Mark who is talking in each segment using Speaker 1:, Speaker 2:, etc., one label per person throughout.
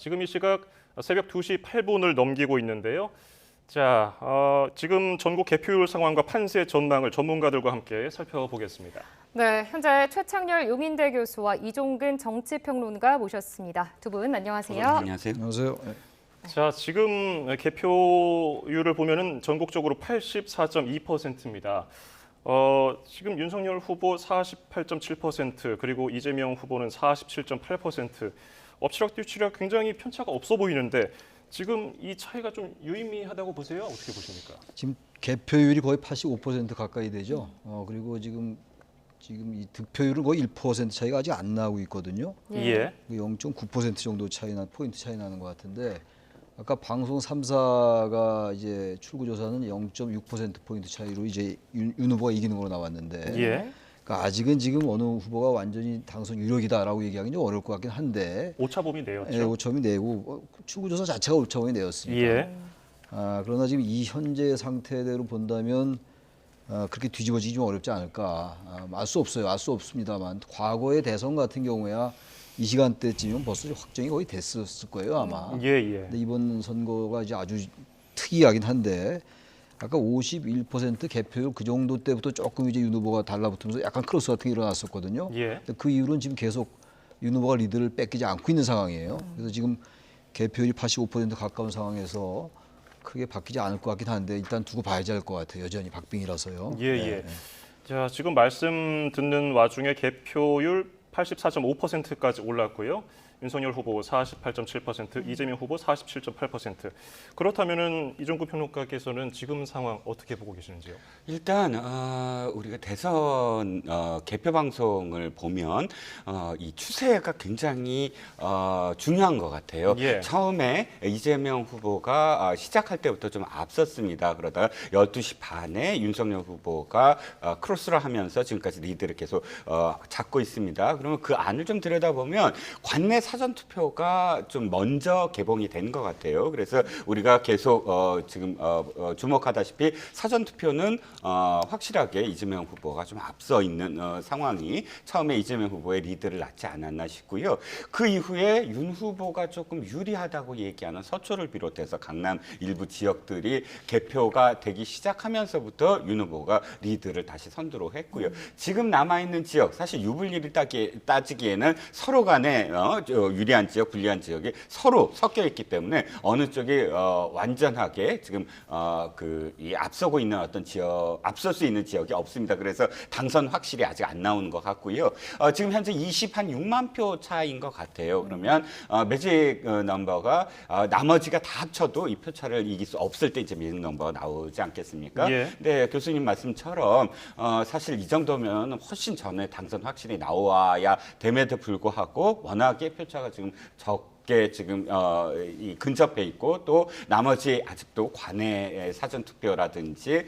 Speaker 1: 지금 이 시각 새벽 2시 8분을 넘기고 있는데요. 자, 지금 전국 개표율 상황과 판세 전망을 전문가들과 함께 살펴보겠습니다.
Speaker 2: 네, 현재 최창렬 용인대 교수와 이종근 정치평론가 모셨습니다. 두 분 안녕하세요.
Speaker 3: 안녕하세요.
Speaker 4: 안녕하세요.
Speaker 1: 자, 지금 개표율을 보면은 전국적으로 84.2%입니다. 지금 윤석열 후보 48.7%, 그리고 이재명 후보는 47.8%. 엎치락뒤치락 굉장히 편차가 없어 보이는데 지금 이 차이가 좀 유의미하다고 보세요? 어떻게 보십니까?
Speaker 4: 지금 개표율이 거의 85% 가까이 되죠. 그리고 지금 이 득표율은 거의 1% 차이가 아직 안 나고 있거든요.
Speaker 1: 예.
Speaker 4: 0.9% 정도 포인트 차이 나는 것 같은데 아까 방송 3사가 이제 출구조사는 0.6% 포인트 차이로 이제 윤 후보가 이기는 걸로 나왔는데
Speaker 1: 예.
Speaker 4: 그러니까 아직은 지금 어느 후보가 완전히 당선 유력이다라고 얘기하기는 좀 어려울 것 같긴 한데
Speaker 1: 오차범위 내였죠.
Speaker 4: 예, 오차범위 내고 출구조사 자체가 오차범위 내였으니까.
Speaker 1: 예.
Speaker 4: 그러나 지금 이 현재 상태대로 본다면 그렇게 뒤집어지기 좀 어렵지 않을까. 알 수 없어요. 알 수 없습니다만 과거의 대선 같은 경우야 이 시간대쯤이면 벌써 확정이 거의 됐었을 거예요 아마.
Speaker 1: 예, 예.
Speaker 4: 근데 이번 선거가 이제 아주 특이하긴 한데 아까 51% 개표율 그 정도 때부터 조금 이제 윤 후보가 달라붙으면서 약간 크로스 같은 게 일어났었거든요.
Speaker 1: 예.
Speaker 4: 근데 그 이후로는 지금 계속 윤 후보가 리드를 뺏기지 않고 있는 상황이에요. 그래서 지금 개표율이 85% 가까운 상황에서 크게 바뀌지 않을 것 같긴 한데 일단 두고 봐야지 할 것 같아요. 여전히 박빙이라서요.
Speaker 1: 예, 예. 자, 지금 말씀 듣는 와중에 개표율 84.5%까지 올랐고요. 윤석열 후보 48.7%, 이재명 후보 47.8%. 그렇다면은 이종구 평론가께서는 지금 상황 어떻게 보고 계시는지요?
Speaker 3: 일단 우리가 대선 개표 방송을 보면 이 추세가 굉장히 중요한 것 같아요.
Speaker 1: 예.
Speaker 3: 처음에 이재명 후보가 시작할 때부터 좀 앞섰습니다. 그러다가 12시 반에 윤석열 후보가 크로스를 하면서 지금까지 리드를 계속 잡고 있습니다. 그러면 그 안을 좀 들여다보면 관내 사전 투표가 좀 먼저 개봉이 된 것 같아요. 그래서 우리가 계속 지금 주목하다시피 사전 투표는 확실하게 이재명 후보가 좀 앞서 있는 상황이 처음에 이재명 후보의 리드를 낳지 않았나 싶고요. 그 이후에 윤 후보가 조금 유리하다고 얘기하는 서초를 비롯해서 강남 일부 지역들이 개표가 되기 시작하면서부터 윤 후보가 리드를 다시 선두로 했고요. 지금 남아있는 지역, 사실 유불리를 따지기에는 서로 간에 유리한 지역, 불리한 지역이 서로 섞여 있기 때문에 어느 쪽이 완전하게 지금 이 앞서고 있는 어떤 지역, 앞설 수 있는 지역이 없습니다. 그래서 당선 확실히 아직 안 나오는 것 같고요. 지금 현재 26만 표 차인 것 같아요. 그러면 매직 넘버가 나머지가 다 합쳐도 이 표차를 이길 수 없을 때 이제 매직 넘버가 나오지 않겠습니까?
Speaker 1: 예.
Speaker 3: 네, 교수님 말씀처럼 사실 이 정도면 훨씬 전에 당선 확실히 나와야 됨에도 불구하고 워낙에 표차가 지금 적게 지금 이 근접해 있고 또 나머지 아직도 관내 사전 투표라든지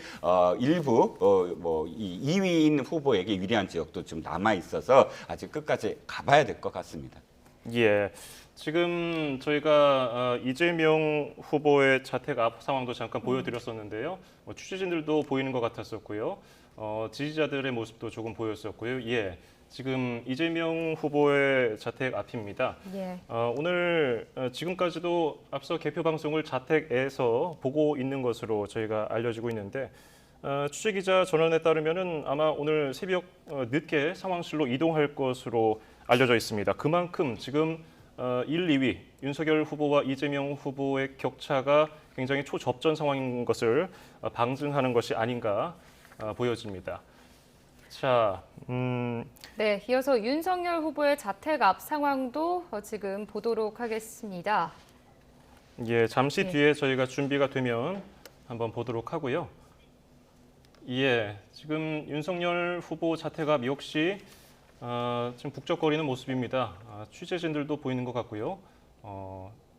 Speaker 3: 일부 이 2위인 후보에게 유리한 지역도 좀 남아 있어서 아직 끝까지 가봐야 될 것 같습니다.
Speaker 1: 예. 지금 저희가 이재명 후보의 자택 앞 상황도 잠깐 보여드렸었는데요. 취재진들도 보이는 것 같았었고요. 지지자들의 모습도 조금 보였었고요. 예. 지금 이재명 후보의 자택 앞입니다.
Speaker 2: 예.
Speaker 1: 오늘 지금까지도 앞서 개표 방송을 자택에서 보고 있는 것으로 저희가 알려지고 있는데 취재기자 전원에 따르면은 아마 오늘 새벽 늦게 상황실로 이동할 것으로 알려져 있습니다. 그만큼 지금 1, 2위 윤석열 후보와 이재명 후보의 격차가 굉장히 초접전 상황인 것을 방증하는 것이 아닌가 보여집니다. 자,
Speaker 2: 네, 이어서 윤석열 후보의 자택 앞 상황도 지금 보도록 하겠습니다.
Speaker 1: 예, 잠시
Speaker 2: 예.
Speaker 1: 뒤에 저희가 준비가 되면 한번 보도록 하고요. 예, 지금 윤석열 후보 자택 앞 역시 지금 북적거리는 모습입니다. 취재진들도 보이는 것 같고요.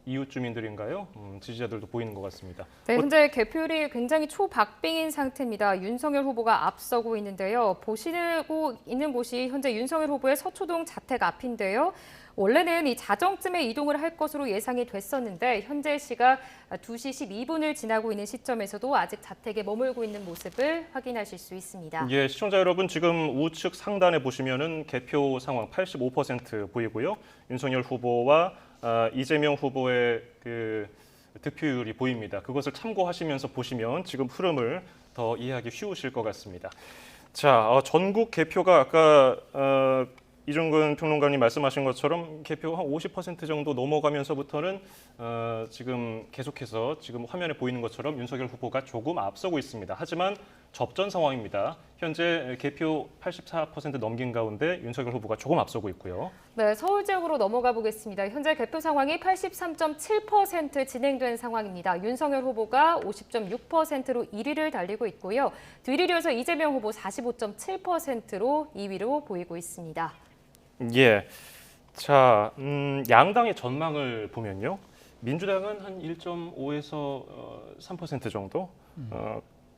Speaker 1: 이웃 주민들인가요? 지지자들도 보이는 것 같습니다.
Speaker 2: 네, 현재 개표율이 굉장히 초박빙인 상태입니다. 윤석열 후보가 앞서고 있는데요. 보시고 있는 곳이 현재 윤석열 후보의 서초동 자택 앞인데요. 원래는 이 자정쯤에 이동을 할 것으로 예상이 됐었는데 현재 시각 2시 12분을 지나고 있는 시점에서도 아직 자택에 머물고 있는 모습을 확인하실 수 있습니다.
Speaker 1: 예, 시청자 여러분 지금 우측 상단에 보시면은 개표 상황 85% 보이고요. 윤석열 후보와 이재명 후보의 그 득표율이 보입니다. 그것을 참고하시면서 보시면 지금 흐름을 더 이해하기 쉬우실 것 같습니다. 자, 전국 개표가 아까 이종근 평론가님 말씀하신 것처럼 개표 한 50% 정도 넘어가면서부터는 지금 계속해서 지금 화면에 보이는 것처럼 윤석열 후보가 조금 앞서고 있습니다. 하지만 접전 상황입니다. 현재 개표 84% 넘긴 가운데 윤석열 후보가 조금 앞서고 있고요.
Speaker 2: 네, 서울 지역으로 넘어가 보겠습니다. 현재 개표 상황이 83.7% 진행된 상황입니다. 윤석열 후보가 50.6%로 1위를 달리고 있고요. 뒤를 이어서 이재명 후보 45.7%로 2위로 보이고 있습니다.
Speaker 1: 예. 자, 양당의 전망을 보면요. 민주당은 한 1.5에서 3% 정도,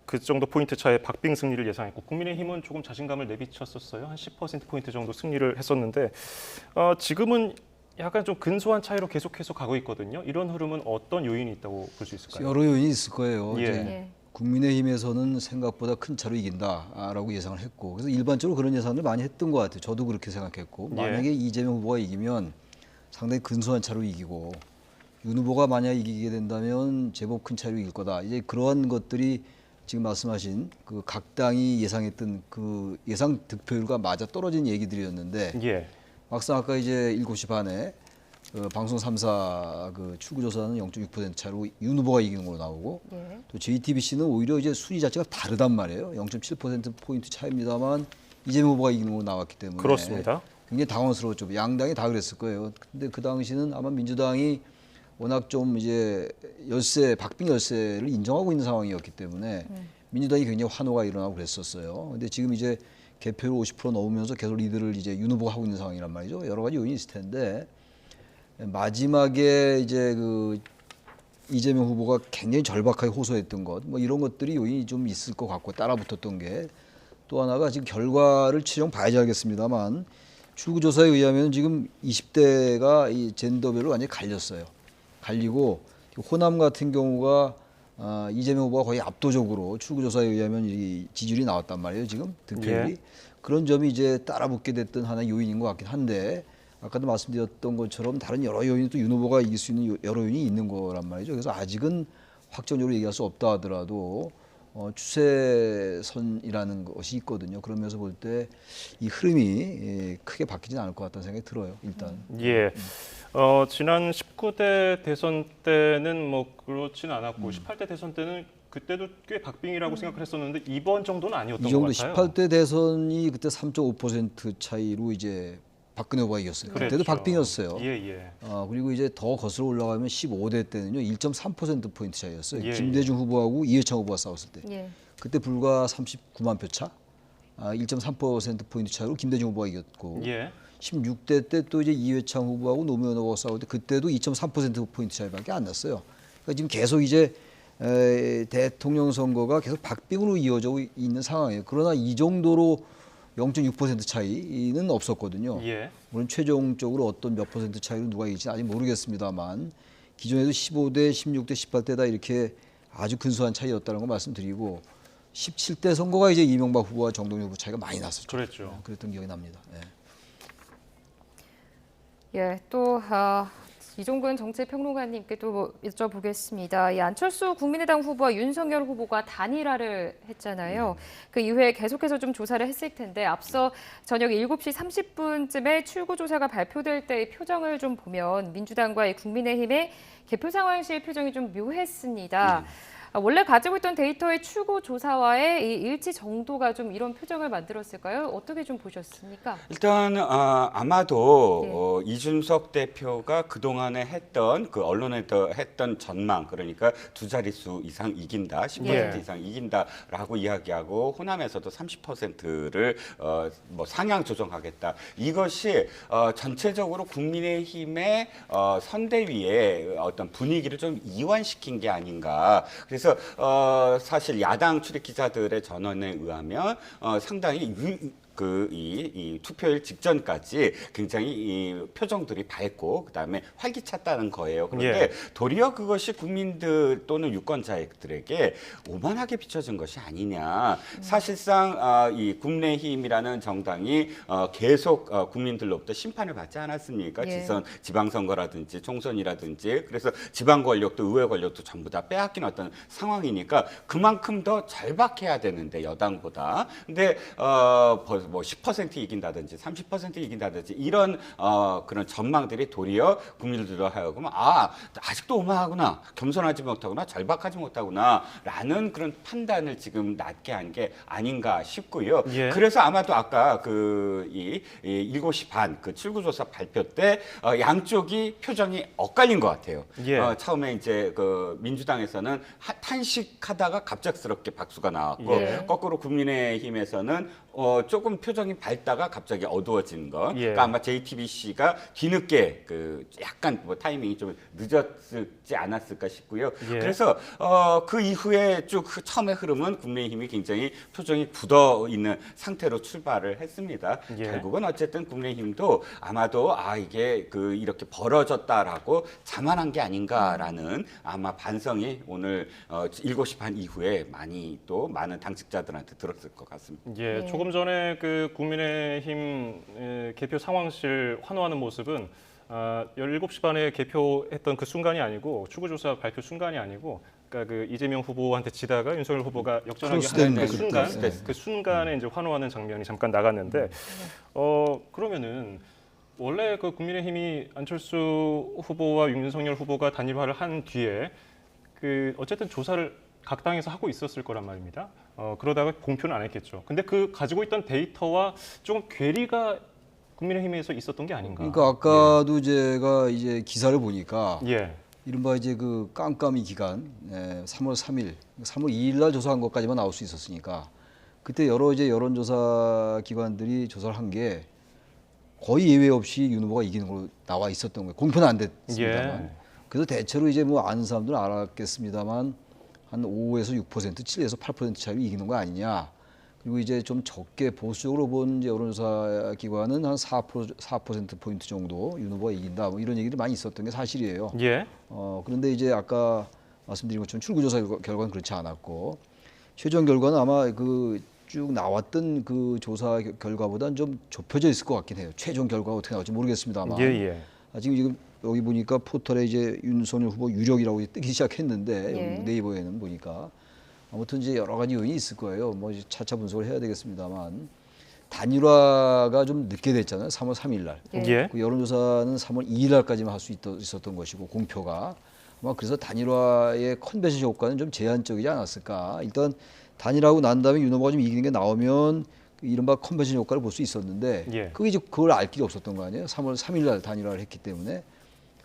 Speaker 1: 그 정도 포인트 차의 박빙 승리를 예상했고, 국민의힘은 조금 자신감을 내비쳤었어요. 한 10% 포인트 정도 승리를 했었는데, 지금은 약간 좀 근소한 차이로 계속해서 가고 있거든요. 이런 흐름은 어떤 요인이 있다고 볼 수 있을까요?
Speaker 4: 여러 요인이 있을 거예요.
Speaker 1: 예.
Speaker 4: 이제
Speaker 2: 예.
Speaker 4: 국민의힘에서는 생각보다 큰 차로 이긴다라고 예상을 했고, 그래서 일반적으로 그런 예상을 많이 했던 것 같아요. 저도 그렇게 생각했고,
Speaker 1: 예.
Speaker 4: 만약에 이재명 후보가 이기면 상당히 근소한 차로 이기고, 윤 후보가 만약 이기게 된다면 제법 큰 차로 이길 거다. 이제 그러한 것들이 지금 말씀하신 그 각 당이 예상했던 그 예상 득표율과 맞아 떨어진 얘기들이었는데,
Speaker 1: 예.
Speaker 4: 막상 아까 이제 7시 반에 방송 3사 그 출구조사는 0.6% 차로 윤 후보가 이기는 걸로 나오고,
Speaker 2: 예.
Speaker 4: 또 JTBC는 오히려 이제 순위 자체가 다르단 말이에요. 0.7% 포인트 차이입니다만 이재명 후보가 이기는 걸로 나왔기 때문에
Speaker 1: 그렇습니다.
Speaker 4: 굉장히 당황스러웠죠. 양당이 다 그랬을 거예요. 근데 그 당시는 아마 민주당이 워낙 좀 이제 박빙 열세를 인정하고 있는 상황이었기 때문에 민주당이 굉장히 환호가 일어나고 그랬었어요. 근데 지금 이제 개표율 50% 넘으면서 계속 리드를 이제 윤 후보가 하고 있는 상황이란 말이죠. 여러 가지 요인이 있을 텐데, 마지막에 이제 그 이재명 후보가 굉장히 절박하게 호소했던 것, 뭐 이런 것들이 요인이 좀 있을 것 같고, 따라붙었던 게 또 하나가 지금 결과를 최종 봐야지 알겠습니다만, 출구조사에 의하면 지금 20대가 이 젠더별로 완전히 갈렸어요. 갈리고 호남 같은 경우가 이재명 후보가 거의 압도적으로 출구조사에 의하면 이 지지율이 나왔단 말이에요. 지금 득표율이.
Speaker 1: 예.
Speaker 4: 그런 점이 이제 따라붙게 됐던 하나의 요인인 것 같긴 한데, 아까도 말씀드렸던 것처럼 다른 여러 요인이 또 윤 후보가 이길 수 있는 여러 요인이 있는 거란 말이죠. 그래서 아직은 확정적으로 얘기할 수 없다 하더라도 추세선이라는 것이 있거든요. 그러면서 볼 때 이 흐름이 크게 바뀌지는 않을 것 같다는 생각이 들어요. 일단.
Speaker 1: 예. 지난 19대 대선 때는 뭐 그렇지는 않았고 18대 대선 때는 그때도 꽤 박빙이라고 생각을 했었는데 이번 정도는 아니었던
Speaker 4: 이 정도
Speaker 1: 것 같아요.
Speaker 4: 18대 대선이 그때 3.5% 차이로 이제 박근혜 후보가 이겼어요. 그때도
Speaker 1: 그랬죠.
Speaker 4: 박빙이었어요.
Speaker 1: 예, 예.
Speaker 4: 그리고 이제 더 거슬러 올라가면 15대 때는요 1.3% 포인트 차이였어요.
Speaker 1: 예,
Speaker 4: 김대중 후보하고 이회창 후보가 싸웠을 때.
Speaker 2: 예.
Speaker 4: 그때 불과 39만 표 차, 1.3% 포인트 차이로 김대중 후보가 이겼고.
Speaker 1: 예.
Speaker 4: 16대 때 또 이제 이회창 후보하고 노무현 후보가 싸울 때 그때도 2.3% 포인트 차이밖에 안 났어요. 그러니까 지금 계속 이제 대통령 선거가 계속 박빙으로 이어져 있는 상황이에요. 그러나 이 정도로 0.6% 차이는 없었거든요.
Speaker 1: 예.
Speaker 4: 물론 최종적으로 어떤 몇 퍼센트 차이로 누가 이길지는 아직 모르겠습니다만, 기존에도 15대, 16대, 18대 다 이렇게 아주 근소한 차이였다는 걸 말씀드리고, 17대 선거가 이제 이명박 후보와 정동영 후보 차이가 많이 났었죠.
Speaker 1: 그랬죠.
Speaker 4: 그랬던 기억이 납니다.
Speaker 2: 예, 또 이종근 정치평론가님께 또 여쭤보겠습니다. 이 안철수 국민의당 후보와 윤석열 후보가 단일화를 했잖아요. 그 이후에 계속해서 좀 조사를 했을 텐데 앞서 저녁 7시 30분쯤에 출구조사가 발표될 때의 표정을 좀 보면 민주당과 이 국민의힘의 개표 상황실 표정이 좀 묘했습니다. 원래 가지고 있던 데이터의 출구 조사와의 이 일치 정도가 좀 이런 표정을 만들었을까요? 어떻게 좀 보셨습니까?
Speaker 3: 일단 아마도 이준석 대표가 그동안에 했던 그 언론에 했던 전망, 그러니까 두 자릿수 이상 이긴다, 10%
Speaker 1: 예.
Speaker 3: 이상 이긴다라고 이야기하고 호남에서도 30%를 뭐 상향 조정하겠다. 이것이 전체적으로 국민의힘의 선대위의 어떤 분위기를 좀 이완시킨 게 아닌가. 그래서 사실 야당 출입 기자들의 전언에 의하면 상당히 이 투표일 직전까지 굉장히 이 표정들이 밝고 그다음에 활기찼다는 거예요. 그런데
Speaker 1: 예.
Speaker 3: 도리어 그것이 국민들 또는 유권자들에게 오만하게 비춰진 것이 아니냐. 사실상 이 국민의힘이라는 정당이 계속 국민들로부터 심판을 받지 않았습니까?
Speaker 2: 예.
Speaker 3: 지방선거라든지 총선이라든지 그래서 지방 권력도 의회 권력도 전부 다 빼앗긴 어떤 상황이니까 그만큼 더 절박해야 되는데 여당보다. 근데 뭐 10% 이긴다든지 30% 이긴다든지 이런 그런 전망들이 도리어 국민들도 하여금 아직도 오만하구나, 겸손하지 못하구나, 절박하지 못하구나라는 그런 판단을 지금 낮게 한 게 아닌가 싶고요.
Speaker 1: 예.
Speaker 3: 그래서 아마도 아까 이 7시 반 그 출구조사 발표 때 양쪽이 표정이 엇갈린 것 같아요.
Speaker 1: 예.
Speaker 3: 처음에 이제 그 민주당에서는 탄식하다가 갑작스럽게 박수가 나왔고
Speaker 1: 예.
Speaker 3: 거꾸로 국민의힘에서는 조금 표정이 밝다가 갑자기 어두워진 거.
Speaker 1: 예.
Speaker 3: 그러니까 아마 JTBC가 뒤늦게 그 약간 뭐 타이밍이 좀 늦었지 않았을까 싶고요.
Speaker 1: 예.
Speaker 3: 그래서 그 이후에 쭉 처음에 흐름은 국민의힘이 굉장히 표정이 굳어 있는 상태로 출발을 했습니다.
Speaker 1: 예.
Speaker 3: 결국은 어쨌든 국민의힘도 아마도 이게 이렇게 벌어졌다라고 자만한 게 아닌가라는 아마 반성이 오늘 7시 반 이후에 많은 당직자들한테 들었을 것 같습니다.
Speaker 1: 예,
Speaker 2: 네.
Speaker 1: 조금 전에 그 국민의힘 개표 상황실 환호하는 모습은 17시 반에 개표했던 그 순간이 아니고 출구조사 발표 순간이 아니고 그러니까 그 이재명 후보한테 지다가 윤석열 후보가 역전하게
Speaker 4: 크로스된
Speaker 1: 하는
Speaker 4: 그
Speaker 1: 순간
Speaker 4: 그때.
Speaker 1: 그 순간에 이제 환호하는 장면이 잠깐 나갔는데 그러면은 원래 그 국민의힘이 안철수 후보와 윤석열 후보가 단일화를 한 뒤에 그 어쨌든 조사를 각 당에서 하고 있었을 거란 말입니다. 그러다가 공표는 안 했겠죠. 근데 그 가지고 있던 데이터와 조금 괴리가 국민의힘에서 있었던 게 아닌가.
Speaker 4: 그러니까 아까도 제가 이제 기사를 보니까
Speaker 1: 예.
Speaker 4: 이른바 이제 그 깜깜이 기간 3월 3일, 3월 2일 날 조사한 것까지만 나올 수 있었으니까 그때 여러 이제 여론조사 기관들이 조사를 한 게 거의 예외 없이 윤 후보가 이기는 걸로 나와 있었던 거예요. 공표는 안 됐습니다만.
Speaker 1: 예.
Speaker 4: 그래서 대체로 이제 뭐 아는 사람들은 알았겠습니다만 한 5에서 6%, 7에서 8% 차이로 이기는 거 아니냐. 그리고 이제 좀 적게 보수적으로 본 이제 여론조사 기관은 한 4%포인트 정도 윤 후보가 이긴다. 뭐 이런 얘기들이 많이 있었던 게 사실이에요.
Speaker 1: 예.
Speaker 4: 그런데 이제 아까 말씀드린 것처럼 출구조사 결과는 그렇지 않았고 최종 결과는 아마 그 쭉 나왔던 그 조사 결과보다는 좀 좁혀져 있을 것 같긴 해요. 최종 결과가 어떻게 나올지 모르겠습니다만.
Speaker 1: 예.
Speaker 4: 지금 여기 보니까 포털에 이제 윤석열 후보 유력이라고 뜨기 시작했는데
Speaker 2: 예.
Speaker 4: 여기 네이버에는 보니까 아무튼 이제 여러 가지 요인이 있을 거예요. 뭐 차차 분석을 해야 되겠습니다만 단일화가 좀 늦게 됐잖아요. 3월 3일 날.
Speaker 1: 예.
Speaker 4: 그 여론조사는 3월 2일 날까지만 할 수 있었던 것이고 공표가 아마 그래서 단일화의 컨벤션 효과는 좀 제한적이지 않았을까. 일단 단일화하고 난 다음에 윤 후보가 좀 이기는 게 나오면 그 이른바 컨벤션 효과를 볼 수 있었는데
Speaker 1: 예.
Speaker 4: 그게 이제 그걸 알 길이 없었던 거 아니에요. 3월 3일 날 단일화를 했기 때문에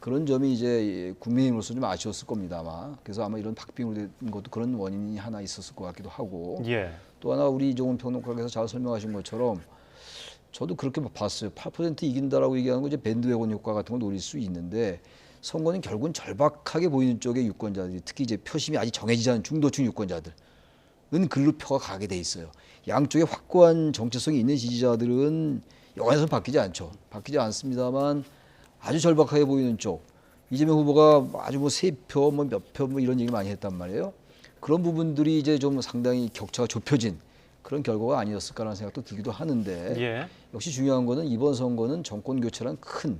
Speaker 4: 그런 점이 이제 국민의힘으로서 좀 아쉬웠을 겁니다 아마. 그래서 아마 이런 박빙으로 된 것도 그런 원인이 하나 있었을 것 같기도 하고.
Speaker 1: 예.
Speaker 4: 또 하나 우리 이종훈 평론가께서 잘 설명하신 것처럼 저도 그렇게 봤어요. 8% 이긴다라고 얘기하는 거 이제 밴드웨건 효과 같은 걸 노릴 수 있는데 선거는 결국은 절박하게 보이는 쪽의 유권자들이 특히 이제 표심이 아직 정해지지 않은 중도층 유권자들은 글로 표가 가게 돼 있어요. 양쪽에 확고한 정체성이 있는 지지자들은 여간해서 바뀌지 않죠. 바뀌지 않습니다만 아주 절박하게 보이는 쪽 이재명 후보가 아주 뭐 3표 뭐 몇 표 뭐 이런 얘기 많이 했단 말이에요. 그런 부분들이 이제 좀 상당히 격차가 좁혀진 그런 결과가 아니었을까라는 생각도 들기도 하는데
Speaker 1: 예.
Speaker 4: 역시 중요한 거는 이번 선거는 정권 교체란 큰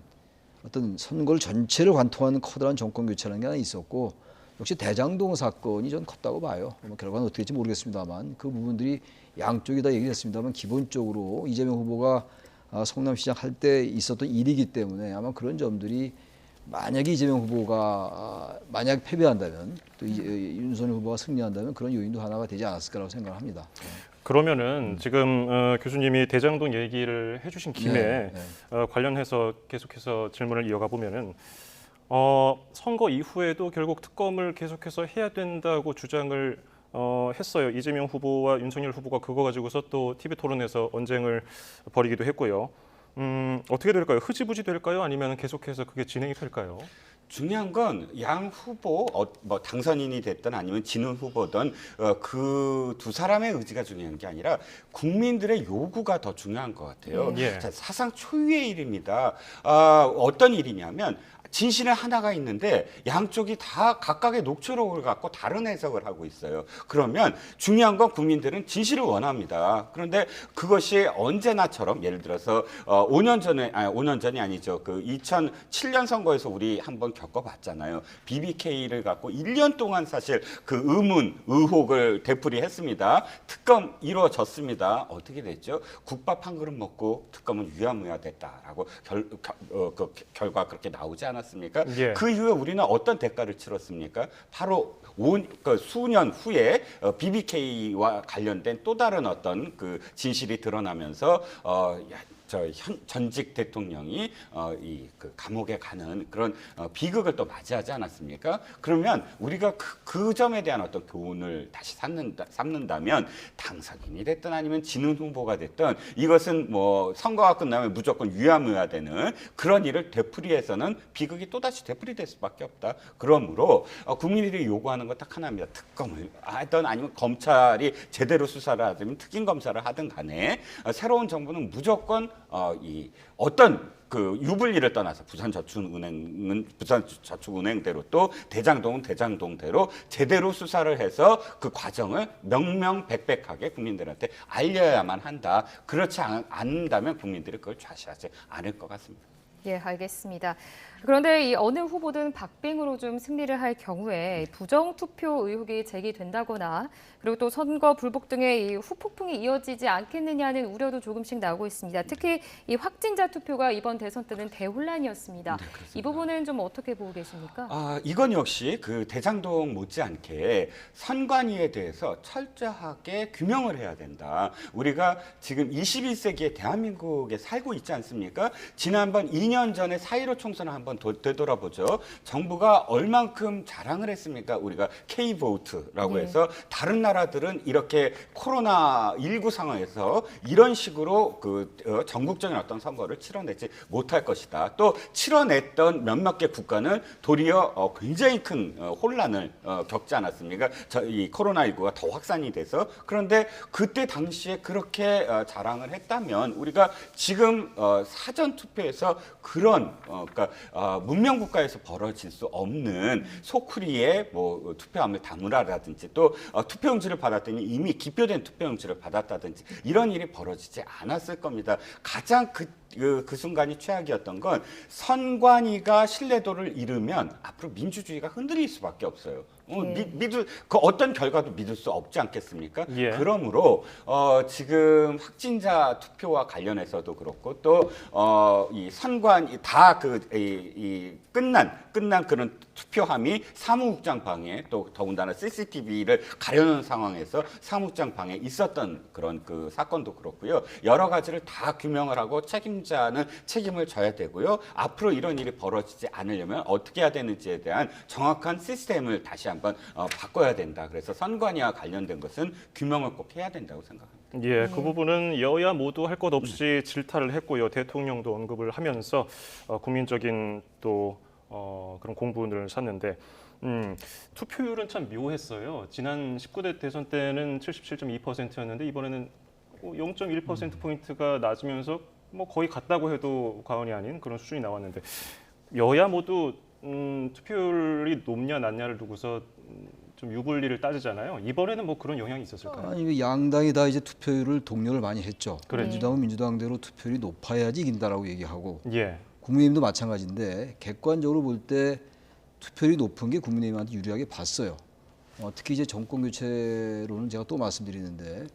Speaker 4: 어떤 선거를 전체를 관통하는 커다란 정권 교체라는 게 하나 있었고 역시 대장동 사건이 전 컸다고 봐요. 뭐 결과는 어떻게 될지 모르겠습니다만 그 부분들이 양쪽이 다 얘기했습니다만 기본적으로 이재명 후보가 성남시장 할 때 있었던 일이기 때문에 아마 그런 점들이 만약에 이재명 후보가 만약 패배한다면 또 윤석열 후보가 승리한다면 그런 요인도 하나가 되지 않았을까라고 생각합니다.
Speaker 1: 그러면은 지금 교수님이 대장동 얘기를 해주신 김에
Speaker 4: 네.
Speaker 1: 관련해서 계속해서 질문을 이어가 보면은 선거 이후에도 결국 특검을 계속해서 해야 된다고 주장을 했어요. 이재명 후보와 윤석열 후보가 그거 가지고서 또 TV 토론에서 언쟁을 벌이기도 했고요. 어떻게 될까요? 흐지부지 될까요? 아니면 계속해서 그게 진행이 될까요?
Speaker 3: 중요한 건 양 후보 뭐 당선인이 됐든 아니면 지는 후보든 그 두 사람의 의지가 중요한 게 아니라 국민들의 요구가 더 중요한 것 같아요.
Speaker 1: 예.
Speaker 3: 자, 사상 초유의 일입니다. 어떤 일이냐면 진실은 하나가 있는데 양쪽이 다 각각의 녹초록을 갖고 다른 해석을 하고 있어요. 그러면 중요한 건 국민들은 진실을 원합니다. 그런데 그것이 언제나처럼 예를 들어서 5년 전에 5년 전이 아니죠. 그 2007년 선거에서 우리 한번 겪어봤잖아요. BBK를 갖고 1년 동안 사실 그 의혹을 되풀이했습니다. 특검 이루어졌습니다. 어떻게 됐죠? 국밥 한 그릇 먹고 특검은 유야무야됐다라고 결과 그렇게 나오지 않았습니까?
Speaker 1: 예.
Speaker 3: 그 이후에 우리는 어떤 대가를 치렀습니까? 바로 수년 후에 BBK와 관련된 또 다른 어떤 그 진실이 드러나면서 전직 대통령이 그 감옥에 가는 그런 비극을 또 맞이하지 않았습니까? 그러면 우리가 그 점에 대한 어떤 교훈을 다시 삼는다면 당선인이 됐든 아니면 지는 후보가 됐든 이것은 뭐 선거가 끝나면 무조건 유야무야되는 그런 일을 되풀이해서는 비극이 또다시 되풀이될 수밖에 없다. 그러므로 국민들이 요구하는 건 딱 하나입니다. 특검을 하든 아니면 검찰이 제대로 수사를 하든 특임 검사를 하든 간에 새로운 정부는 무조건 어떤 그 유불리를 떠나서 부산저축은행은 부산저축은행대로 또 대장동은 대장동대로 제대로 수사를 해서 그 과정을 명명백백하게 국민들한테 알려야만 한다. 그렇지 않는다면 국민들이 그걸 좌시하지 않을 것 같습니다.
Speaker 2: 예, 알겠습니다. 그런데 이 어느 후보든 박빙으로 좀 승리를 할 경우에 부정 투표 의혹이 제기된다거나 그리고 또 선거 불복 등의 이 후폭풍이 이어지지 않겠느냐는 우려도 조금씩 나오고 있습니다. 특히 이 확진자 투표가 이번 대선 때는 대혼란이었습니다.
Speaker 3: 네, 그렇습니다.
Speaker 2: 이 부분은 좀 어떻게 보고 계십니까?
Speaker 3: 이건 역시 그 대장동 못지않게 선관위에 대해서 철저하게 규명을 해야 된다. 우리가 지금 21세기의 대한민국에 살고 있지 않습니까? 지난번 2년 전에 4.15 총선을 한번 되돌아보죠. 정부가 얼만큼 자랑을 했습니까? 우리가 K보트라고
Speaker 2: 네.
Speaker 3: 해서 다른 나라들은 이렇게 코로나19 상황에서 이런 식으로 전국적인 어떤 선거를 치러내지 못할 것이다. 또 치러냈던 몇몇 개 국가는 도리어 굉장히 큰 혼란을 겪지 않았습니까? 이 코로나19가 더 확산이 돼서. 그런데 그때 당시에 그렇게 자랑을 했다면 우리가 지금 사전 투표에서 그런 그러니까 문명 국가에서 벌어질 수 없는 소쿠리에 뭐 투표함을 담으라든지 또 투표용지를 받았더니 이미 기표된 투표용지를 받았다든지 이런 일이 벌어지지 않았을 겁니다. 가장 그 순간이 최악이었던 건 선관위가 신뢰도를 잃으면 앞으로 민주주의가 흔들릴 수밖에 없어요. 그 어떤 결과도 믿을 수 없지 않겠습니까?
Speaker 1: 예.
Speaker 3: 그러므로 지금 확진자 투표와 관련해서도 그렇고 또 이 선관위 끝난 그런 투표함이 사무국장 방에 또 더군다나 CCTV를 가려는 상황에서 사무국장 방에 있었던 그런 그 사건도 그렇고요. 여러 가지를 다 규명을 하고 책임자는 책임을 져야 되고요. 앞으로 이런 일이 벌어지지 않으려면 어떻게 해야 되는지에 대한 정확한 시스템을 다시 한번 바꿔야 된다. 그래서 선관위와 관련된 것은 규명을 꼭 해야 된다고 생각합니다.
Speaker 1: 예, 그 부분은 여야 모두 할 것 없이 질타를 했고요. 대통령도 언급을 하면서 국민적인 또 그런 공분을 샀는데 투표율은 참 묘했어요. 지난 19대 대선 때는 77.2%였는데 이번에는 0.1%포인트가 낮으면서 뭐 거의 같다고 해도 과언이 아닌 그런 수준이 나왔는데 여야 모두 투표율이 높냐 낮냐를 두고서 좀 유불리를 따지잖아요. 이번에는 뭐 그런 영향이 있었을까요?
Speaker 4: 아니 양당이 다 이제 투표율을 독려를 많이 했죠.
Speaker 1: 그렇죠.
Speaker 4: 민주당은 민주당대로 투표율이 높아야지 이긴다라고 얘기하고
Speaker 1: 예.
Speaker 4: 국민의힘도 마찬가지인데 객관적으로 볼 때 투표율이 높은 게 국민의힘한테 유리하게 봤어요. 특히 이제 정권 교체로는 제가 또 말씀드리는데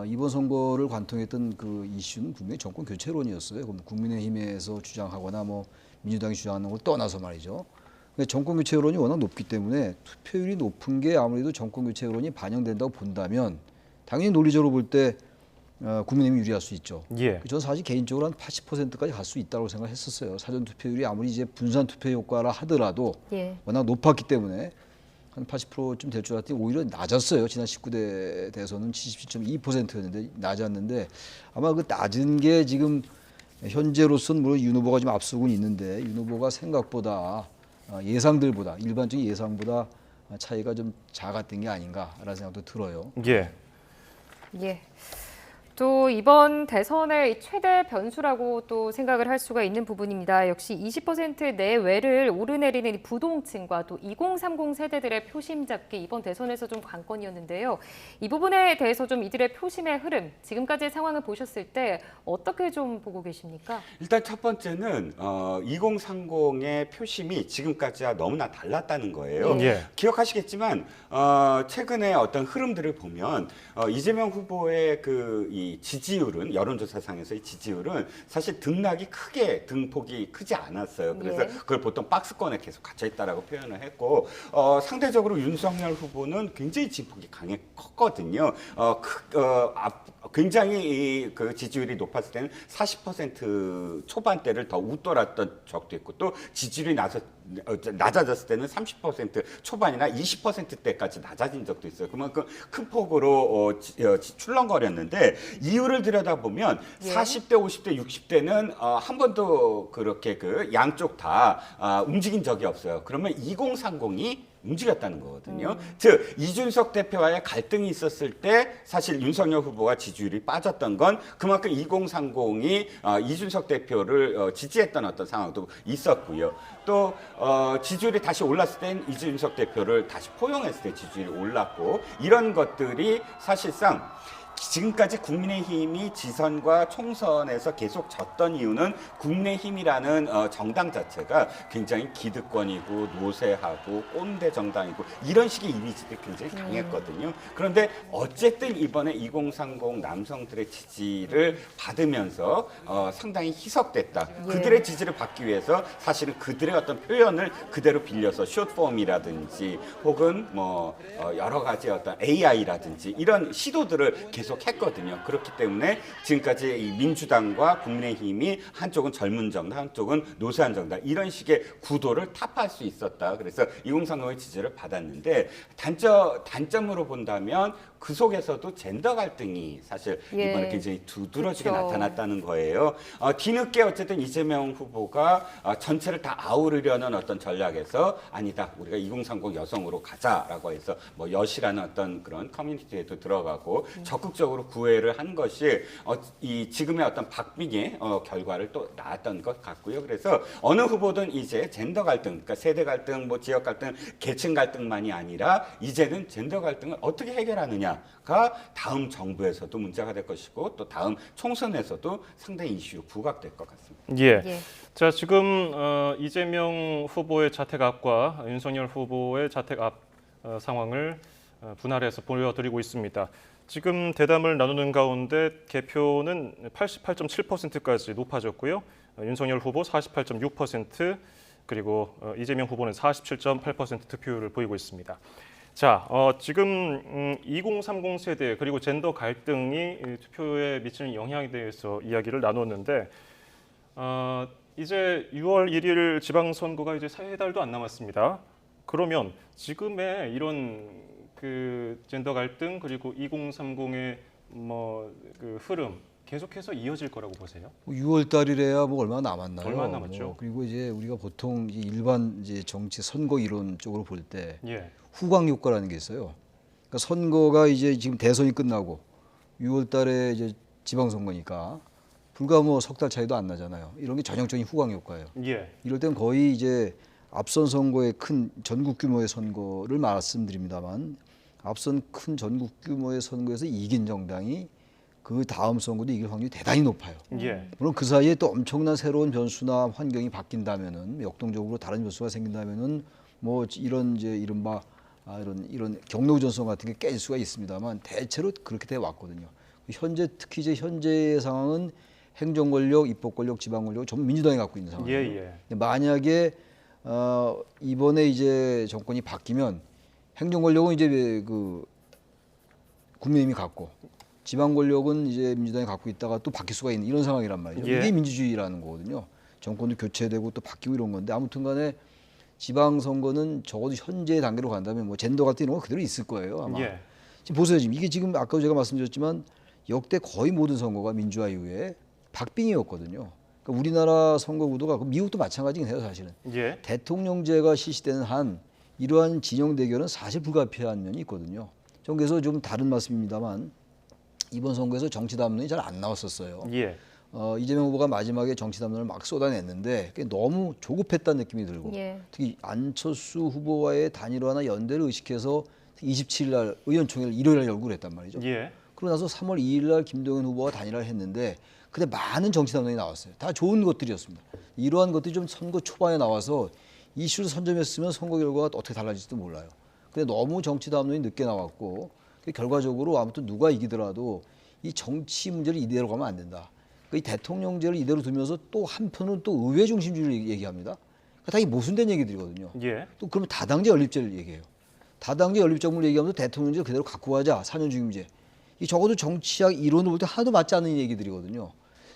Speaker 4: 이번 선거를 관통했던 그 이슈는 분명히 정권 교체론이었어요. 그럼 국민의힘에서 주장하거나 뭐 민주당이 주장하는 걸 떠나서 말이죠. 정권 교체 여론이 워낙 높기 때문에 투표율이 높은 게 아무래도 정권 교체 여론이 반영된다고 본다면 당연히 논리적으로 볼 때 국민의힘이 유리할 수 있죠.
Speaker 1: 예.
Speaker 4: 저는 사실 개인적으로 한 80%까지 갈 수 있다고 생각했었어요. 사전 투표율이 아무리 이제 분산 투표 효과라 하더라도
Speaker 2: 예.
Speaker 4: 워낙 높았기 때문에 한 80%쯤 될 줄 알았더니 오히려 낮았어요. 지난 19대 대선은 77.2%였는데 낮았는데 아마 그 낮은 게 지금 현재로서는 물론 윤 후보가 좀 앞서고 있는데 윤 후보가 생각보다 예상들보다 일반적인 예상보다 차이가 좀 작았던 게 아닌가라는 생각도 들어요.
Speaker 1: 예.
Speaker 2: 예. 또 이번 대선의 최대 변수라고 또 생각을 할 수가 있는 부분입니다. 역시 20% 내외를 오르내리는 이 부동층과 또 2030 세대들의 표심 잡기 이번 대선에서 좀 관건이었는데요. 이 부분에 대해서 좀 이들의 표심의 흐름, 지금까지의 상황을 보셨을 때 어떻게 좀 보고 계십니까?
Speaker 3: 일단 첫 번째는 2030의 표심이 지금까지와 너무나 달랐다는 거예요.
Speaker 1: 예.
Speaker 3: 기억하시겠지만 최근에 어떤 흐름들을 보면 이재명 후보의 이 지지율은 여론조사상에서의 지지율은 사실 등락이 크게 등폭이 크지 않았어요. 그래서
Speaker 2: 예.
Speaker 3: 그걸 보통 박스권에 계속 갇혀 있다라고 표현을 했고 상대적으로 윤석열 후보는 굉장히 지지폭이 컸거든요. 굉장히 그 지지율이 높았을 때는 40% 초반대를 더 웃돌았던 적도 있고 또 지지율이 낮아졌을 때는 30% 초반이나 20%대까지 낮아진 적도 있어요. 그만큼 큰 폭으로 출렁거렸는데 이유를 들여다보면
Speaker 2: 예.
Speaker 3: 40대, 50대, 60대는 한 번도 그렇게 그 양쪽 다 움직인 적이 없어요. 그러면 2030이 움직였다는 거거든요. 즉 이준석 대표와의 갈등이 있었을 때 사실 윤석열 후보가 지지율이 빠졌던 건 그만큼 2030이 이준석 대표를 지지했던 어떤 상황도 있었고요. 또 지지율이 다시 올랐을 땐 이준석 대표를 다시 포용했을 때 지지율이 올랐고 이런 것들이 사실상 지금까지 국민의힘이 지선과 총선에서 계속 졌던 이유는 국민의힘이라는 정당 자체가 굉장히 기득권이고 노세하고 꼰대 정당이고 이런 식의 이미지들이 굉장히 강했거든요. 그런데 어쨌든 이번에 2030 남성들의 지지를 받으면서 상당히 희석됐다. 그들의 지지를 받기 위해서 사실은 그들의 어떤 표현을 그대로 빌려서 숏폼이라든지 혹은 뭐 여러 가지 어떤 AI라든지 이런 시도들을 계속 했거든요. 그렇기 때문에 지금까지 이 민주당과 국민의힘이 한쪽은 젊은 정당, 한쪽은 노세한 정당 이런 식의 구도를 타파할 수 있었다. 그래서 2030의 지지를 받았는데 단점으로 본다면 그 속에서도 젠더 갈등이 사실 이번에 굉장히 두드러지게
Speaker 2: 그렇죠.
Speaker 3: 나타났다는 거예요. 뒤늦게 어쨌든 이재명 후보가 전체를 다 아우르려는 어떤 전략에서 아니다. 우리가 2030 여성으로 가자라고 해서 뭐 여시라는 어떤 그런 커뮤니티에도 들어가고 적극적으로 구애를 한 것이 이 지금의 어떤 박빙의 결과를 또 낳았던 것 같고요. 그래서 어느 후보든 이제 젠더 갈등, 그러니까 세대 갈등, 뭐 지역 갈등, 계층 갈등만이 아니라 이제는 젠더 갈등을 어떻게 해결하느냐가 다음 정부에서도 문제가 될 것이고 또 다음 총선에서도 상당히 이슈로 부각될 것 같습니다.
Speaker 1: 예.
Speaker 2: 예.
Speaker 1: 자, 지금 이재명 후보의 자택 앞과 윤석열 후보의 자택 앞 상황을 분할해서 보여드리고 있습니다. 지금 대담을 나누는 가운데 개표는 88.7%까지 높아졌고요. 윤석열 후보 48.6%, 그리고 이재명 후보는 47.8% 득표율을 보이고 있습니다. 자, 지금 2030 세대 그리고 젠더 갈등이 투표에 미치는 영향에 대해서 이야기를 나눴는데 이제 6월 1일 지방선거가 이제 3달도 안 남았습니다. 그러면 지금의 이런 그 젠더 갈등 그리고 2030의 그 흐름 계속해서 이어질 거라고 보세요?
Speaker 4: 6월 달이래야 뭐 얼마 남았나요?
Speaker 1: 얼마 남았죠?
Speaker 4: 그리고 이제 우리가 보통 일반 이제 정치 선거 이론 쪽으로 볼 때
Speaker 1: 예.
Speaker 4: 후광 효과라는 게 있어요. 그러니까 선거가 이제 지금 대선이 끝나고 6월 달에 이제 지방선거니까 불과 뭐 석 달 차이도 안 나잖아요. 이런 게 전형적인 후광 효과예요.
Speaker 1: 예.
Speaker 4: 이럴 땐 거의 이제 앞선 선거의 큰 전국 규모의 선거를 말씀드립니다만 앞선 큰 전국 규모의 선거에서 이긴 정당이 그 다음 선거도 이길 확률이 대단히 높아요.
Speaker 1: 예.
Speaker 4: 물론 그 사이에 또 엄청난 새로운 변수나 환경이 바뀐다면은 역동적으로 다른 변수가 생긴다면은 뭐 이런 이제 이른바 이런 경로우전성 같은 게 깨질 수가 있습니다만 대체로 그렇게 돼 왔거든요. 현재 특히 이제 현재의 상황은 행정 권력, 입법 권력, 지방 권력을 전부 민주당이 갖고 있는 상황이에요.
Speaker 1: 예. 예.
Speaker 4: 만약에 이번에 이제 정권이 바뀌면 행정 권력은 이제 그 국민의힘이 갖고 지방 권력은 이제 민주당이 갖고 있다가 또 바뀔 수가 있는 이런 상황이란 말이죠.
Speaker 1: 예.
Speaker 4: 이게 민주주의라는 거거든요. 정권도 교체되고 또 바뀌고 이런 건데 아무튼간에 지방 선거는 적어도 현재 단계로 간다면 뭐 젠더 갈등 이런 거 그대로 있을 거예요 아마.
Speaker 1: 예.
Speaker 4: 지금 보세요. 지금 이게 지금 아까도 제가 말씀드렸지만 역대 거의 모든 선거가 민주화 이후에 박빙이었거든요. 그러니까 우리나라 선거 구도가 미국도 마찬가지긴 해요, 사실은.
Speaker 1: 예.
Speaker 4: 대통령제가 실시되는 한 이러한 진영 대결은 사실 불가피한 면이 있거든요. 전 그래서 좀 다른 말씀입니다만 이번 선거에서 정치 담론이 잘 안 나왔었어요.
Speaker 1: 예.
Speaker 4: 이재명 후보가 마지막에 정치 담론을 막 쏟아냈는데 그게 너무 조급했다는 느낌이 들고
Speaker 2: 예.
Speaker 4: 특히 안철수 후보와의 단일화나 연대를 의식해서 27일 날 의원총회를 일요일 날 열고 그랬단 말이죠.
Speaker 1: 예.
Speaker 4: 그러고 나서 3월 2일 날 김동연 후보와 단일화를 했는데 그때 많은 정치 담론이 나왔어요. 다 좋은 것들이었습니다. 이러한 것들이 좀 선거 초반에 나와서 이슈를 선점했으면 선거 결과가 어떻게 달라질지도 몰라요. 근데 너무 정치 담론이 늦게 나왔고 결과적으로 아무튼 누가 이기더라도 이 정치 문제를 이대로 가면 안 된다. 이 대통령제를 이대로 두면서 또 한편은 또 의회 중심주의를 얘기합니다. 다 이 모순된 얘기들이거든요.
Speaker 1: 예.
Speaker 4: 또 그러면 다당제 연립제를 얘기해요. 다당제 연립정부를 얘기하면서 대통령제 그대로 갖고 가자. 4년 중임제. 이 적어도 정치학 이론을 볼 때 하나도 맞지 않는 얘기들이거든요.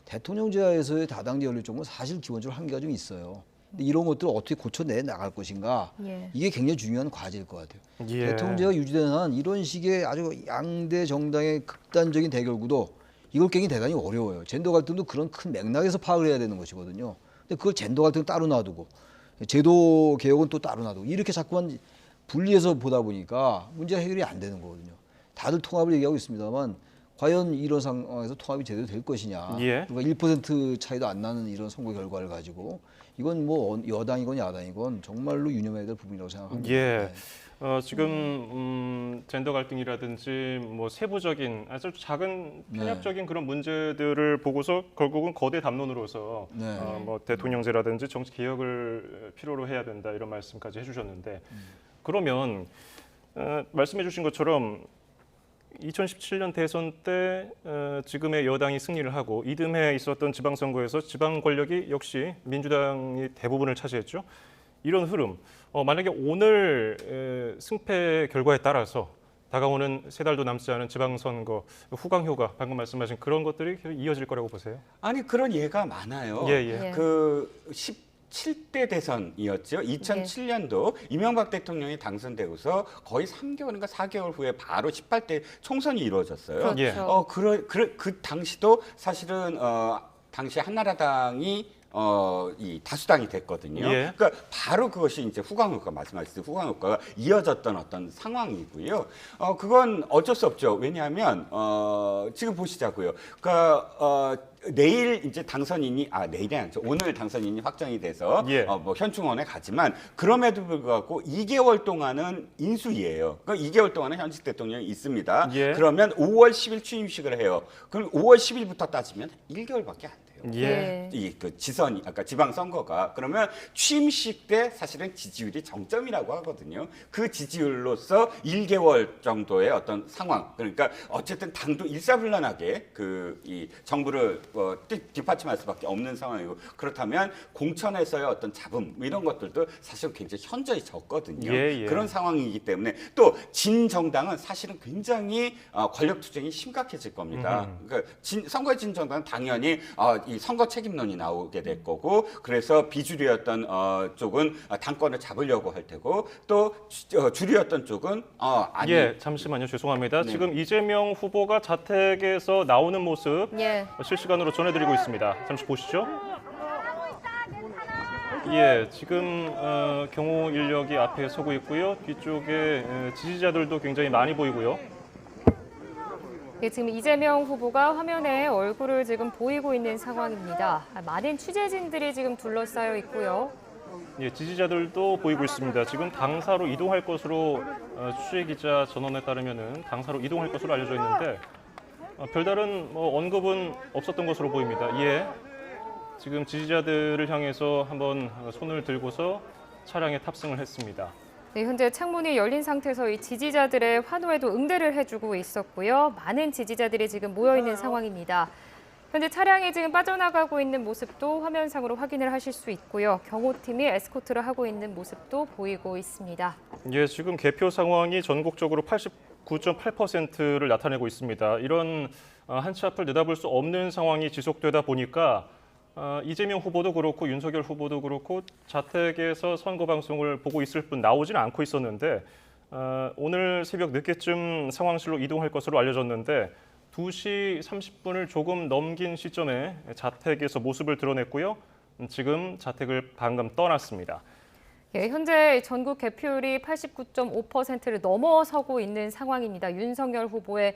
Speaker 4: 대통령제하에서의 다당제 연립정부는 사실 기본적으로 한계가 좀 있어요. 근데 이런 것들을 어떻게 고쳐내 나갈 것인가.
Speaker 2: 예.
Speaker 4: 이게 굉장히 중요한 과제일 것 같아요.
Speaker 1: 예.
Speaker 4: 대통령제가 유지되는 한 이런 식의 아주 양대 정당의 극단적인 대결 구도 이걸 깨기 대단히 어려워요. 젠더 갈등도 그런 큰 맥락에서 파악을 해야 되는 것이거든요. 근데 그걸 젠더 갈등 따로 놔두고 제도 개혁은 또 따로 놔두고 이렇게 자꾸만 분리해서 보다 보니까 문제 해결이 안 되는 거거든요. 다들 통합을 얘기하고 있습니다만 과연 이런 상황에서 통합이 제대로 될 것이냐.
Speaker 1: 예.
Speaker 4: 그리고 1% 차이도 안 나는 이런 선거 결과를 가지고 이건 뭐 여당이건 야당이건 정말로 유념해야 될 부분이라고 생각합니다.
Speaker 1: 예.
Speaker 4: 네.
Speaker 1: 지금 젠더 갈등이라든지 뭐 세부적인 아주 작은 편협적인 그런 문제들을 보고서 결국은 거대 담론으로서
Speaker 4: 네.
Speaker 1: 뭐 대통령제라든지 정치 개혁을 필요로 해야 된다 이런 말씀까지 해주셨는데 그러면 말씀해주신 것처럼 2017년 대선 때 지금의 여당이 승리를 하고 이듬해 있었던 지방선거에서 지방 권력이 역시 민주당이 대부분을 차지했죠. 이런 흐름, 만약에 오늘 승패 결과에 따라서 다가오는 3달도 남지 않은 지방선거 후광효과 방금 말씀하신 그런 것들이 계속 이어질 거라고 보세요?
Speaker 3: 아니 그런 예가 많아요.
Speaker 1: 예, 예.
Speaker 2: 예.
Speaker 3: 그 17대 대선이었죠. 2007년도 이명박 대통령이 당선되고서 거의 3개월인가 4개월 후에 바로 18대 총선이 이루어졌어요.
Speaker 2: 그렇죠.
Speaker 1: 예.
Speaker 3: 그 당시도 사실은 당시 한나라당이 이 다수당이 됐거든요.
Speaker 1: 예.
Speaker 3: 그러니까 바로 그것이 이제 후광효과 말씀하셨듯이 후광효과가 이어졌던 어떤 상황이고요. 그건 어쩔 수 없죠. 왜냐하면 지금 보시자고요. 그러니까 내일 이제 당선인이 내일이 아니죠. 오늘 당선인이 확정이 돼서
Speaker 1: 예.
Speaker 3: 뭐 현충원에 가지만 그럼에도 불구하고 2개월 동안은 인수위예요. 그러니까 2개월 동안은 현직 대통령이 있습니다.
Speaker 1: 예.
Speaker 3: 그러면 5월 10일 취임식을 해요. 그럼 5월 10일부터 따지면 1개월밖에 안 돼요.
Speaker 1: 예.
Speaker 3: 그 지선이 아까 지방 선거가 그러면 취임식 때 사실은 지지율이 정점이라고 하거든요. 그 지지율로서 1개월 정도의 어떤 상황. 그러니까 어쨌든 당도 일사불란하게 이 정부를 뒷받침할 수밖에 없는 상황이고 그렇다면 공천에서의 어떤 잡음 이런 것들도 사실 굉장히 현저히 적거든요.
Speaker 1: 예, 예.
Speaker 3: 그런 상황이기 때문에 또 진 정당은 사실은 굉장히 권력 투쟁이 심각해질 겁니다. 그러니까 선거에 진 정당은 당연히 이 선거 책임론이 나오게 될 거고 그래서 비주류였던 쪽은 당권을 잡으려고 할 테고 또 주류였던 쪽은 아니
Speaker 1: 예, 잠시만요. 죄송합니다.
Speaker 3: 네.
Speaker 1: 지금 이재명 후보가 자택에서 나오는 모습
Speaker 2: 예.
Speaker 1: 실시간으로 전해드리고 있습니다. 잠시 보시죠. 예, 지금 경호 인력이 앞에 서고 있고요. 뒤쪽에 지지자들도 굉장히 많이 보이고요.
Speaker 2: 예, 지금 이재명 후보가 화면에 얼굴을 지금 보이고 있는 상황입니다. 많은 취재진들이 지금 둘러싸여 있고요.
Speaker 1: 예, 지지자들도 보이고 있습니다. 지금 당사로 이동할 것으로 취재 기자 전원에 따르면은 당사로 이동할 것으로 알려져 있는데 별다른 언급은 없었던 것으로 보입니다. 예, 지금 지지자들을 향해서 한번 손을 들고서 차량에 탑승을 했습니다.
Speaker 2: 네, 현재 창문이 열린 상태에서 이 지지자들의 환호에도 응대를 해주고 있었고요. 많은 지지자들이 지금 모여 있는 상황입니다. 현재 차량이 지금 빠져나가고 있는 모습도 화면상으로 확인을 하실 수 있고요. 경호팀이 에스코트를 하고 있는 모습도 보이고 있습니다.
Speaker 1: 예, 지금 개표 상황이 전국적으로 89.8%를 나타내고 있습니다. 이런 한 치 앞을 내다볼 수 없는 상황이 지속되다 보니까 이재명 후보도 그렇고 윤석열 후보도 그렇고 자택에서 선거 방송을 보고 있을 뿐 나오지는 않고 있었는데 오늘 새벽 늦게쯤 상황실로 이동할 것으로 알려졌는데 2시 30분을 조금 넘긴 시점에 자택에서 모습을 드러냈고요. 지금 자택을 방금 떠났습니다.
Speaker 2: 예, 현재 전국 개표율이 89.5%를 넘어서고 있는 상황입니다. 윤석열 후보의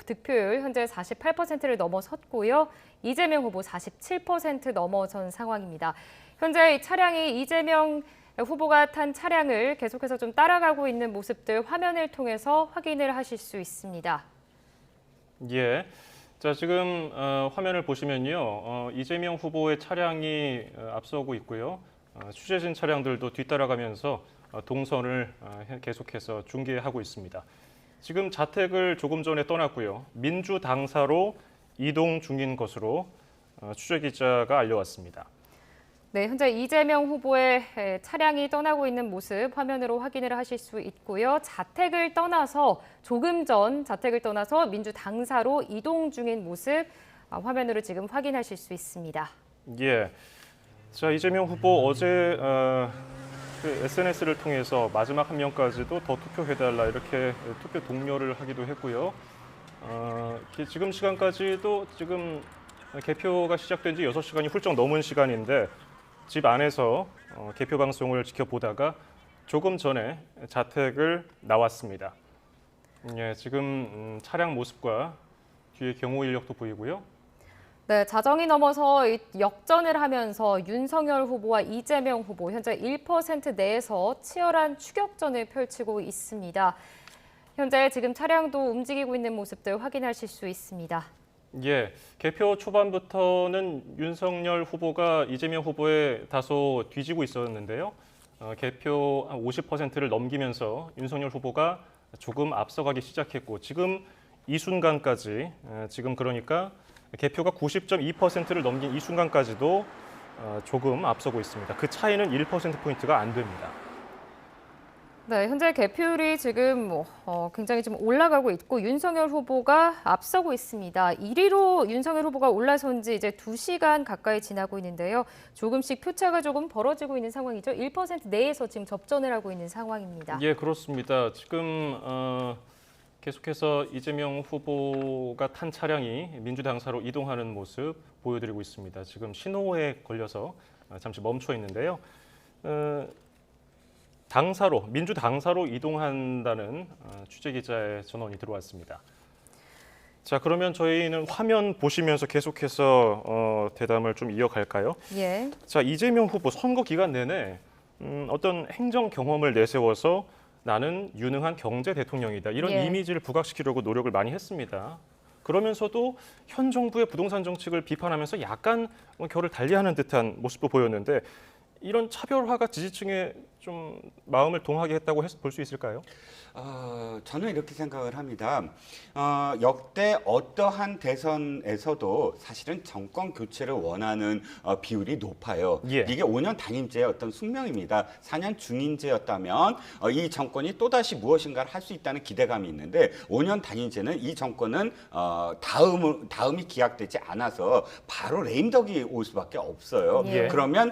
Speaker 2: 득표율 현재 48%를 넘어섰고요. 이재명 후보 47% 넘어선 상황입니다. 현재 이 차량이 이재명 후보가 탄 차량을 계속해서 좀 따라가고 있는 모습들 화면을 통해서 확인을 하실 수 있습니다.
Speaker 1: 예. 자, 지금 화면을 보시면요. 이재명 후보의 차량이 앞서고 있고요. 취재진 차량들도 뒤따라가면서 동선을 계속해서 중계하고 있습니다. 지금 자택을 조금 전에 떠났고요. 민주당사로 이동 중인 것으로 취재기자가 알려왔습니다.
Speaker 2: 네, 현재 이재명 후보의 차량이 떠나고 있는 모습 화면으로 확인을 하실 수 있고요. 조금 전 자택을 떠나서 민주당사로 이동 중인 모습 화면으로 지금 확인하실 수 있습니다.
Speaker 1: 예. 자, 이재명 후보 어제 SNS를 통해서 마지막 한 명까지도 더 투표해달라 이렇게 투표 독려를 하기도 했고요. 지금 시간까지도 지금 개표가 시작된 지 6시간이 훌쩍 넘은 시간인데 집 안에서 개표 방송을 지켜보다가 조금 전에 자택을 나왔습니다. 예, 지금 차량 모습과 뒤에 경호 인력도 보이고요.
Speaker 2: 네, 자정이 넘어서 역전을 하면서 윤석열 후보와 이재명 후보 현재 1% 내에서 치열한 추격전을 펼치고 있습니다. 현재 지금 차량도 움직이고 있는 모습들 확인하실 수 있습니다.
Speaker 1: 예, 개표 초반부터는 윤석열 후보가 이재명 후보에 다소 뒤지고 있었는데요. 개표 한 50%를 넘기면서 윤석열 후보가 조금 앞서가기 시작했고 지금 이 순간까지 지금 그러니까 개표가 90.2%를 넘긴 이 순간까지도 조금 앞서고 있습니다. 그 차이는 1%포인트가 안 됩니다.
Speaker 2: 네, 현재 개표율이 지금 굉장히 좀 올라가고 있고 윤석열 후보가 앞서고 있습니다. 1위로 윤석열 후보가 올라선 지 이제 2시간 가까이 지나고 있는데요. 조금씩 표차가 조금 벌어지고 있는 상황이죠. 1% 내에서 지금 접전을 하고 있는 상황입니다.
Speaker 1: 예, 그렇습니다. 지금 계속해서 이재명 후보가 탄 차량이 민주당사로 이동하는 모습 보여드리고 있습니다. 지금 신호에 걸려서 잠시 멈춰 있는데요. 민주당사로 이동한다는 취재기자의 전원이 들어왔습니다. 자, 그러면 저희는 화면 보시면서 계속해서 대담을 좀 이어갈까요?
Speaker 2: 예.
Speaker 1: 자, 이재명 후보 선거 기간 내내 어떤 행정 경험을 내세워서 나는 유능한 경제 대통령이다. 이런
Speaker 2: 예.
Speaker 1: 이미지를 부각시키려고 노력을 많이 했습니다. 그러면서도 현 정부의 부동산 정책을 비판하면서 약간 결을 달리하는 듯한 모습도 보였는데 이런 차별화가 지지층에 좀 마음을 동하게 했다고 볼 수 있을까요?
Speaker 3: 저는 이렇게 생각을 합니다. 역대 어떠한 대선에서도 사실은 정권 교체를 원하는 비율이 높아요.
Speaker 1: 예.
Speaker 3: 이게 5년 단임제의 어떤 숙명입니다. 4년 중임제였다면 이 정권이 또다시 무엇인가를 할 수 있다는 기대감이 있는데 5년 단임제는 이 정권은 다음이 기약되지 않아서 바로 레임덕이 올 수밖에 없어요.
Speaker 2: 예.
Speaker 3: 그러면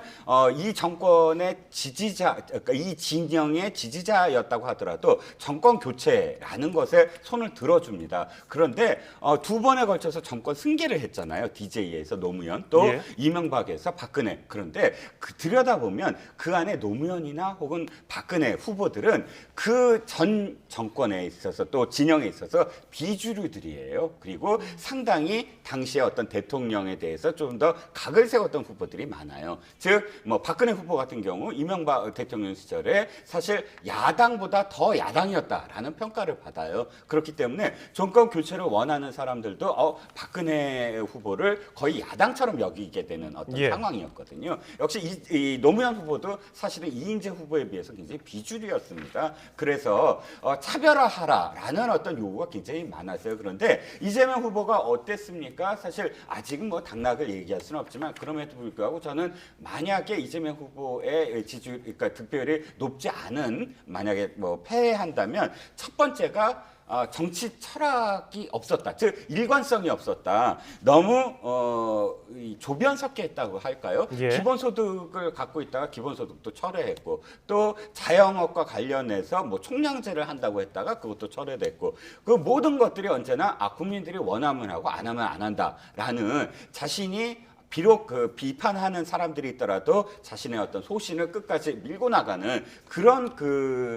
Speaker 3: 이 정권의 지지자, 그러니까 이 진영의 지지자였다고 하더라도 정권 교체라는 것에 손을 들어줍니다. 그런데 두 번에 걸쳐서 정권 승계를 했잖아요. DJ에서 노무현, 또
Speaker 1: 예.
Speaker 3: 이명박에서 박근혜. 그런데 들여다보면 그 안에 노무현이나 혹은 박근혜 후보들은 그 전 정권에 있어서 또 진영에 있어서 비주류들이에요. 그리고 상당히 당시의 어떤 대통령에 대해서 좀 더 각을 세웠던 후보들이 많아요. 즉, 박근혜 후보 같은 경우 이명박 대통령 시절에 사실 야당보다 더 야당이었다라는 평가를 받아요. 그렇기 때문에 정권 교체를 원하는 사람들도 박근혜 후보를 거의 야당처럼 여기게 되는 어떤
Speaker 1: 예.
Speaker 3: 상황이었거든요. 역시 이 노무현 후보도 사실은 이인재 후보에 비해서 굉장히 비주류였습니다. 그래서 차별화하라라는 어떤 요구가 굉장히 많았어요. 그런데 이재명 후보가 어땠습니까? 사실 아직은 당락을 얘기할 수는 없지만 그럼에도 불구하고 저는 만약에 이재명 후보의 그러니까 득표 득표율이 높지 않은 만약에 뭐 패한다면 첫 번째가 정치 철학이 없었다. 즉 일관성이 없었다. 너무 이 조변 섞여 있다고 할까요?
Speaker 1: 예.
Speaker 3: 기본소득을 갖고 있다가 기본소득도 철회했고 또 자영업과 관련해서 뭐 총량제를 한다고 했다가 그것도 철회됐고 그 모든 것들이 언제나 국민들이 원하면 하고 안 하면 안 한다라는 자신이 비록 그 비판하는 사람들이 있더라도 자신의 어떤 소신을 끝까지 밀고 나가는 그런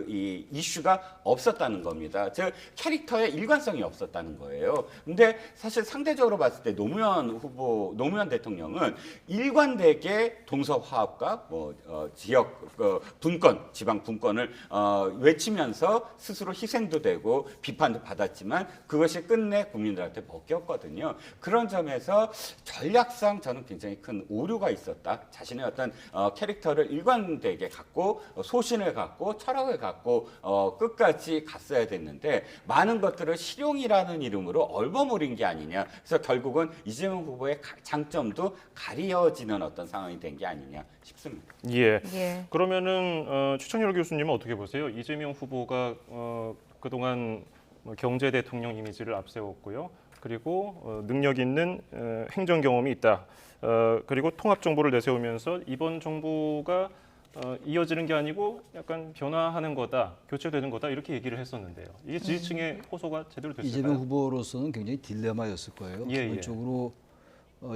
Speaker 3: 이 이슈가 없었다는 겁니다. 즉 캐릭터의 일관성이 없었다는 거예요. 근데 사실 상대적으로 봤을 때 노무현 대통령은 일관되게 동서화합과 지역 분권, 지방 분권을 외치면서 스스로 희생도 되고 비판도 받았지만 그것이 끝내 국민들한테 먹혔거든요. 그런 점에서 전략상 저는 굉장히 큰 오류가 있었다. 자신의 어떤 캐릭터를 일관되게 갖고 소신을 갖고 철학을 갖고 끝까지 갔어야 됐는데 많은 것들을 실용이라는 이름으로 얼버무린 게 아니냐. 그래서 결국은 이재명 후보의 장점도 가려지는 어떤 상황이 된 게 아니냐 싶습니다.
Speaker 1: 예.
Speaker 2: 예.
Speaker 1: 그러면은 추천열 교수님은 어떻게 보세요? 이재명 후보가 그동안 경제 대통령 이미지를 앞세웠고요. 그리고 능력 있는 행정 경험이 있다. 그리고 통합 정부를 내세우면서 이번 정부가 이어지는 게 아니고 약간 변화하는 거다, 교체되는 거다 이렇게 얘기를 했었는데요. 이게 지지층의 호소가 제대로 됐을까요?
Speaker 4: 이재명 후보로서는 굉장히 딜레마였을 거예요.
Speaker 1: 예,
Speaker 4: 기본적으로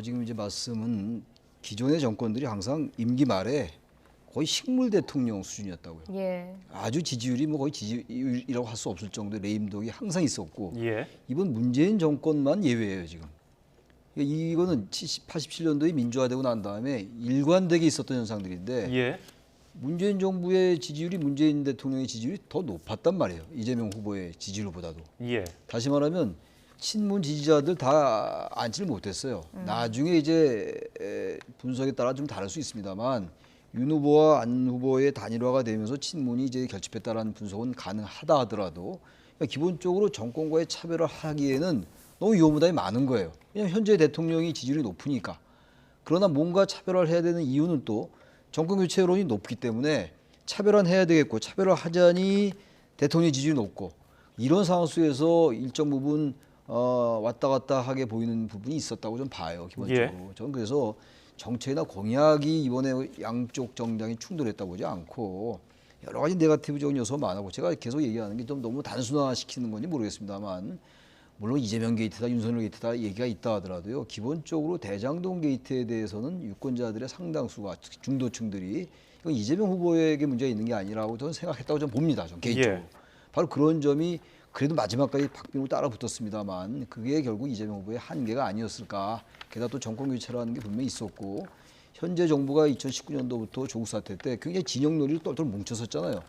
Speaker 4: 지금 이제 말씀은 기존의 정권들이 항상 임기 말에 거의 식물 대통령 수준이었다고요.
Speaker 2: 예.
Speaker 4: 아주 지지율이 뭐 거의 지지율이라고 할 수 없을 정도의 레임덕이 항상 있었고
Speaker 1: 예.
Speaker 4: 이번 문재인 정권만 예외예요 지금. 이거는 87년도에 민주화되고 난 다음에 일관되게 있었던 현상들인데
Speaker 1: 예.
Speaker 4: 문재인 정부의 지지율이 문재인 대통령의 지지율이 더 높았단 말이에요. 이재명 후보의 지지율보다도.
Speaker 1: 예.
Speaker 4: 다시 말하면 친문 지지자들 다 앉지를 못했어요. 나중에 이제 분석에 따라 좀 다를 수 있습니다만 윤 후보와 안 후보의 단일화가 되면서 친문이 이제 결집했다라는 분석은 가능하다 하더라도 그러니까 기본적으로 정권과의 차별을 하기에는 너무 위험부담이 많은 거예요. 왜냐하면 현재 대통령이 지지율이 높으니까. 그러나 뭔가 차별화를 해야 되는 이유는 또 정권 교체 여론이 높기 때문에 차별화는 해야 되겠고 차별화 하자니 대통령 지지율이 높고 이런 상황 속에서 일정 부분 왔다 갔다 하게 보이는 부분이 있었다고 좀 봐요. 기본적으로. 저는 그래서 정책이나 공약이 이번에 양쪽 정당이 충돌했다고 보지 않고 여러 가지 네거티브적인 요소가 많았고 제가 계속 얘기하는 게 좀 너무 단순화시키는 건지 모르겠습니다만 물론 이재명 게이트다 윤석열 게이트다 얘기가 있다 하더라도요. 기본적으로 대장동 게이트에 대해서는 유권자들의 상당수가 중도층들이 이건 이재명 후보에게 문제가 있는 게 아니라고 저는 생각했다고 좀 봅니다. 좀 개인적으로.
Speaker 1: 예.
Speaker 4: 바로 그런 점이 그래도 마지막까지 박빙으로 따라 붙었습니다만 그게 결국 이재명 후보의 한계가 아니었을까. 게다가 또 정권 교체라는 게 분명히 있었고 현재 정부가 2019년도부터 조국 사태 때 굉장히 진영 논리를 똘똘 뭉쳤었잖아요.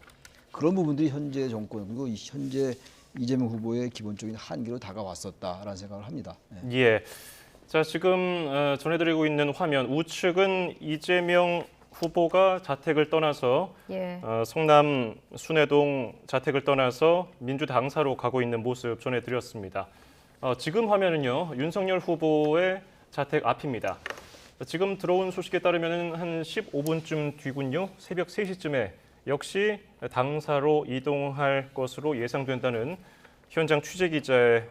Speaker 4: 그런 부분들이 현재 정권 그리고 현재 이재명 후보의 기본적인 한계로 다가왔었다라는 생각을 합니다. 네.
Speaker 1: 예. 자, 지금 전해드리고 있는 화면 우측은 이재명 후보가 자택을 떠나서
Speaker 2: 예.
Speaker 1: 성남 순회동 자택을 떠나서 민주당사로 가고 있는 모습 전해드렸습니다. 지금 화면은요 윤석열 후보의 자택 앞입니다. 지금 들어온 소식에 따르면 한 15분쯤 뒤군요. 새벽 3시쯤에 역시 당사로 이동할 것으로 예상된다는 현장 취재 기자의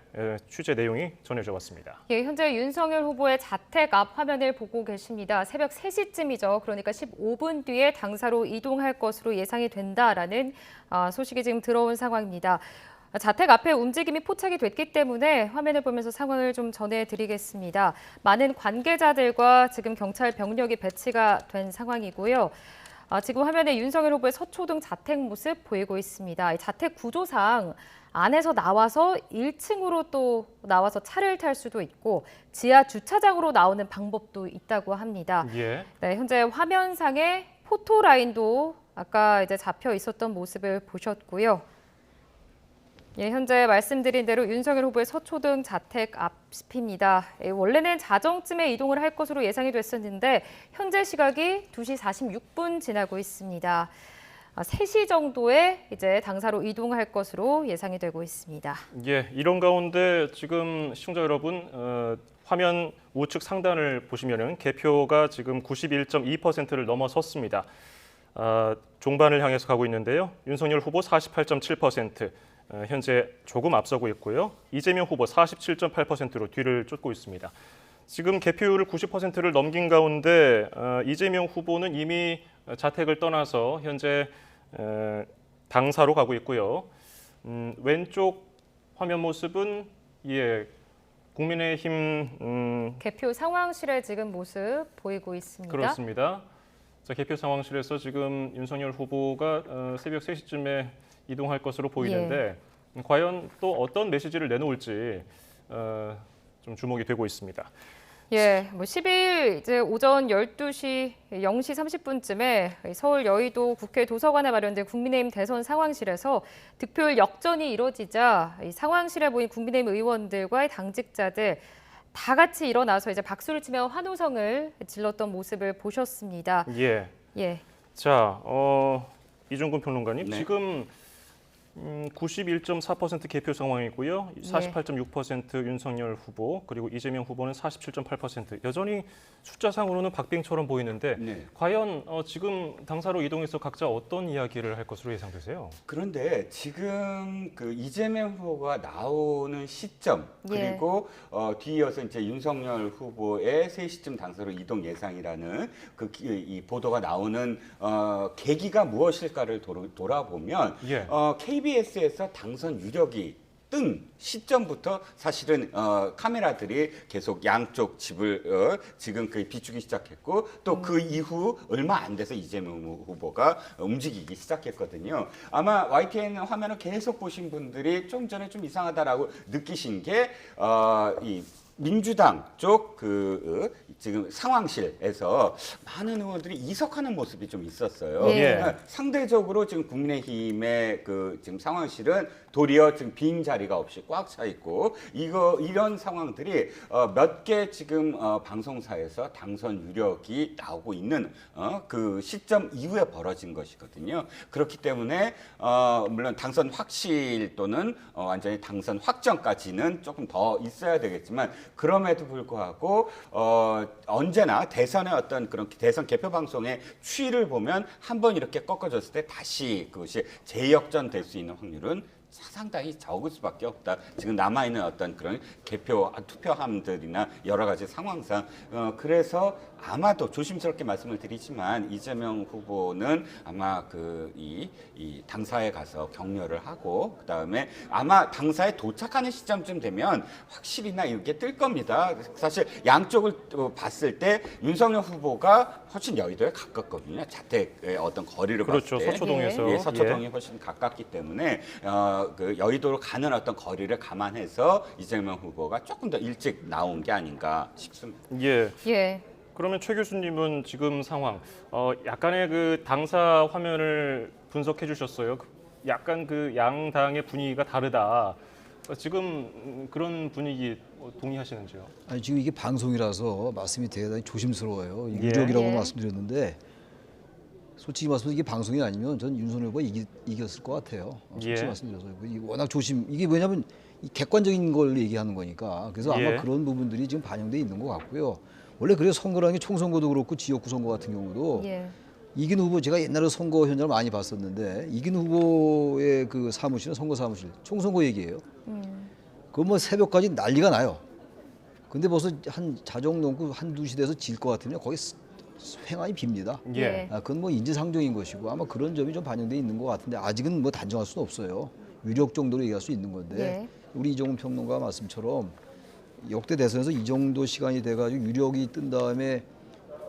Speaker 1: 취재 내용이 전해져 왔습니다.
Speaker 2: 예, 현재 윤석열 후보의 자택 앞 화면을 보고 계십니다. 새벽 3시쯤이죠. 그러니까 15분 뒤에 당사로 이동할 것으로 예상이 된다라는 소식이 지금 들어온 상황입니다. 자택 앞에 움직임이 포착이 됐기 때문에 화면을 보면서 상황을 좀 전해드리겠습니다. 많은 관계자들과 지금 경찰 병력이 배치가 된 상황이고요. 지금 화면에 윤석열 후보의 서초동 자택 모습 보이고 있습니다. 이 자택 구조상 안에서 나와서 1층으로 또 나와서 차를 탈 수도 있고 지하 주차장으로 나오는 방법도 있다고 합니다.
Speaker 1: 예.
Speaker 2: 네, 현재 화면상에 포토라인도 아까 이제 잡혀 있었던 모습을 보셨고요. 예, 현재 말씀드린 대로 윤석열 후보의 서초동 자택 앞입니다. 원래는 자정쯤에 이동을 할 것으로 예상이 됐었는데 현재 시각이 2시 46분 지나고 있습니다. 3시 정도에 이제 당사로 이동할 것으로 예상이 되고 있습니다.
Speaker 1: 예, 이런 가운데 지금 시청자 여러분 화면 우측 상단을 보시면은 개표가 지금 91.2%를 넘어섰습니다. 종반을 향해서 가고 있는데요. 윤석열 후보 48.7%, 현재 조금 앞서고 있고요. 이재명 후보 47.8%로 뒤를 쫓고 있습니다. 지금 개표율을 90%를 넘긴 가운데 이재명 후보는 이미 자택을 떠나서 현재 당사로 가고 있고요. 왼쪽 화면 모습은 국민의힘
Speaker 2: 개표 상황실의 지금 모습 보이고 있습니다.
Speaker 1: 그렇습니다. 자, 개표 상황실에서 지금 윤석열 후보가 새벽 3시쯤에 이동할 것으로 보이는데 과연 또 어떤 메시지를 내놓을지 좀 주목이 되고 있습니다.
Speaker 2: 예, 10일 이제 오전 12시 0시 30분쯤에 서울 여의도 국회 도서관에 마련된 국민의힘 대선 상황실에서 득표율 역전이 이뤄지자 이 상황실에 모인 국민의힘 의원들과 당직자들 다 같이 일어나서 이제 박수를 치며 환호성을 질렀던 모습을 보셨습니다.
Speaker 1: 예.
Speaker 2: 예.
Speaker 1: 자, 이종근 평론가님,
Speaker 3: 네.
Speaker 1: 지금 91.4% 개표 상황이고요. 48.6% 윤석열 후보, 그리고 이재명 후보는 47.8%. 여전히 숫자상으로는 박빙처럼 보이는데
Speaker 3: 네.
Speaker 1: 과연 지금 당사로 이동해서 각자 어떤 이야기를 할 것으로 예상되세요?
Speaker 3: 그런데 지금 그 이재명 후보가 나오는 시점 그리고 뒤이어서 이제 윤석열 후보의 3시쯤 당사로 이동 예상이라는 이 보도가 나오는 계기가 무엇일까를 돌아보면
Speaker 1: 예.
Speaker 3: KBS에서 당선 유력이 뜬 시점부터 사실은 카메라들이 계속 양쪽 집을 지금 비추기 시작했고 또 그 이후 얼마 안 돼서 이재명 후보가 움직이기 시작했거든요. 아마 YTN 화면을 계속 보신 분들이 좀 전에 좀 이상하다라고 느끼신 게 이 민주당 쪽 지금 상황실에서 많은 의원들이 이석하는 모습이 좀 있었어요.
Speaker 2: 예.
Speaker 3: 그러니까 상대적으로 지금 국민의힘의 지금 상황실은 도리어 지금 빈 자리가 없이 꽉 차 있고 이런 상황들이 몇 개 지금 방송사에서 당선 유력이 나오고 있는 그 시점 이후에 벌어진 것이거든요. 그렇기 때문에 물론 당선 확실 또는 완전히 당선 확정까지는 조금 더 있어야 되겠지만 그럼에도 불구하고 언제나 대선의 어떤 그런 대선 개표 방송의 추이를 보면 한번 이렇게 꺾어졌을 때 다시 그것이 재역전될 수 있는 확률은 상당히 적을 수밖에 없다. 지금 남아있는 어떤 그런 투표함들이나 여러 가지 상황상 그래서 아마도 조심스럽게 말씀을 드리지만 이재명 후보는 아마 이 당사에 가서 격려를 하고 그다음에 아마 당사에 도착하는 시점쯤 되면 확실히나 이렇게 뜰 겁니다. 사실 양쪽을 봤을 때 윤석열 후보가 훨씬 여의도에 가깝거든요. 자택의 어떤 거리를
Speaker 1: 그렇죠.
Speaker 3: 봤을 때.
Speaker 1: 서초동에서.
Speaker 3: 예, 서초동이 훨씬 가깝기 때문에 그 여의도로 가는 어떤 거리를 감안해서 이재명 후보가 조금 더 일찍 나온 게 아닌가 싶습니다.
Speaker 1: 예.
Speaker 2: 예.
Speaker 1: 그러면 최 교수님은 지금 상황, 약간의 그 당사 화면을 분석해 주셨어요. 약간 그 양당의 분위기가 다르다. 지금 그런 분위기 동의하시는지요?
Speaker 4: 아니 지금 이게 방송이라서 말씀이 대단히 조심스러워요.
Speaker 1: 예.
Speaker 4: 유력이라고
Speaker 2: 예.
Speaker 4: 말씀드렸는데 솔직히 말씀드려 이게 방송이 아니면 전 윤석열 후보가 이겼을 것 같아요. 솔직히
Speaker 1: 예.
Speaker 4: 말씀드려서 이게 워낙 이게 왜냐하면 이 객관적인 걸 얘기하는 거니까 그래서 아마
Speaker 1: 예.
Speaker 4: 그런 부분들이 지금 반영돼 있는 것 같고요. 원래 그래서 선거라는 게 총선거도 그렇고 지역구 선거 같은 경우도
Speaker 2: 예.
Speaker 4: 이긴 후보 제가 옛날에 선거 현장을 많이 봤었는데 이긴 후보의 그 사무실은 선거 사무실 총선거 얘기예요. 그건 뭐 새벽까지 난리가 나요. 근데 벌써 한 자정 넘고 한두 시 돼서 질 것 같으면 거기 횡하니 빕니다.
Speaker 1: 예.
Speaker 4: 그건 뭐 인지상정인 것이고 아마 그런 점이 좀 반영돼 있는 것 같은데 아직은 뭐 단정할 수는 없어요. 유력 정도로 얘기할 수 있는 건데
Speaker 2: 예.
Speaker 4: 우리 이종훈 평론가 말씀처럼 역대 대선에서 이 정도 시간이 돼가지고 유력이 뜬 다음에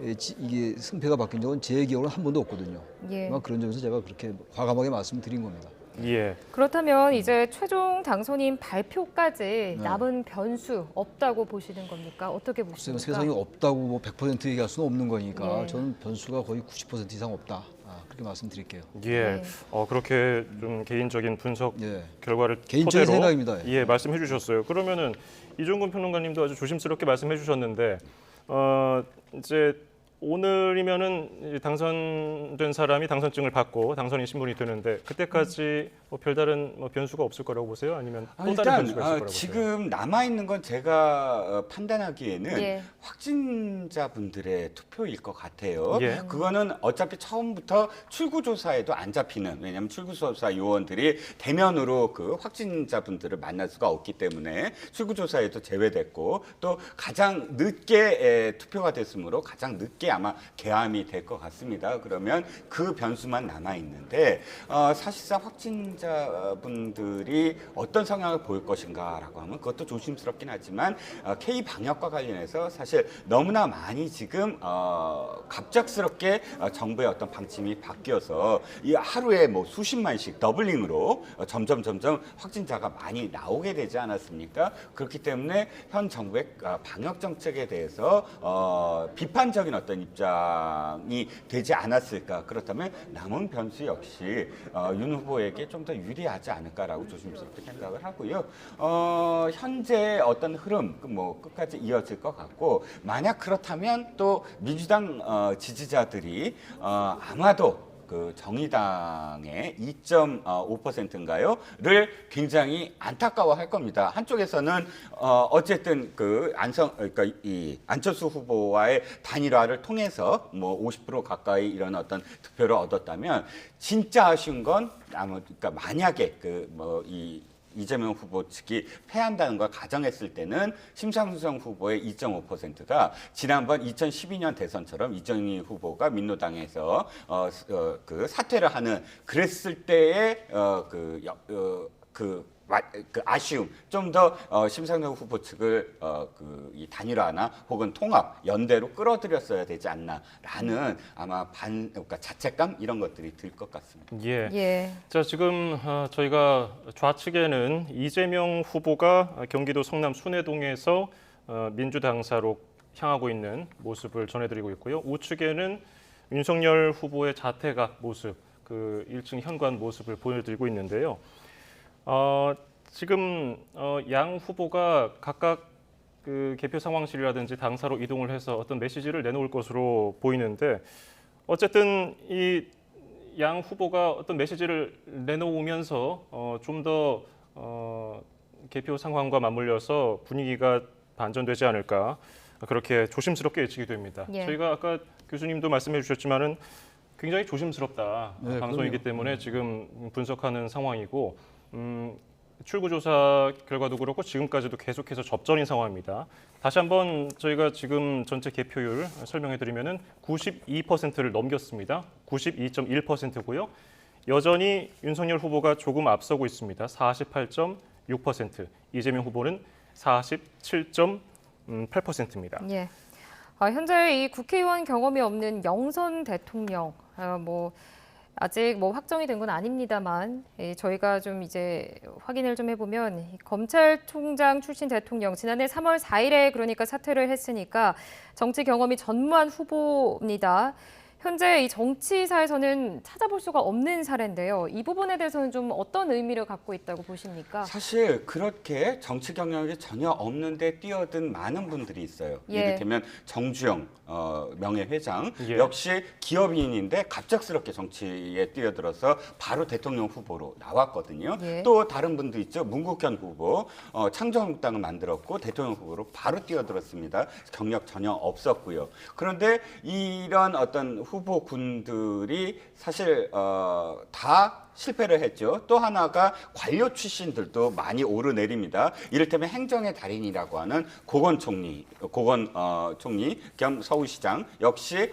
Speaker 4: 이게 승패가 바뀐 적은 제 기억으로는 한 번도 없거든요.
Speaker 2: 예.
Speaker 4: 아마 그런 점에서 제가 그렇게 과감하게 말씀드린 겁니다.
Speaker 1: 예.
Speaker 2: 그렇다면 이제 최종 당선인 발표까지 남은 변수 없다고 보시는 겁니까? 어떻게
Speaker 4: 글쎄요,
Speaker 2: 보십니까?
Speaker 4: 세상에 없다고 뭐 100% 얘기할 수는 없는 거니까
Speaker 2: 예.
Speaker 4: 저는 변수가 거의 90% 이상 없다. 그렇게 말씀드릴게요.
Speaker 1: 예.
Speaker 2: 네.
Speaker 1: 그렇게 좀 개인적인 분석
Speaker 4: 예.
Speaker 1: 결과를
Speaker 4: 개인적인
Speaker 1: 토대로
Speaker 4: 생각입니다.
Speaker 1: 예, 말씀해 주셨어요. 그러면은 이종근 평론가님도 아주 조심스럽게 말씀해 주셨는데 이제 오늘이면은 당선된 사람이 당선증을 받고 당선인 신분이 되는데 그때까지 뭐 별다른 뭐 변수가 없을 거라고 보세요? 아니면 또 다른
Speaker 3: 일단
Speaker 1: 변수가 있을 거라고 보세요?
Speaker 3: 지금 남아 있는 건 제가 판단하기에는
Speaker 2: 예.
Speaker 3: 확진자분들의 투표일 것 같아요.
Speaker 1: 예.
Speaker 3: 그거는 어차피 처음부터 출구조사에도 안 잡히는, 왜냐하면 출구조사 요원들이 대면으로 그 확진자분들을 만날 수가 없기 때문에 출구조사에도 제외됐고, 또 가장 늦게 투표가 됐으므로 가장 늦게 아마 개함이 될 것 같습니다. 그러면 그 변수만 남아 있는데 사실상 확진자분들이 어떤 성향을 보일 것인가라고 하면 그것도 조심스럽긴 하지만 K 방역과 관련해서 사실 너무나 많이 지금 갑작스럽게 정부의 어떤 방침이 바뀌어서 이 하루에 뭐 수십만씩 더블링으로 점점 확진자가 많이 나오게 되지 않았습니까? 그렇기 때문에 현 정부의 방역 정책에 대해서 비판적인 어떤 입장이 되지 않았을까. 그렇다면 남은 변수 역시 윤 후보에게 좀 더 유리하지 않을까라고 조심스럽게 생각을 하고요. 현재 어떤 흐름 뭐 끝까지 이어질 것 같고, 만약 그렇다면 또 민주당 지지자들이 아마도 그 정의당의 2.5%인가요?를 굉장히 안타까워할 겁니다. 한쪽에서는 어쨌든 그러니까 이 안철수 후보와의 단일화를 통해서 뭐 50% 가까이 이런 어떤 득표를 얻었다면, 진짜 아쉬운 건 그러니까 만약에 이재명 후보 측이 패한다는 걸 가정했을 때는 심상정 후보의 2.5%가 지난번 2012년 대선처럼 이정희 후보가 민노당에서 그 사퇴를 하는 그랬을 때의 그 아쉬움, 좀 더 심상정 후보 측을 이 단일화나 혹은 통합, 연대로 끌어들였어야 되지 않나라는 아마 그러니까 자책감 이런 것들이 들 것 같습니다.
Speaker 1: 예.
Speaker 2: 예.
Speaker 1: 자, 지금 저희가 좌측에는 이재명 후보가 경기도 성남 순회동에서 민주당사로 향하고 있는 모습을 전해드리고 있고요. 우측에는 윤석열 후보의 자택 앞 모습, 그 1층 현관 모습을 보여드리고 있는데요. 지금 양 후보가 각각 그 개표 상황실이라든지 당사로 이동을 해서 어떤 메시지를 내놓을 것으로 보이는데, 어쨌든 이 양 후보가 어떤 메시지를 내놓으면서 좀 더 개표 상황과 맞물려서 분위기가 반전되지 않을까, 그렇게 조심스럽게 예측이 됩니다.
Speaker 2: 예.
Speaker 1: 저희가 아까 교수님도 말씀해 주셨지만은 굉장히 조심스럽다.
Speaker 4: 네,
Speaker 1: 방송이기
Speaker 4: 그럼요.
Speaker 1: 때문에 지금 분석하는 상황이고, 출구조사 결과도 그렇고 지금까지도 계속해서 접전인 상황입니다. 다시 한번 저희가 지금 전체 개표율 설명해 드리면은 92%를 넘겼습니다. 92.1%고요. 여전히 윤석열 후보가 조금 앞서고 있습니다. 48.6%, 이재명 후보는 47.8%입니다.
Speaker 2: 예. 현재 이 국회의원 경험이 없는 영선 대통령, 아직 확정이 된 건 아닙니다만, 저희가 좀 이제 확인을 좀 해보면, 검찰총장 출신 대통령, 지난해 3월 4일에 그러니까 사퇴를 했으니까 정치 경험이 전무한 후보입니다. 현재 이 정치사에서는 찾아볼 수가 없는 사례인데요. 이 부분에 대해서는 좀 어떤 의미를 갖고 있다고 보십니까?
Speaker 3: 사실 그렇게 정치 경력이 전혀 없는데 뛰어든 많은 분들이 있어요.
Speaker 2: 예.
Speaker 3: 이를테면 정주영 명예회장
Speaker 1: 예.
Speaker 3: 역시 기업인인데 갑작스럽게 정치에 뛰어들어서 바로 대통령 후보로 나왔거든요.
Speaker 2: 예.
Speaker 3: 또 다른 분도 있죠. 문국현 후보 창조한국당을 만들었고 대통령 후보로 바로 뛰어들었습니다. 경력 전혀 없었고요. 그런데 이런 어떤 후보군들이 사실 다 실패를 했죠. 또 하나가 관료 출신들도 많이 오르내립니다. 이를테면 행정의 달인이라고 하는 고건 총리 겸 서울시장 역시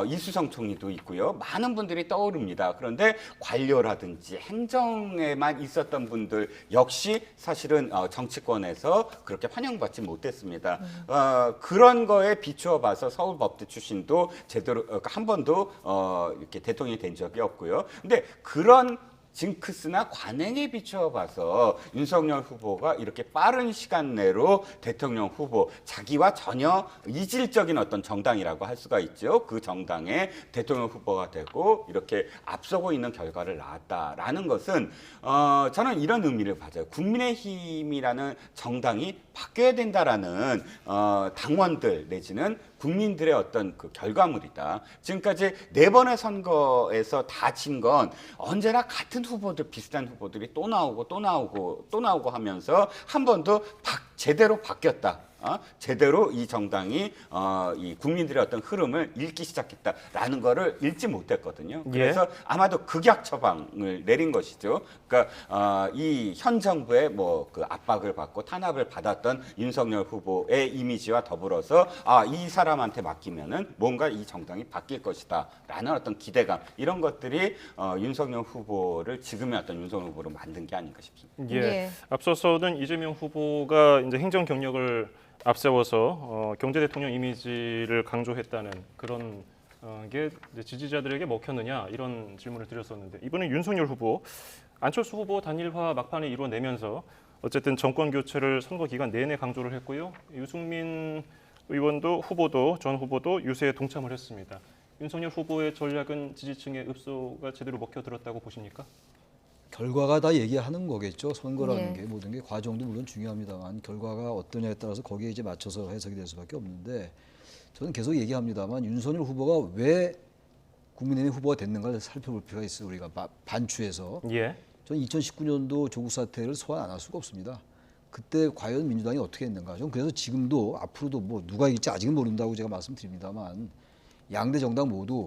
Speaker 3: 이수성 총리도 있고요. 많은 분들이 떠오릅니다. 그런데 관료라든지 행정에만 있었던 분들 역시 사실은 정치권에서 그렇게 환영받지 못했습니다. 그런 거에 비추어 봐서 서울법대 출신도 제대로 한 번도 이렇게 대통령이 된 적이 없고요. 근데 그런 징크스나 관행에 비추어 봐서 윤석열 후보가 이렇게 빠른 시간 내로 대통령 후보, 자기와 전혀 이질적인 어떤 정당이라고 할 수가 있죠. 그 정당의 대통령 후보가 되고 이렇게 앞서고 있는 결과를 낳았다라는 것은 저는 이런 의미를 가져요. 국민의힘이라는 정당이 바뀌어야 된다라는 당원들 내지는 국민들의 어떤 그 결과물이다. 지금까지 4번의 선거에서 다 진 건 언제나 같은 후보들, 비슷한 후보들이 또 나오고 또 나오고 또 나오고 하면서 한 번도 제대로 바뀌었다. 제대로 이 정당이 이 국민들의 어떤 흐름을 읽기 시작했다라는 거를 읽지 못했거든요. 그래서 아마도 극약 처방을 내린 것이죠. 그러니까 이 현 정부의 뭐 그 압박을 받고 탄압을 받았던 윤석열 후보의 이미지와 더불어서 이 사람한테 맡기면은 뭔가 이 정당이 바뀔 것이다라는 어떤 기대감 이런 것들이 윤석열 후보를 지금의 어떤 윤석열 후보로 만든 게 아닌가 싶습니다.
Speaker 2: 예.
Speaker 1: 앞서서는 이재명 후보가 이제 행정 경력을 앞세워서 경제 대통령 이미지를 강조했다는 그런 게 이제 지지자들에게 먹혔느냐 이런 질문을 드렸었는데 이번엔 윤석열 후보, 안철수 후보 단일화 막판을 이뤄내면서 어쨌든 정권 교체를 선거 기간 내내 강조를 했고요. 유승민 의원도 전 후보도 유세에 동참을 했습니다. 윤석열 후보의 전략은 지지층의 읍소가 제대로 먹혀들었다고 보십니까?
Speaker 4: 결과가 다 얘기하는 거겠죠. 선거라는
Speaker 2: 예.
Speaker 4: 게 모든 게 과정도 물론 중요합니다만 결과가 어떠냐에 따라서 거기에 이제 맞춰서 해석이 될 수밖에 없는데 저는 계속 얘기합니다만 윤석열 후보가 왜 국민의힘 후보가 됐는가를 살펴볼 필요가 있어요. 우리가 반추해서.
Speaker 1: 예.
Speaker 4: 저는 2019년도 조국 사태를 소환 안 할 수가 없습니다. 그때 과연 민주당이 어떻게 했는가. 저는 그래서 지금도 앞으로도 뭐 누가 이길지 아직은 모른다고 제가 말씀드립니다만 양대 정당 모두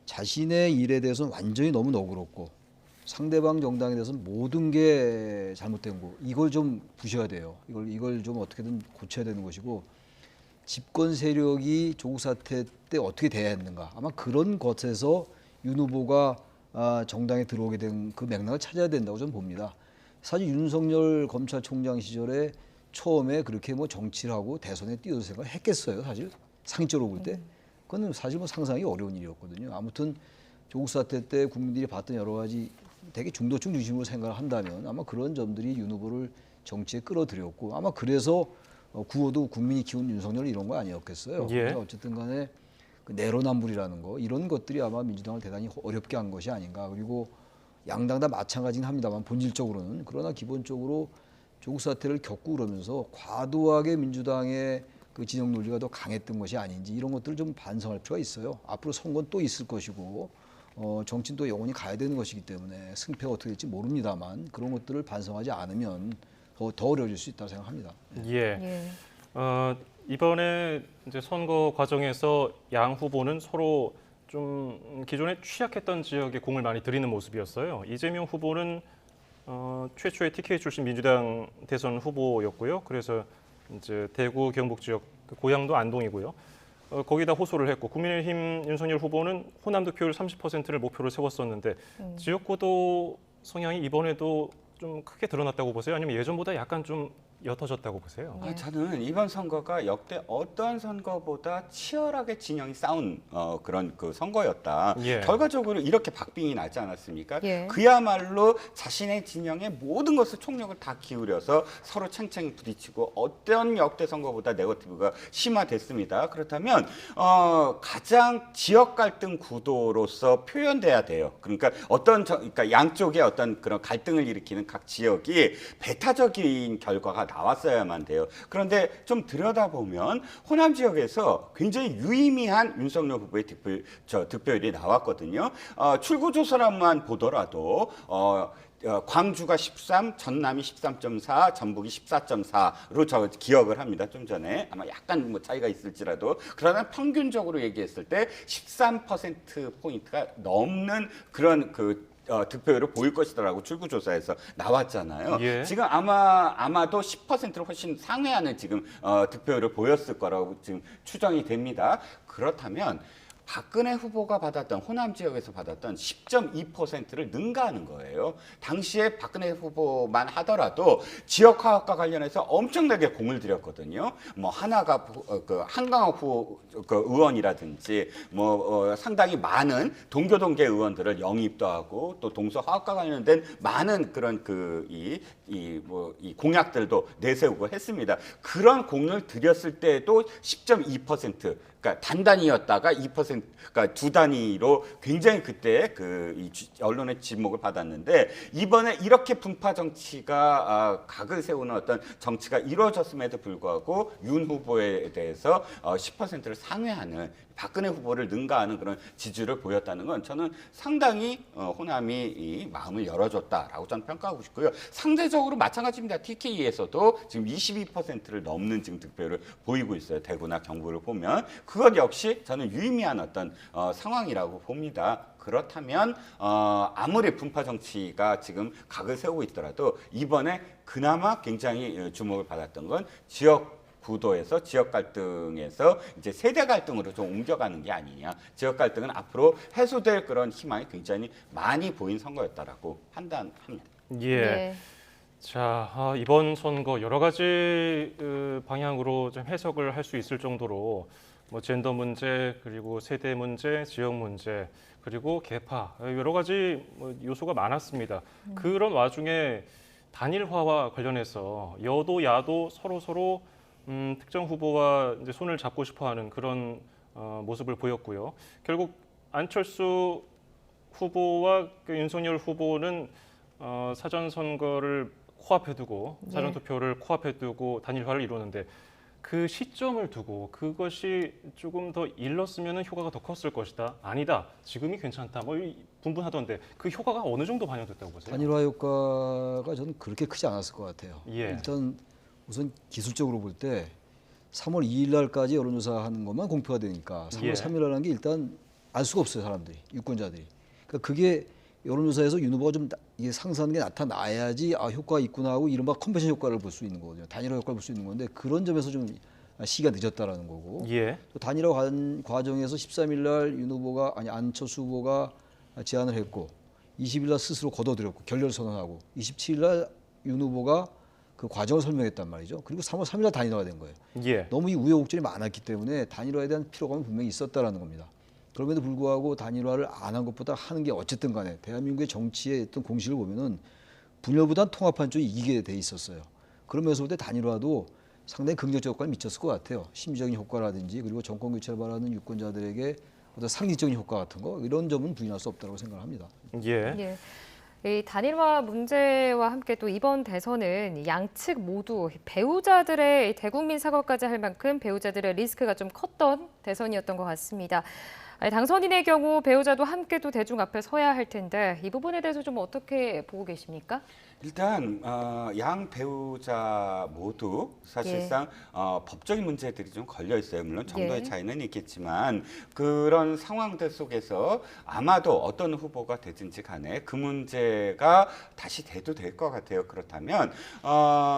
Speaker 4: 자신의 일에 대해서는 완전히 너무 너그럽고 상대방 정당에 대해서는 모든 게 잘못된 거 이걸 좀 부셔야 돼요. 이걸 좀 어떻게든 고쳐야 되는 것이고 집권 세력이 조국 사태 때 어떻게 대해야 했는가 아마 그런 것에서 윤 후보가 정당에 들어오게 된 그 맥락을 찾아야 된다고 저는 봅니다. 사실 윤석열 검찰총장 시절에 처음에 그렇게 뭐 정치를 하고 대선에 뛰어들 생각을 했겠어요. 사실 상식적으로 볼 때 그건 사실 뭐 상상하기 어려운 일이었거든요. 아무튼 조국 사태 때 국민들이 봤던 여러 가지 되게 중도층 중심으로 생각을 한다면 아마 그런 점들이 윤 후보를 정치에 끌어들였고 아마 그래서 구호도 국민이 키운 윤석열 이런 거 아니었겠어요.
Speaker 1: 예.
Speaker 4: 그래서 어쨌든 간에 그 내로남불이라는 거 이런 것들이 아마 민주당을 대단히 어렵게 한 것이 아닌가. 그리고 양당 다 마찬가지긴 합니다만 본질적으로는 그러나 기본적으로 조국 사태를 겪고 그러면서 과도하게 민주당의 그 진영 논리가 더 강했던 것이 아닌지 이런 것들을 좀 반성할 필요가 있어요. 앞으로 선거는 또 있을 것이고 정치는 또 영원히 가야 되는 것이기 때문에 승패가 어떻게 될지 모릅니다만 그런 것들을 반성하지 않으면 더 어려워질 수 있다고 생각합니다.
Speaker 1: 예.
Speaker 2: 예.
Speaker 1: 이번에 이제 선거 과정에서 양 후보는 서로 좀 기존에 취약했던 지역에 공을 많이 들이는 모습이었어요. 이재명 후보는 최초의 TK 출신 민주당 대선 후보였고요. 그래서 이제 대구 경북 지역 고향도 안동이고요. 거기다 호소를 했고 국민의힘 윤석열 후보는 호남 득표율 30%를 목표로 세웠었는데 지역구도 성향이 이번에도 좀 크게 드러났다고 보세요? 아니면 예전보다 약간 좀 옅어졌다고 보세요?
Speaker 3: 저는 이번 선거가 역대 어떤 선거보다 치열하게 진영이 싸운 그런 그 선거였다.
Speaker 1: 예.
Speaker 3: 결과적으로 이렇게 박빙이 나지 않았습니까?
Speaker 2: 예.
Speaker 3: 그야말로 자신의 진영의 모든 것을 총력을 다 기울여서 서로 챙챙이 부딪히고 어떤 역대 선거보다 네거티브가 심화됐습니다. 그렇다면 가장 지역 갈등 구도로서 표현돼야 돼요. 그러니까 그러니까 양쪽의 어떤 그런 갈등을 일으키는 각 지역이 배타적인 결과가 나왔어야만 돼요. 그런데 좀 들여다보면 호남 지역에서 굉장히 유의미한 윤석열 후보의 득표율이 나왔거든요. 출구조사만 보더라도 광주가 13, 전남이 13.4, 전북이 14.4로 저 기억을 합니다. 좀 전에 아마 약간 뭐 차이가 있을지라도 그러나 평균적으로 얘기했을 때 13%포인트가 넘는 그런 득표율을 보일 것이다라고 출구조사에서 나왔잖아요.
Speaker 1: 예.
Speaker 3: 지금 아마도 10%를 훨씬 상회하는 지금 득표율을 보였을 거라고 지금 추정이 됩니다. 그렇다면 박근혜 후보가 받았던 호남 지역에서 받았던 10.2%를 능가하는 거예요. 당시에 박근혜 후보만 하더라도 지역 화합과 관련해서 엄청나게 공을 들였거든요. 뭐 하나가 한강호 의원이라든지 상당히 많은 동교동계 의원들을 영입도 하고 또 동서 화합과 관련된 많은 그런 이 공약들도 내세우고 했습니다. 그런 공을 들였을 때도 10.2% 그러니까 단단히였다가 2%, 그러니까 두 단위로 굉장히 그때 언론의 지목을 받았는데 이번에 이렇게 분파 정치가 각을 세우는 어떤 정치가 이루어졌음에도 불구하고 윤 후보에 대해서 10%를 상회하는 박근혜 후보를 능가하는 그런 지지를 보였다는 건 저는 상당히 호남이 이 마음을 열어줬다라고 저는 평가하고 싶고요. 상대적으로 마찬가지입니다. TK에서도 지금 22%를 넘는 지금 득표를 보이고 있어요. 대구나 경북을 보면 그것 역시 저는 유의미한 어떤 상황이라고 봅니다. 그렇다면 아무리 분파 정치가 지금 각을 세우고 있더라도 이번에 그나마 굉장히 주목을 받았던 건 지역 구도에서 지역 갈등에서 이제 세대 갈등으로 좀 옮겨가는 게 아니냐. 지역 갈등은 앞으로 해소될 그런 희망이 굉장히 많이 보인 선거였다라고 판단합니다.
Speaker 1: 예.
Speaker 2: 네.
Speaker 1: 자, 이번 선거 여러 가지 방향으로 좀 해석을 할 수 있을 정도로 뭐 젠더 문제, 그리고 세대 문제, 지역 문제, 그리고 계파 여러 가지 요소가 많았습니다. 그런 와중에 단일화와 관련해서 여도 야도 서로 특정 후보와 이제 손을 잡고 싶어하는 그런 모습을 보였고요. 결국 안철수 후보와 윤석열 후보는 사전 선거를 코앞에 두고 사전 투표를 코앞에 두고 단일화를 이루는데 그 시점을 두고 그것이 조금 더 일렀으면 효과가 더 컸을 것이다. 아니다. 지금이 괜찮다. 뭐 분분하던데 그 효과가 어느 정도 반영됐다고 보세요?
Speaker 4: 단일화 효과가 저는 그렇게 크지 않았을 것 같아요.
Speaker 1: 예.
Speaker 4: 일단 우선 기술적으로 볼 때 3월 2일 날까지 여론조사 하는 것만 공표가 되니까 3월
Speaker 1: 예.
Speaker 4: 3일 날 하는 게 일단 알 수가 없어요. 사람들이, 유권자들이. 그러니까 그게 여론조사에서 윤 후보가 좀 이게 상승하는 게 나타나야지 효과가 있구나 하고 이른바 컨벤션 효과를 볼 수 있는 거거든요. 단일화 효과를 볼 수 있는 건데 그런 점에서 좀 시기가 늦었다라는 거고.
Speaker 1: 예.
Speaker 4: 또 단일화 과정에서 13일 날 윤 후보가 안철수 후보가 제안을 했고 20일 날 스스로 거둬들였고 결렬 선언하고 27일 날 윤 후보가 그 과정을 설명했단 말이죠. 그리고 3월 3일 날 단일화가 된 거예요.
Speaker 1: 예.
Speaker 4: 너무 이 우여곡절이 많았기 때문에 단일화에 대한 피로감은 분명히 있었다라는 겁니다. 그럼에도 불구하고 단일화를 안 한 것보다 하는 게 어쨌든 간에 대한민국의 정치의 어떤 공식을 보면은 분열보다는 통합한 쪽이 이기게 돼 있었어요. 그러면서 볼 때 단일화도 상당히 긍정적 효과를 미쳤을 것 같아요. 심리적인 효과라든지 그리고 정권 교체를 바라는 유권자들에게 어떤 상징적인 효과 같은 거 이런 점은 부인할 수 없다고 생각합니다.
Speaker 1: 예.
Speaker 2: 예. 이 단일화 문제와 함께 또 이번 대선은 양측 모두 배우자들의 대국민 사과까지 할 만큼 배우자들의 리스크가 좀 컸던 대선이었던 것 같습니다. 당선인의 경우 배우자도 함께 또 대중 앞에 서야 할 텐데 이 부분에 대해서 좀 어떻게 보고 계십니까?
Speaker 3: 일단 양 배우자 모두 사실상 법적인 문제들이 좀 걸려 있어요. 물론 정도의
Speaker 2: 예.
Speaker 3: 차이는 있겠지만 그런 상황들 속에서 아마도 어떤 후보가 되든지 간에 그 문제가 다시 돼도 될 것 같아요. 그렇다면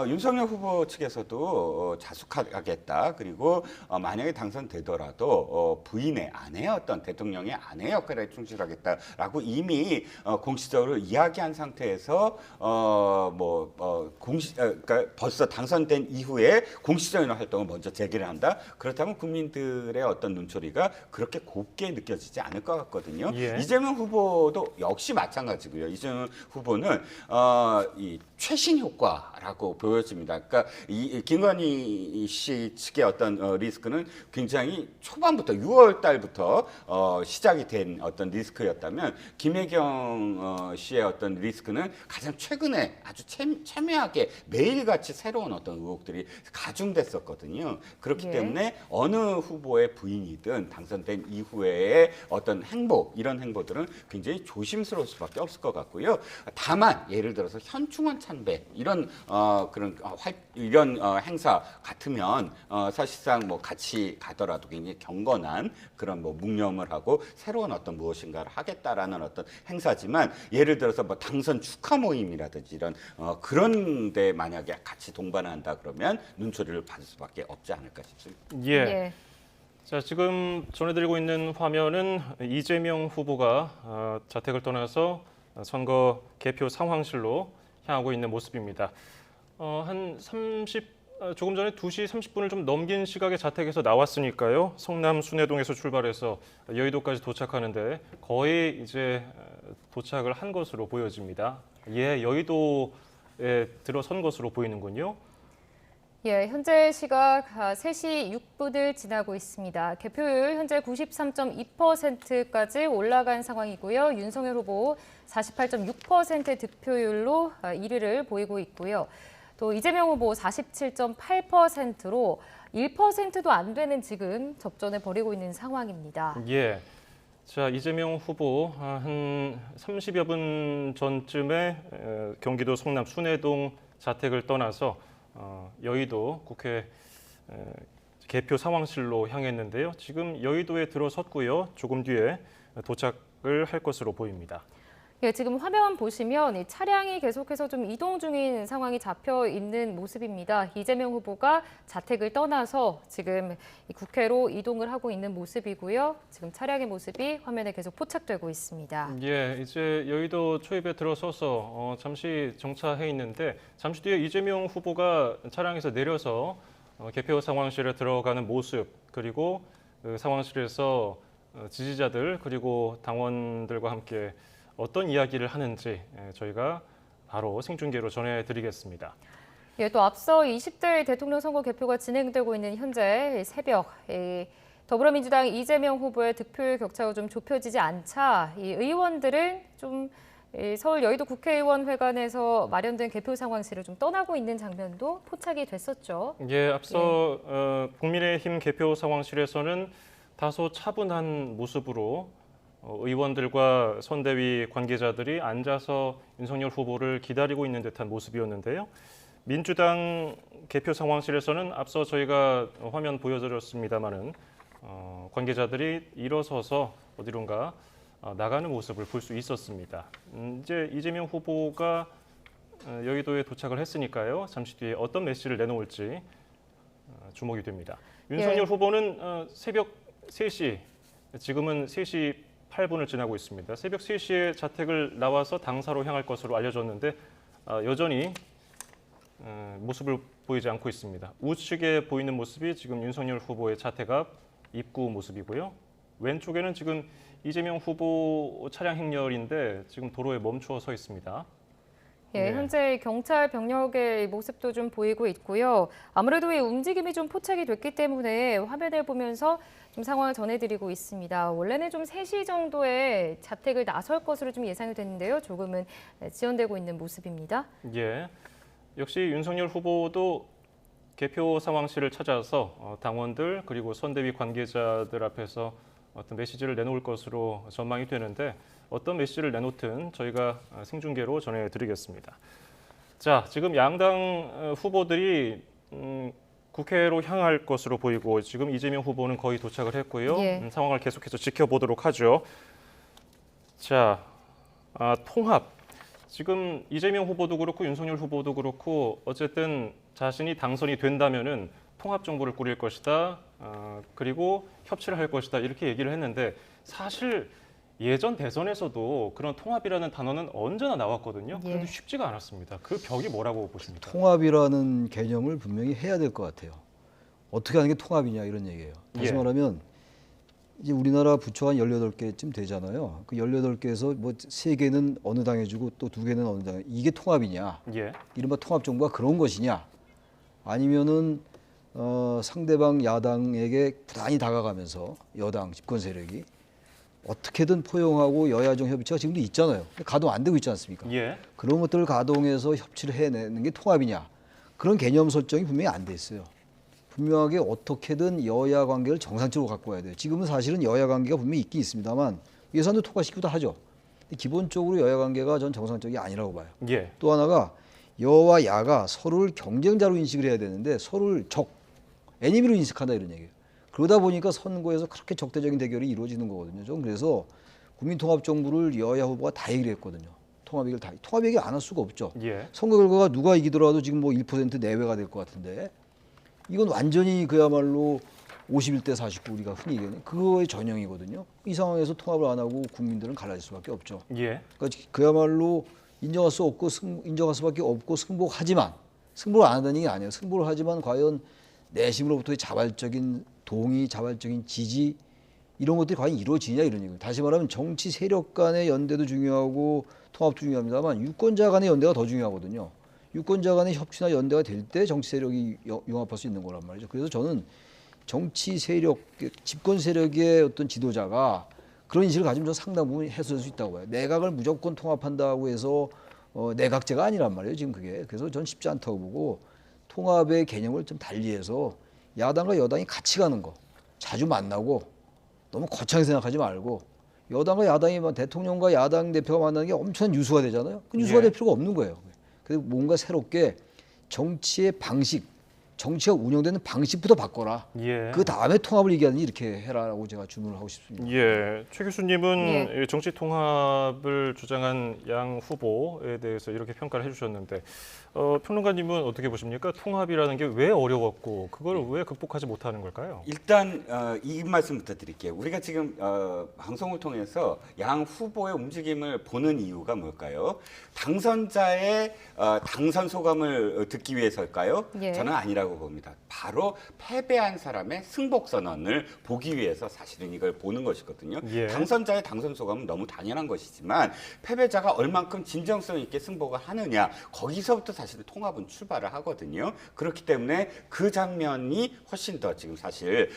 Speaker 3: 윤석열 후보 측에서도 자숙하겠다. 그리고 만약에 당선되더라도 부인의 아내 어떤 대통령의 아내 역할에 충실하겠다라고 이미 공식적으로 이야기한 상태에서 그러니까 벌써 당선된 이후에 공식적인 활동을 먼저 재개를 한다. 그렇다면 국민들의 어떤 눈초리가 그렇게 곱게 느껴지지 않을 것 같거든요.
Speaker 1: 예.
Speaker 3: 이재명 후보도 역시 마찬가지고요. 이재명 후보는 이 최신 효과라고 보여집니다. 그러니까 이 김건희 씨 측의 어떤 리스크는 굉장히 초반부터 6월 달부터 시작이 된 어떤 리스크였다면 김혜경 씨의 어떤 리스크는 가장 최근에 아주 첨예하게 매일같이 새로운 어떤 의혹들이 가중됐었거든요. 그렇기
Speaker 2: 예.
Speaker 3: 때문에 어느 후보의 부인이든 당선된 이후에 어떤 행보, 이런 행보들은 굉장히 조심스러울 수밖에 없을 것 같고요. 다만 예를 들어서 현충원 참배 이런 이런 행사 같으면 사실상 뭐 같이 가더라도 굉장히 경건한 그런 뭐 묵념을 하고 새로운 어떤 무엇인가를 하겠다라는 어떤 행사지만 예를 들어서 뭐 당선 축하 모임이라든지 이런 그런데 만약에 같이 동반한다 그러면 눈초리를 받을 수밖에 없지 않을까 싶습니다.
Speaker 1: 예. 자, 지금 전해드리고 있는 화면은 이재명 후보가 자택을 떠나서 선거 개표 상황실로 향하고 있는 모습입니다. 조금 전에 2시 30분을 좀 넘긴 시각에 자택에서 나왔으니까요. 성남 순회동에서 출발해서 여의도까지 도착하는데 거의 이제 도착을 한 것으로 보여집니다. 예, 여의도에 들어선 것으로 보이는군요.
Speaker 2: 예, 현재 시각 3시 6분을 지나고 있습니다. 개표율 현재 93.2%까지 올라간 상황이고요. 윤석열 후보 48.6% 득표율로 1위를 보이고 있고요. 또 이재명 후보 47.8%로 1%도 안 되는 지금 접전을 벌이고 있는 상황입니다.
Speaker 1: 예. 자, 이재명 후보 한 30여 분 전쯤에 경기도 성남 순회동 자택을 떠나서 여의도 국회 개표 상황실로 향했는데요. 지금 여의도에 들어섰고요. 조금 뒤에 도착을 할 것으로 보입니다.
Speaker 2: 예, 지금 화면 보시면 이 차량이 계속해서 좀 이동 중인 상황이 잡혀 있는 모습입니다. 이재명 후보가 자택을 떠나서 지금 이 국회로 이동을 하고 있는 모습이고요. 지금 차량의 모습이 화면에 계속 포착되고 있습니다.
Speaker 1: 예, 이제 여의도 초입에 들어서서 잠시 정차해 있는데 잠시 뒤에 이재명 후보가 차량에서 내려서 개표 상황실에 들어가는 모습 그리고 그 상황실에서 지지자들 그리고 당원들과 함께 어떤 이야기를 하는지 저희가 바로 생중계로 전해드리겠습니다.
Speaker 2: 예, 또 앞서 20대 대통령 선거 개표가 진행되고 있는 현재 새벽 더불어민주당 이재명 후보의 득표율 격차가 좀 좁혀지지 않자 이 의원들은 좀 서울 여의도 국회의원회관에서 마련된 개표 상황실을 좀 떠나고 있는 장면도 포착이 됐었죠.
Speaker 1: 예, 앞서 국민의힘 개표 상황실에서는 다소 차분한 모습으로 의원들과 선대위 관계자들이 앉아서 윤석열 후보를 기다리고 있는 듯한 모습이었는데요. 민주당 개표 상황실에서는 앞서 저희가 화면 보여드렸습니다마는 관계자들이 일어서서 어디론가 나가는 모습을 볼 수 있었습니다. 이제 이재명 후보가 여의도에 도착을 했으니까요. 잠시 뒤에 어떤 메시지를 내놓을지 주목이 됩니다. 윤석열 후보는 새벽 3시, 지금은 3시 8분을 지나고 있습니다. 새벽 3시에 자택을 나와서 당사로 향할 것으로 알려졌는데 여전히 모습을 보이지 않고 있습니다. 우측에 보이는 모습이 지금 윤석열 후보의 자택 앞 입구 모습이고요. 왼쪽에는 지금 이재명 후보 차량 행렬인데 지금 도로에 멈추어 서 있습니다.
Speaker 2: 예,
Speaker 1: 네.
Speaker 2: 현재 경찰 병력의 모습도 좀 보이고 있고요. 아무래도 이 움직임이 좀 포착이 됐기 때문에 화면을 보면서 좀 상황을 전해드리고 있습니다. 원래는 좀 3시 정도에 자택을 나설 것으로 좀 예상이 됐는데요. 조금은 지연되고 있는 모습입니다.
Speaker 1: 예, 역시 윤석열 후보도 개표 상황실을 찾아서 당원들 그리고 선대위 관계자들 앞에서 어떤 메시지를 내놓을 것으로 전망이 되는데 어떤 메시지를 내놓든 저희가 생중계로 전해드리겠습니다. 자, 지금 양당 후보들이 국회로 향할 것으로 보이고 지금 이재명 후보는 거의 도착을 했고요.
Speaker 2: 예.
Speaker 1: 상황을 계속해서 지켜보도록 하죠. 자, 통합. 지금 이재명 후보도 그렇고 윤석열 후보도 그렇고 어쨌든 자신이 당선이 된다면은 통합 정부를 꾸릴 것이다. 그리고 협치를 할 것이다. 이렇게 얘기를 했는데 사실 예전 대선에서도 그런 통합이라는 단어는 언제나 나왔거든요. 그런데
Speaker 2: 예.
Speaker 1: 쉽지가 않았습니다. 그 벽이 뭐라고 보십니까?
Speaker 4: 통합이라는 개념을 분명히 해야 될 것 같아요. 어떻게 하는 게 통합이냐 이런 얘기예요. 다시
Speaker 1: 예.
Speaker 4: 말하면 이제 우리나라 부처가 한 18개쯤 되잖아요. 그 18개에서 뭐 3개는 어느 당에 주고 또 2개는 어느 당에, 이게 통합이냐?
Speaker 1: 예,
Speaker 4: 이른바 통합 정부가 그런 것이냐? 아니면은 상대방 야당에게 부단히 다가가면서 여당 집권 세력이 어떻게든 포용하고 여야정 협의체가 지금도 있잖아요. 가동 안 되고 있지 않습니까?
Speaker 1: 예,
Speaker 4: 그런 것들을 가동해서 협치를 해내는 게 통합이냐? 그런 개념 설정이 분명히 안 돼 있어요. 분명하게 어떻게든 여야 관계를 정상적으로 갖고 와야 돼요. 지금은 사실은 여야 관계가 분명히 있긴 있습니다만 예산도 통과시키기도 하죠. 근데 기본적으로 여야 관계가 전 정상적이 아니라고 봐요.
Speaker 1: 예,
Speaker 4: 또 하나가 여와 야가 서로를 경쟁자로 인식을 해야 되는데 서로를 적, 애니미로 인식한다 이런 얘기예요. 그러다 보니까 선거에서 그렇게 적대적인 대결이 이루어지는 거거든요. 좀 그래서 국민통합정부를 여야 후보가 다 얘기를 했거든요. 통합 얘기 안 할 수가 없죠.
Speaker 1: 예,
Speaker 4: 선거 결과가 누가 이기더라도 지금 뭐 1% 내외가 될 것 같은데 이건 완전히 그야말로 51대 49 우리가 흔히 얘기하는 그거의 전형이거든요. 이 상황에서 통합을 안 하고 국민들은 갈라질 수밖에 없죠.
Speaker 1: 예,
Speaker 4: 그러니까 그야말로 인정할 수밖에 없고 승복하지만 승복을 안 한다는 게 아니에요. 승복을 하지만 과연 내심으로부터의 자발적인 동의, 자발적인 지지 이런 것들이 과연 이루어지냐 이런 얘기예요. 다시 말하면 정치 세력 간의 연대도 중요하고 통합도 중요합니다만 유권자 간의 연대가 더 중요하거든요. 유권자 간의 협치나 연대가 될 때 정치 세력이 융합할 수 있는 거란 말이죠. 그래서 저는 정치 세력, 집권 세력의 어떤 지도자가 그런 인식을 가지면 저 상당 부분 해소될 수 있다고 봐요. 내각을 무조건 통합한다고 해서 내각제가 아니란 말이에요. 지금 그게. 그래서 전 쉽지 않다고 보고 통합의 개념을 좀 달리해서 야당과 여당이 같이 가는 거, 자주 만나고 너무 거창하게 생각하지 말고 여당과 야당이 대통령과 야당 대표가 만나는 게 엄청난 유수가 되잖아요. 그 유수가
Speaker 1: 예.
Speaker 4: 될 필요가 없는 거예요. 그래서 뭔가 새롭게 정치의 방식, 정치가 운영되는 방식부터 바꿔라.
Speaker 1: 예.
Speaker 4: 그 다음에 통합을 얘기하니 이렇게 해라라고 제가 주문을 하고 싶습니다.
Speaker 1: 예, 최 교수님은
Speaker 2: 예.
Speaker 1: 정치 통합을 주장한 양 후보에 대해서 이렇게 평가를 해주셨는데 평론가님은 어떻게 보십니까? 통합이라는 게 왜 어려웠고 그걸 왜 극복하지 못하는 걸까요?
Speaker 3: 일단 이 말씀부터 드릴게요. 우리가 지금 방송을 통해서 양 후보의 움직임을 보는 이유가 뭘까요? 당선자의 당선 소감을 듣기 위해서일까요?
Speaker 2: 예.
Speaker 3: 저는 아니라고 봅니다. 바로 패배한 사람의 승복 선언을 보기 위해서 사실은 이걸 보는 것이거든요.
Speaker 1: 예.
Speaker 3: 당선자의 당선 소감은 너무 당연한 것이지만 패배자가 얼만큼 진정성 있게 승복을 하느냐 거기서부터 사실은 통합은 출발을 하거든요. 그렇기 때문에 그 장면이 훨씬 더 지금 사실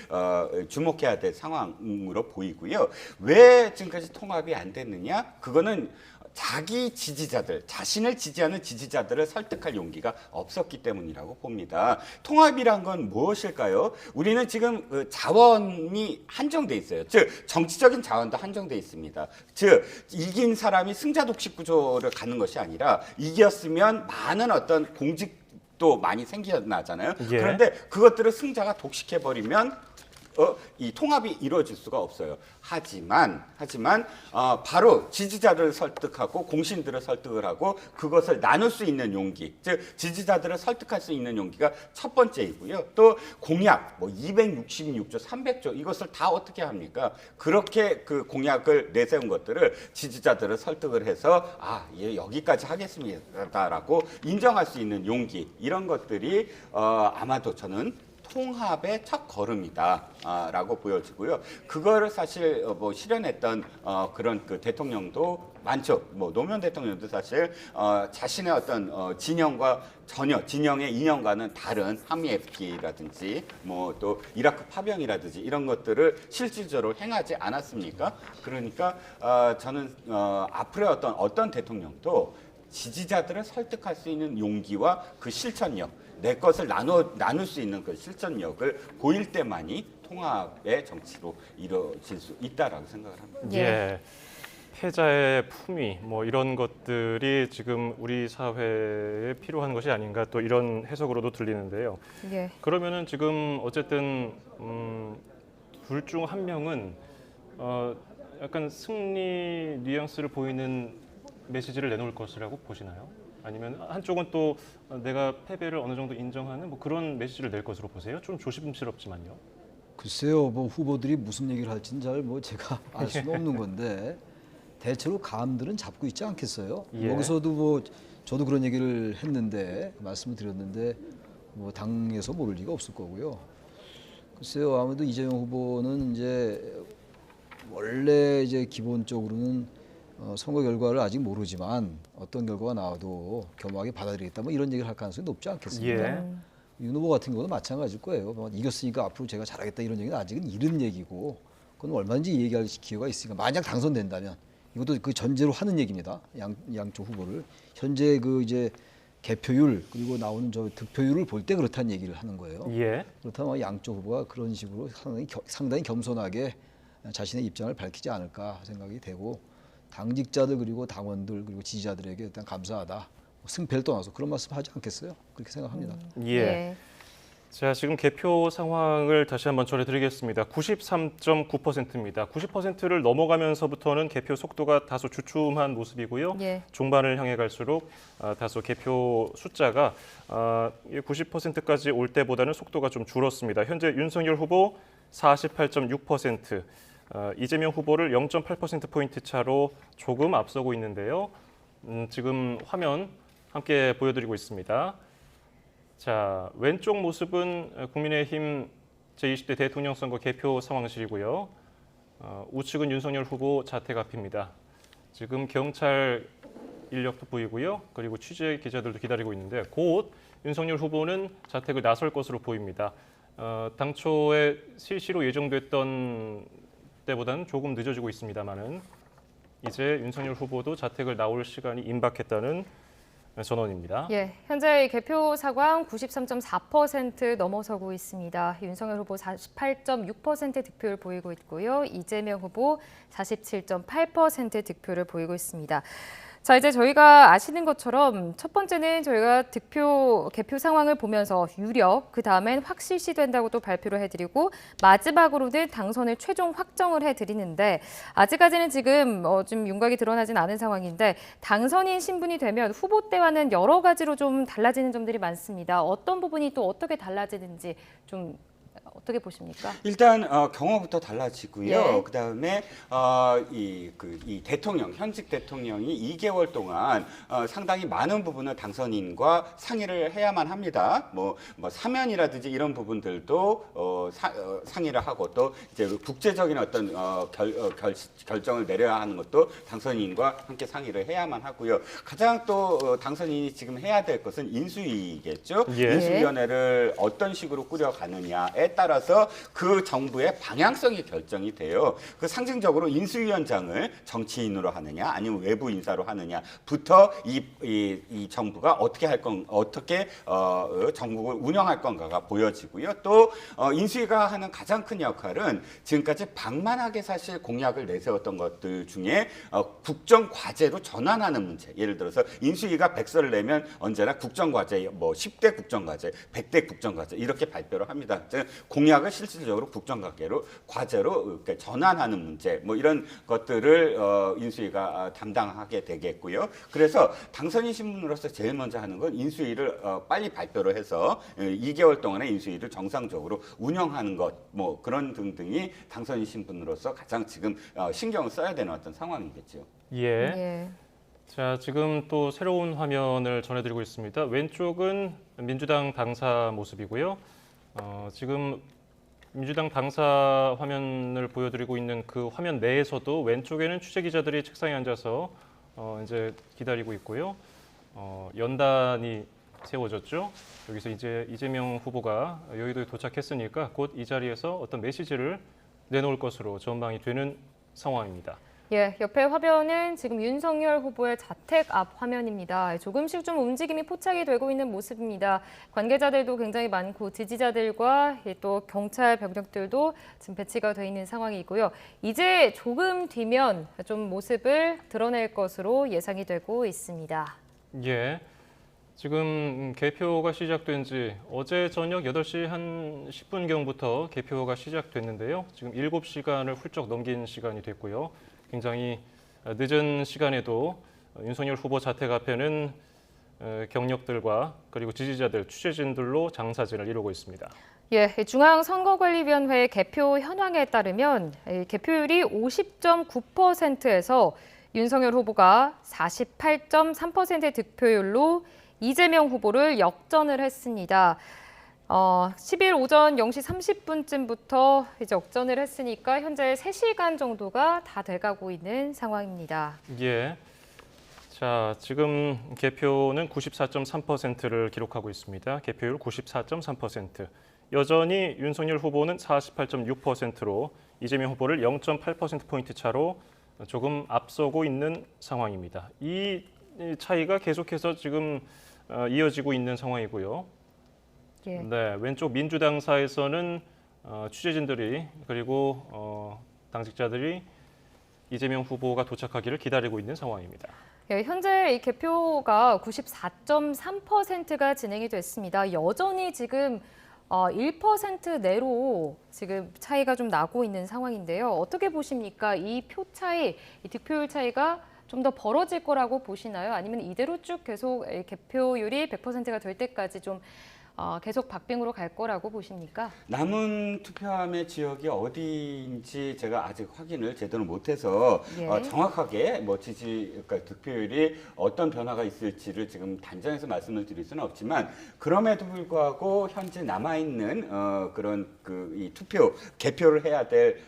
Speaker 3: 주목해야 될 상황으로 보이고요. 왜 지금까지 통합이 안 됐느냐? 그거는 자기 지지자들, 자신을 지지하는 지지자들을 설득할 용기가 없었기 때문이라고 봅니다. 통합이란 건 무엇일까요? 우리는 지금 그 자원이 한정돼 있어요. 즉 정치적인 자원도 한정돼 있습니다. 즉 이긴 사람이 승자 독식 구조를 갖는 것이 아니라 이겼으면 많은 어떤 공직도 많이 생겨나잖아요.
Speaker 1: 예.
Speaker 3: 그런데 그것들을 승자가 독식해버리면 이 통합이 이루어질 수가 없어요. 하지만 바로 지지자들을 설득하고 공신들을 설득을 하고 그것을 나눌 수 있는 용기, 즉 지지자들을 설득할 수 있는 용기가 첫 번째이고요. 또 공약, 266조, 300조 이것을 다 어떻게 합니까? 그렇게 그 공약을 내세운 것들을 지지자들을 설득을 해서 예, 여기까지 하겠습니다라고 인정할 수 있는 용기 이런 것들이 아마도 저는 통합의 첫 걸음이다라고 보여지고요. 그거를 사실 실현했던 그런 그 대통령도 많죠. 노무현 대통령도 사실 자신의 어떤 진영과 전혀 진영의 이념과는 다른 한미 FTA라든지 또 이라크 파병이라든지 이런 것들을 실질적으로 행하지 않았습니까? 그러니까 저는 앞으로의 어떤 대통령도 지지자들을 설득할 수 있는 용기와 그 실천력 내 것을 나눌 수 있는 그 실천력을 보일 때만이 통합의 정치로 이루어질 수 있다라고 생각을 합니다.
Speaker 1: 예. 패자의 품위 이런 것들이 지금 우리 사회에 필요한 것이 아닌가 또 이런 해석으로도 들리는데요.
Speaker 2: 예.
Speaker 1: 그러면은 지금 어쨌든 둘 중 한 명은 약간 승리 뉘앙스를 보이는 메시지를 내놓을 것이라고 보시나요? 아니면 한쪽은 또 내가 패배를 어느 정도 인정하는 그런 메시지를 낼 것으로 보세요? 좀 조심스럽지만요.
Speaker 4: 글쎄요, 후보들이 무슨 얘기를 할지는 잘 제가 알 수는 없는 건데 대체로 감들은 잡고 있지 않겠어요?
Speaker 1: 예.
Speaker 4: 여기서도 저도 그런 얘기를 했는데 말씀을 드렸는데 당에서 모를 리가 없을 거고요. 글쎄요, 아무래도 이재명 후보는 이제 원래 이제 기본적으로는 선거 결과를 아직 모르지만 어떤 결과가 나와도 겸허하게 받아들이겠다 이런 얘기를 할 가능성이 높지 않겠습니까?
Speaker 1: 예.
Speaker 4: 윤 후보 같은 경우도 마찬가지일 거예요. 이겼으니까 앞으로 제가 잘하겠다 이런 얘기는 아직은 이른 얘기고 그건 얼마든지 얘기할 기회가 있으니까 만약 당선된다면 이것도 그 전제로 하는 얘기입니다. 양쪽 후보를 현재 그 이제 개표율 그리고 나오는 저 득표율을 볼 때 그렇다는 얘기를 하는 거예요.
Speaker 1: 예.
Speaker 4: 그렇다면 양쪽 후보가 그런 식으로 상당히 겸손하게 자신의 입장을 밝히지 않을까 생각이 되고 당직자들 그리고 당원들 그리고 지지자들에게 일단 감사하다. 승패를 떠나서 그런 말씀 하지 않겠어요? 그렇게 생각합니다.
Speaker 1: 예. 자, 지금 개표 상황을 다시 한번 전해드리겠습니다. 93.9%입니다. 90%를 넘어가면서부터는 개표 속도가 다소 주춤한 모습이고요.
Speaker 2: 예.
Speaker 1: 중반을 향해 갈수록 다소 개표 숫자가 90%까지 올 때보다는 속도가 좀 줄었습니다. 현재 윤석열 후보 48.6%, 이재명 후보를 0.8%포인트 차로 조금 앞서고 있는데요. 지금 화면 함께 보여드리고 있습니다. 자, 왼쪽 모습은 국민의힘 제20대 대통령 선거 개표 상황실이고요. 우측은 윤석열 후보 자택 앞입니다. 지금 경찰 인력도 보이고요. 그리고 취재 기자들도 기다리고 있는데 곧 윤석열 후보는 자택을 나설 것으로 보입니다. 당초에 실시로 예정됐던 때보다는 조금 늦어지고 있습니다만은 이제 윤석열 후보도 자택을 나올 시간이 임박했다는 전언입니다.
Speaker 2: 예, 현재 개표 사광 93.4% 넘어서고 있습니다. 윤석열 후보 48.6% 득표를 보이고 있고요. 이재명 후보 47.8% 득표를 보이고 있습니다. 자, 이제 저희가 아시는 것처럼 첫 번째는 저희가 개표 상황을 보면서 유력, 그 다음엔 확실시 된다고 또 발표를 해드리고 마지막으로는 당선을 최종 확정을 해드리는데 아직까지는 지금 좀 윤곽이 드러나진 않은 상황인데 당선인 신분이 되면 후보 때와는 여러 가지로 좀 달라지는 점들이 많습니다. 어떤 부분이 또 어떻게 달라지는지 좀 어떻게 보십니까?
Speaker 3: 일단 경호부터 달라지고요.
Speaker 2: 예.
Speaker 3: 그다음에 이 대통령, 현직 대통령이 2개월 동안 상당히 많은 부분을 당선인과 상의를 해야만 합니다. 뭐 사면이라든지 이런 부분들도 상의를 하고 또 이제 국제적인 어떤 결정을 내려야 하는 것도 당선인과 함께 상의를 해야만 하고요. 가장 또 당선인이 지금 해야 될 것은 인수위겠죠.
Speaker 1: 예.
Speaker 3: 인수위원회를 어떤 식으로 꾸려가느냐에 따라서 그 정부의 방향성이 결정이 돼요. 그 상징적으로 인수위원장을 정치인으로 하느냐 아니면 외부 인사로 하느냐부터 이 정부가 어떻게 정국을 운영할 건가가 보여지고요. 또 인수위가 하는 가장 큰 역할은 지금까지 방만하게 사실 공약을 내세웠던 것들 중에 국정 과제로 전환하는 문제. 예를 들어서 인수위가 백서를 내면 언제나 국정 과제, 10대 국정 과제, 100대 국정 과제 이렇게 발표를 합니다. 즉 공약을 실질적으로 국정 과제로 이렇게 전환하는 문제, 이런 것들을 인수위가 담당하게 되겠고요. 그래서 당선인 신분으로서 제일 먼저 하는 건 인수위를 빨리 발표를 해서 2개월 동안의 인수위를 정상적으로 운영하는 것, 그런 등등이 당선인 신분으로서 가장 지금 신경을 써야 되는 어떤 상황이겠죠.
Speaker 1: 예.
Speaker 2: 예.
Speaker 1: 자, 지금 또 새로운 화면을 전해드리고 있습니다. 왼쪽은 민주당 당사 모습이고요. 지금 민주당 당사 화면을 보여드리고 있는 그 화면 내에서도 왼쪽에는 취재 기자들이 책상에 앉아서 이제 기다리고 있고요. 연단이 세워졌죠. 여기서 이제 이재명 후보가 여의도에 도착했으니까 곧 이 자리에서 어떤 메시지를 내놓을 것으로 전망이 되는 상황입니다.
Speaker 2: 예, 옆에 화면은 지금 윤석열 후보의 자택 앞 화면입니다. 조금씩 좀 움직임이 포착이 되고 있는 모습입니다. 관계자들도 굉장히 많고 지지자들과 또 경찰 병력들도 지금 배치가 돼 있는 상황이고요. 이제 조금 뒤면 좀 모습을 드러낼 것으로 예상이 되고 있습니다.
Speaker 1: 예. 지금 개표가 시작된 지 어제 저녁 8시 한 10분경부터 개표가 시작됐는데요. 지금 7시간을 훌쩍 넘긴 시간이 됐고요. 굉장히 늦은 시간에도 윤석열 후보 자택 앞에는 경력들과 그리고 지지자들, 취재진들로 장사진을 이루고 있습니다.
Speaker 2: 예, 중앙선거관리위원회 개표 현황에 따르면 개표율이 50.9%에서 윤석열 후보가 48.3% 득표율로 이재명 후보를 역전을 했습니다. 10일 오전 0시 30분쯤부터 이제 역전을 했으니까 현재 3시간 정도가 다 돼가고 있는 상황입니다.
Speaker 1: 예. 자, 지금 개표는 94.3%를 기록하고 있습니다. 개표율 94.3%. 여전히 윤석열 후보는 48.6%로 이재명 후보를 0.8%포인트 차로 조금 앞서고 있는 상황입니다. 이 차이가 계속해서 지금 이어지고 있는 상황이고요.
Speaker 2: 예.
Speaker 1: 네, 왼쪽 민주당사에서는 취재진들이 그리고 당직자들이 이재명 후보가 도착하기를 기다리고 있는 상황입니다.
Speaker 2: 예, 현재 이 개표가 94.3%가 진행이 됐습니다. 여전히 지금 1% 내로 지금 차이가 좀 나고 있는 상황인데요. 어떻게 보십니까? 이 표 차이, 이 득표율 차이가 좀 더 벌어질 거라고 보시나요? 아니면 이대로 쭉 계속 개표율이 100%가 될 때까지 좀 계속 박빙으로 갈 거라고 보십니까?
Speaker 3: 남은 투표함의 지역이 어디인지 제가 아직 확인을 제대로 못해서
Speaker 2: 예.
Speaker 3: 정확하게 뭐 그러니까 득표율이 어떤 변화가 있을지를 지금 단정해서 말씀을 드릴 수는 없지만 그럼에도 불구하고 현재 남아 있는 그런 이 투표 개표를 해야 될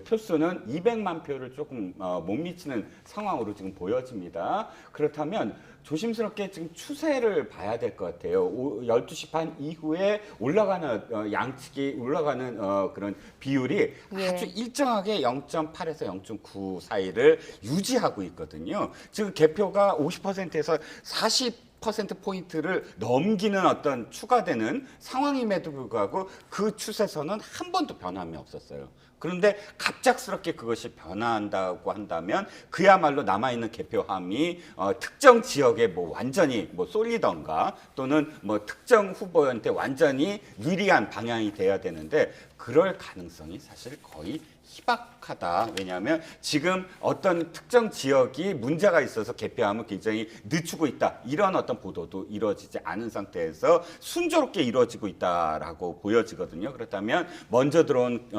Speaker 3: 표수는 200만 표를 조금 못 미치는 상황으로 지금 보여집니다. 그렇다면 조심스럽게 지금 추세를 봐야 될 것 같아요. 12시 반 이후에 올라가는 양측이 올라가는 그런 비율이
Speaker 2: 예.
Speaker 3: 아주 일정하게 0.8에서 0.9 사이를 유지하고 있거든요. 지금 개표가 50%에서 40%포인트를 넘기는 어떤 추가되는 상황임에도 불구하고 그 추세선은 한 번도 변함이 없었어요. 그런데 갑작스럽게 그것이 변화한다고 한다면 그야말로 남아있는 개표함이 특정 지역에 뭐 완전히 뭐 쏠리던가 또는 뭐 특정 후보한테 완전히 유리한 방향이 돼야 되는데 그럴 가능성이 사실 거의 희박하다. 왜냐하면 지금 어떤 특정 지역이 문제가 있어서 개표함을 굉장히 늦추고 있다. 이런 어떤 보도도 이루어지지 않은 상태에서 순조롭게 이루어지고 있다라고 보여지거든요. 그렇다면 먼저 들어온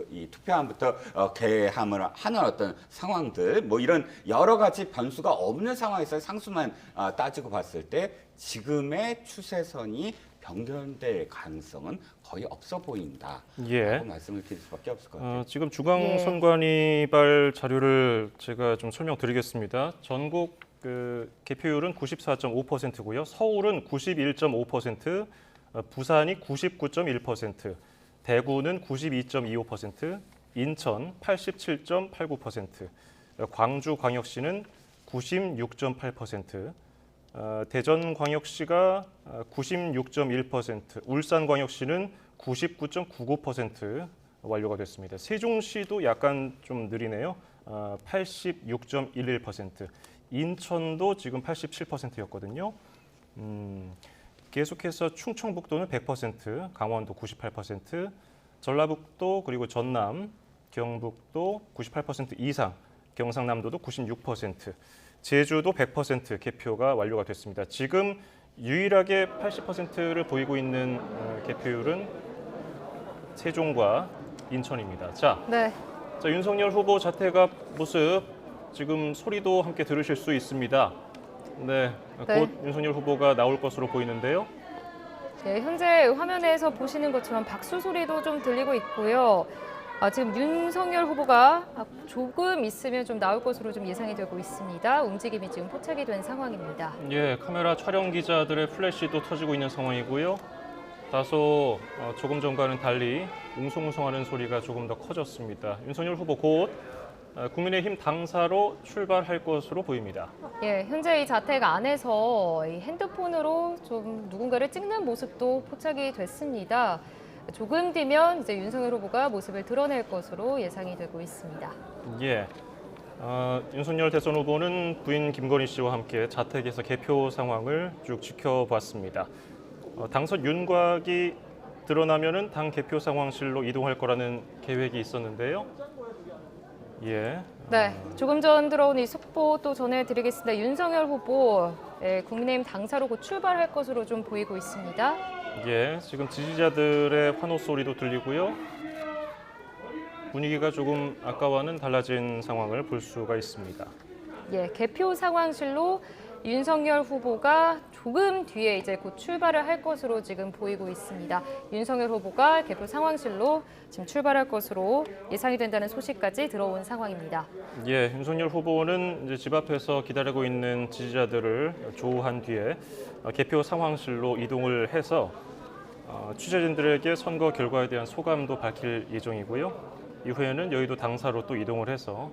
Speaker 3: 이 투표함부터 개함을 하는 어떤 상황들, 뭐 이런 여러 가지 변수가 없는 상황에서 상수만 따지고 봤을 때 지금의 추세선이 변경될 가능성은 거의 없어 보인다.
Speaker 1: 예.
Speaker 3: 라고 말씀을 드릴 수밖에 없을 것 같아요.
Speaker 1: 지금 중앙선관위발 자료를 제가 좀 설명드리겠습니다. 전국 개표율은 94.5%고요. 서울은 91.5%, 부산이 99.1%, 대구는 92.25%, 인천 87.89%, 광주광역시는 96.8%, 대전광역시가 96.1%, 울산광역시는 99.99% 완료가 됐습니다. 세종시도 약간 좀 느리네요. 86.11%, 인천도 지금 87%였거든요. 계속해서 충청북도는 100%, 강원도 98%, 전라북도 그리고 전남, 경북도 98% 이상, 경상남도도 96%, 제주도 100% 개표가 완료가 됐습니다. 지금 유일하게 80%를 보이고 있는 개표율은 세종과 인천입니다. 자,
Speaker 2: 네.
Speaker 1: 윤석열 후보 자택 앞 모습 지금 소리도 함께 들으실 수 있습니다. 네,
Speaker 2: 네.
Speaker 1: 곧 윤석열 후보가 나올 것으로 보이는데요.
Speaker 2: 네, 현재 화면에서 보시는 것처럼 박수 소리도 좀 들리고 있고요. 지금 윤석열 후보가 조금 있으면 좀 나올 것으로 좀 예상이 되고 있습니다. 움직임이 지금 포착이 된 상황입니다.
Speaker 1: 예, 카메라 촬영 기자들의 플래시도 터지고 있는 상황이고요. 다소 조금 전과는 달리 웅성웅성하는 소리가 조금 더 커졌습니다. 윤석열 후보 곧 국민의힘 당사로 출발할 것으로 보입니다.
Speaker 2: 예, 현재 이 자택 안에서 이 핸드폰으로 좀 누군가를 찍는 모습도 포착이 됐습니다. 조금 뒤면 이제 윤석열 후보가 모습을 드러낼 것으로 예상이 되고 있습니다.
Speaker 1: 예, 윤석열 대선 후보는 부인 김건희 씨와 함께 자택에서 개표 상황을 쭉 지켜봤습니다. 당선 윤곽이 드러나면은 당 개표 상황실로 이동할 거라는 계획이 있었는데요. 예.
Speaker 2: 네, 조금 전 들어온 이 속보 또 전해드리겠습니다. 윤석열 후보 국민의힘 당사로 곧 출발할 것으로 좀 보이고 있습니다.
Speaker 1: 예, 지금 지지자들의 환호 소리도 들리고요. 분위기가 조금 아까와는 달라진 상황을 볼 수가 있습니다.
Speaker 2: 예, 개표 상황실로 윤석열 후보가 조금 뒤에 이제 곧 출발을 할 것으로 지금 보이고 있습니다. 윤석열 후보가 개표 상황실로 지금 출발할 것으로 예상이 된다는 소식까지 들어온 상황입니다.
Speaker 1: 예, 윤석열 후보는 이제 집 앞에서 기다리고 있는 지지자들을 조우한 뒤에 개표 상황실로 이동을 해서 취재진들에게 선거 결과에 대한 소감도 밝힐 예정이고요. 이후에는 여의도 당사로 또 이동을 해서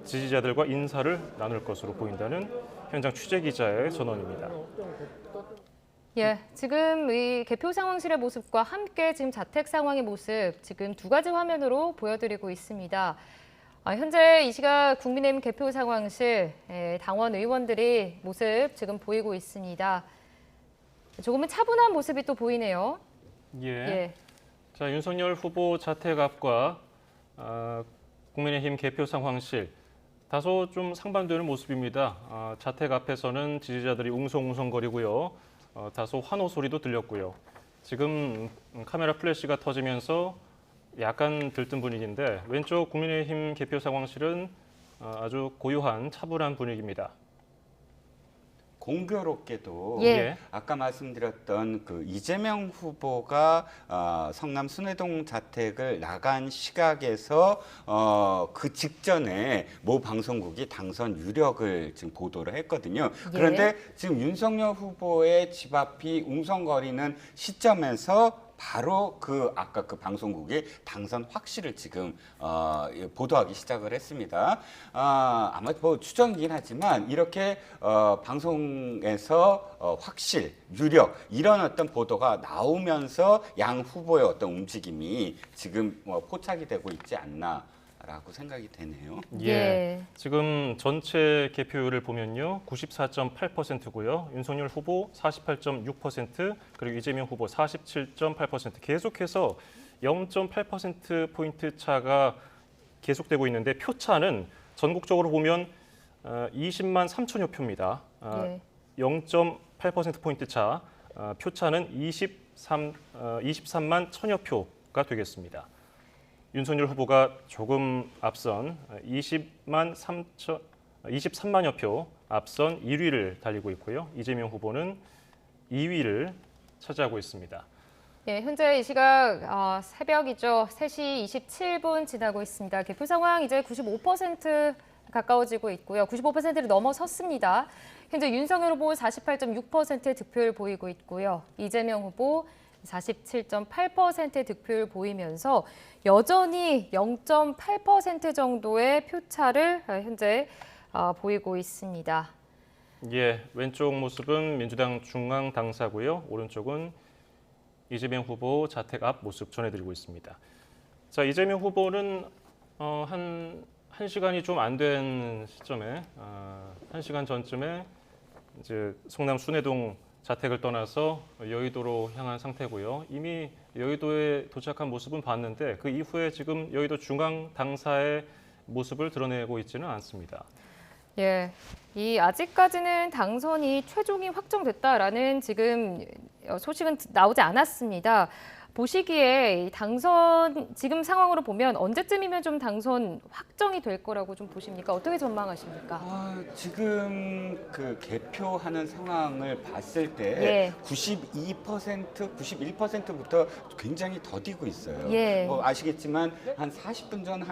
Speaker 1: 지지자들과 인사를 나눌 것으로 보인다는 현장 취재 기자의 전언입니다.
Speaker 2: 예, 지금 이 개표 상황실의 모습과 함께 지금 자택 상황의 모습 지금 두 가지 화면으로 보여드리고 있습니다. 현재 이 시각 국민의힘 개표 상황실 당원 의원들이 모습 지금 보이고 있습니다. 조금은 차분한 모습이 또 보이네요.
Speaker 1: 예. 자, 윤석열 후보 자택 앞과 국민의힘 개표 상황실 다소 좀 상반되는 모습입니다. 자택 앞에서는 지지자들이 웅성웅성거리고요. 다소 환호 소리도 들렸고요. 지금 카메라 플래시가 터지면서 약간 들뜬 분위기인데 왼쪽 국민의힘 개표 상황실은 아주 고요한 차분한 분위기입니다.
Speaker 3: 공교롭게도
Speaker 2: 예.
Speaker 3: 아까 말씀드렸던 그 이재명 후보가 성남 순회동 자택을 나간 시각에서 그 직전에 모 방송국이 당선 유력을 지금 보도를 했거든요. 그런데 지금 윤석열 후보의 집 앞이 웅성거리는 시점에서 바로 아까 그 방송국이 당선 확실을 지금 보도하기 시작을 했습니다. 아마 뭐 추정이긴 하지만 이렇게 방송에서 확실, 유력 이런 어떤 보도가 나오면서 양 후보의 어떤 움직임이 지금 포착이 되고 있지 않나. 라고 생각이 되네요.
Speaker 2: 예.
Speaker 1: 지금 전체 개표율을 보면요. 94.8%고요. 윤석열 후보 48.6%, 그리고 이재명 후보 47.8%. 계속해서 0.8%포인트 차가 계속되고 있는데 표차는 전국적으로 보면 20만 3천여 표입니다.
Speaker 2: 예.
Speaker 1: 0.8%포인트 차, 표차는 23만 천여 표가 되겠습니다. 윤석열 후보가 조금 앞선 23만여 표 앞선 1위를 달리고 있고요. 이재명 후보는 2위를 차지하고 있습니다.
Speaker 2: 예, 현재 이 시각 새벽이죠. 3시 27분 지나고 있습니다. 개표 상황 이제 95% 가까워지고 있고요. 95%를 넘어섰습니다. 현재 윤석열 후보 48.6%의 득표를 보이고 있고요. 이재명 후보 47.8%의 득표를 보이면서 여전히 0.8% 정도의 표차를 현재 보이고 있습니다.
Speaker 1: 예, 왼쪽 모습은 민주당 중앙 당사고요. 오른쪽은 이재명 후보 자택 앞 모습 전해드리고 있습니다. 자, 이재명 후보는 한 시간이 좀 안 된 시점에 1시간 전쯤에 이제 성남 순회동 자택을 떠나서 여의도로 향한 상태고요. 이미 여의도에 도착한 모습은 봤는데 그 이후에 지금 여의도 중앙 당사의 모습을 드러내고 있지는 않습니다.
Speaker 2: 예, 이 아직까지는 당선이 최종이 확정됐다라는 지금 소식은 나오지 않았습니다. 보시기에 이 당선 지금 상황으로 보면 언제쯤이면 좀 당선 확정이 될 거라고 좀 보십니까? 어떻게 전망하십니까?
Speaker 3: 지금 그 개표하는 상황을 봤을 때
Speaker 2: 예.
Speaker 3: 92%, 91%부터 굉장히 더디고 있어요.
Speaker 2: 예.
Speaker 3: 뭐 아시겠지만 한 40분 전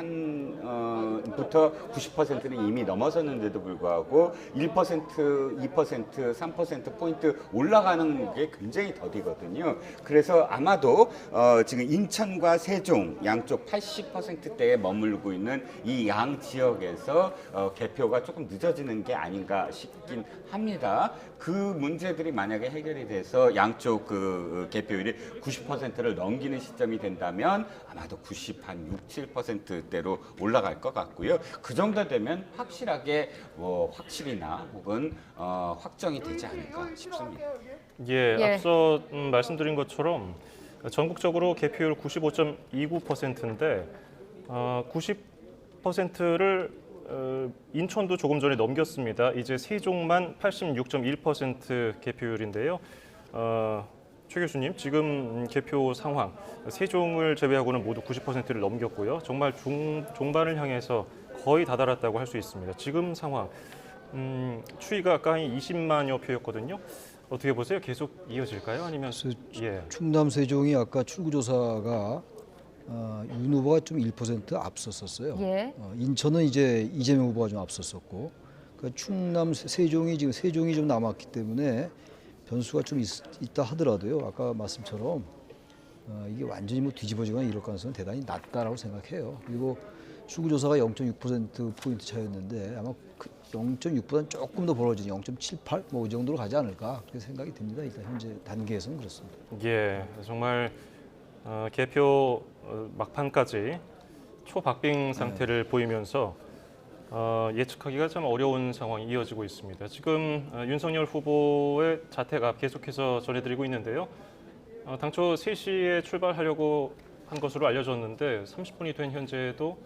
Speaker 3: 부터 90%는 이미 넘어섰는데도 불구하고 1%, 2%, 3% 포인트 올라가는 게 굉장히 더디거든요. 그래서 아마도 지금 인천과 세종 양쪽 80%대에 머물고 있는 이 양 지역에서 개표가 조금 늦어지는 게 아닌가 싶긴 합니다. 그 문제들이 만약에 해결이 돼서 양쪽 그 개표율이 90%를 넘기는 시점이 된다면 아마도 6, 7%대로 올라갈 것 같고요. 그 정도 되면 확실하게 확실이나 혹은 확정이 되지 않을까 싶습니다.
Speaker 1: 예,
Speaker 2: 예.
Speaker 1: 앞서 말씀드린 것처럼 전국적으로 개표율 95.29%인데 90%를 인천도 조금 전에 넘겼습니다. 이제 세종만 86.1% 개표율인데요. 최 교수님, 지금 개표 상황, 세종을 제외하고는 모두 90%를 넘겼고요. 정말 종반을 향해서 거의 다다랐다고 할 수 있습니다. 지금 상황, 추이가 아까 한 20만여 표였거든요. 어떻게 보세요? 계속 이어질까요? 아니면 예.
Speaker 4: 충남 세종이 아까 출구조사가 윤 후보가 좀 1% 앞섰었어요.
Speaker 2: 예.
Speaker 4: 인천은 이제 이재명 후보가 좀 앞섰었고, 그러니까 충남 세종이 지금 세종이 좀 남았기 때문에 변수가 좀 있다 하더라도요. 아까 말씀처럼 이게 완전히 뭐 뒤집어지거나 이럴 가능성은 대단히 낮다라고 생각해요. 그리고 출구조사가 0.6% 포인트 차였는데 아마 0.6보다는 조금 더 벌어진 0.78 뭐 이 정도로 가지 않을까 그렇게 생각이 듭니다. 일단 현재 단계에서는 그렇습니다.
Speaker 1: 예, 정말 개표 막판까지 초박빙 상태를 보이면서 예측하기가 참 어려운 상황이 이어지고 있습니다. 지금 윤석열 후보의 자택 앞 계속해서 전해드리고 있는데요. 당초 3시에 출발하려고 한 것으로 알려졌는데 30분이 된 현재에도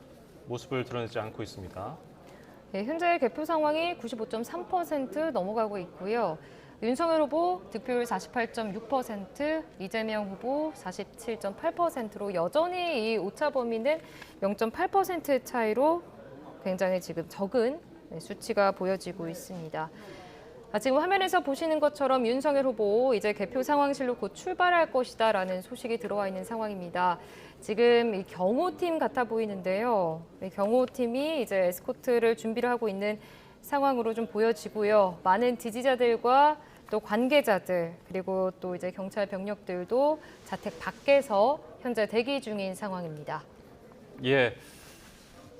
Speaker 1: 모습을 드러내지 않고 있습니다.
Speaker 2: 네, 현재 개표 상황이 95.3% 넘어가고 있고요. 윤석열 후보 득표율 48.6%, 이재명 후보 47.8%로 여전히 이 오차 범위는 0.8% 차이로 굉장히 지금 적은 수치가 보여지고 있습니다. 지금 화면에서 보시는 것처럼 윤석열 후보 이제 개표 상황실로 곧 출발할 것이다라는 소식이 들어와 있는 상황입니다. 지금 이 경호팀 같아 보이는데요. 이 경호팀이 이제 에스코트를 준비를 하고 있는 상황으로 좀 보여지고요. 많은 지지자들과 또 관계자들 그리고 또 이제 경찰 병력들도 자택 밖에서 현재 대기 중인 상황입니다.
Speaker 1: 예.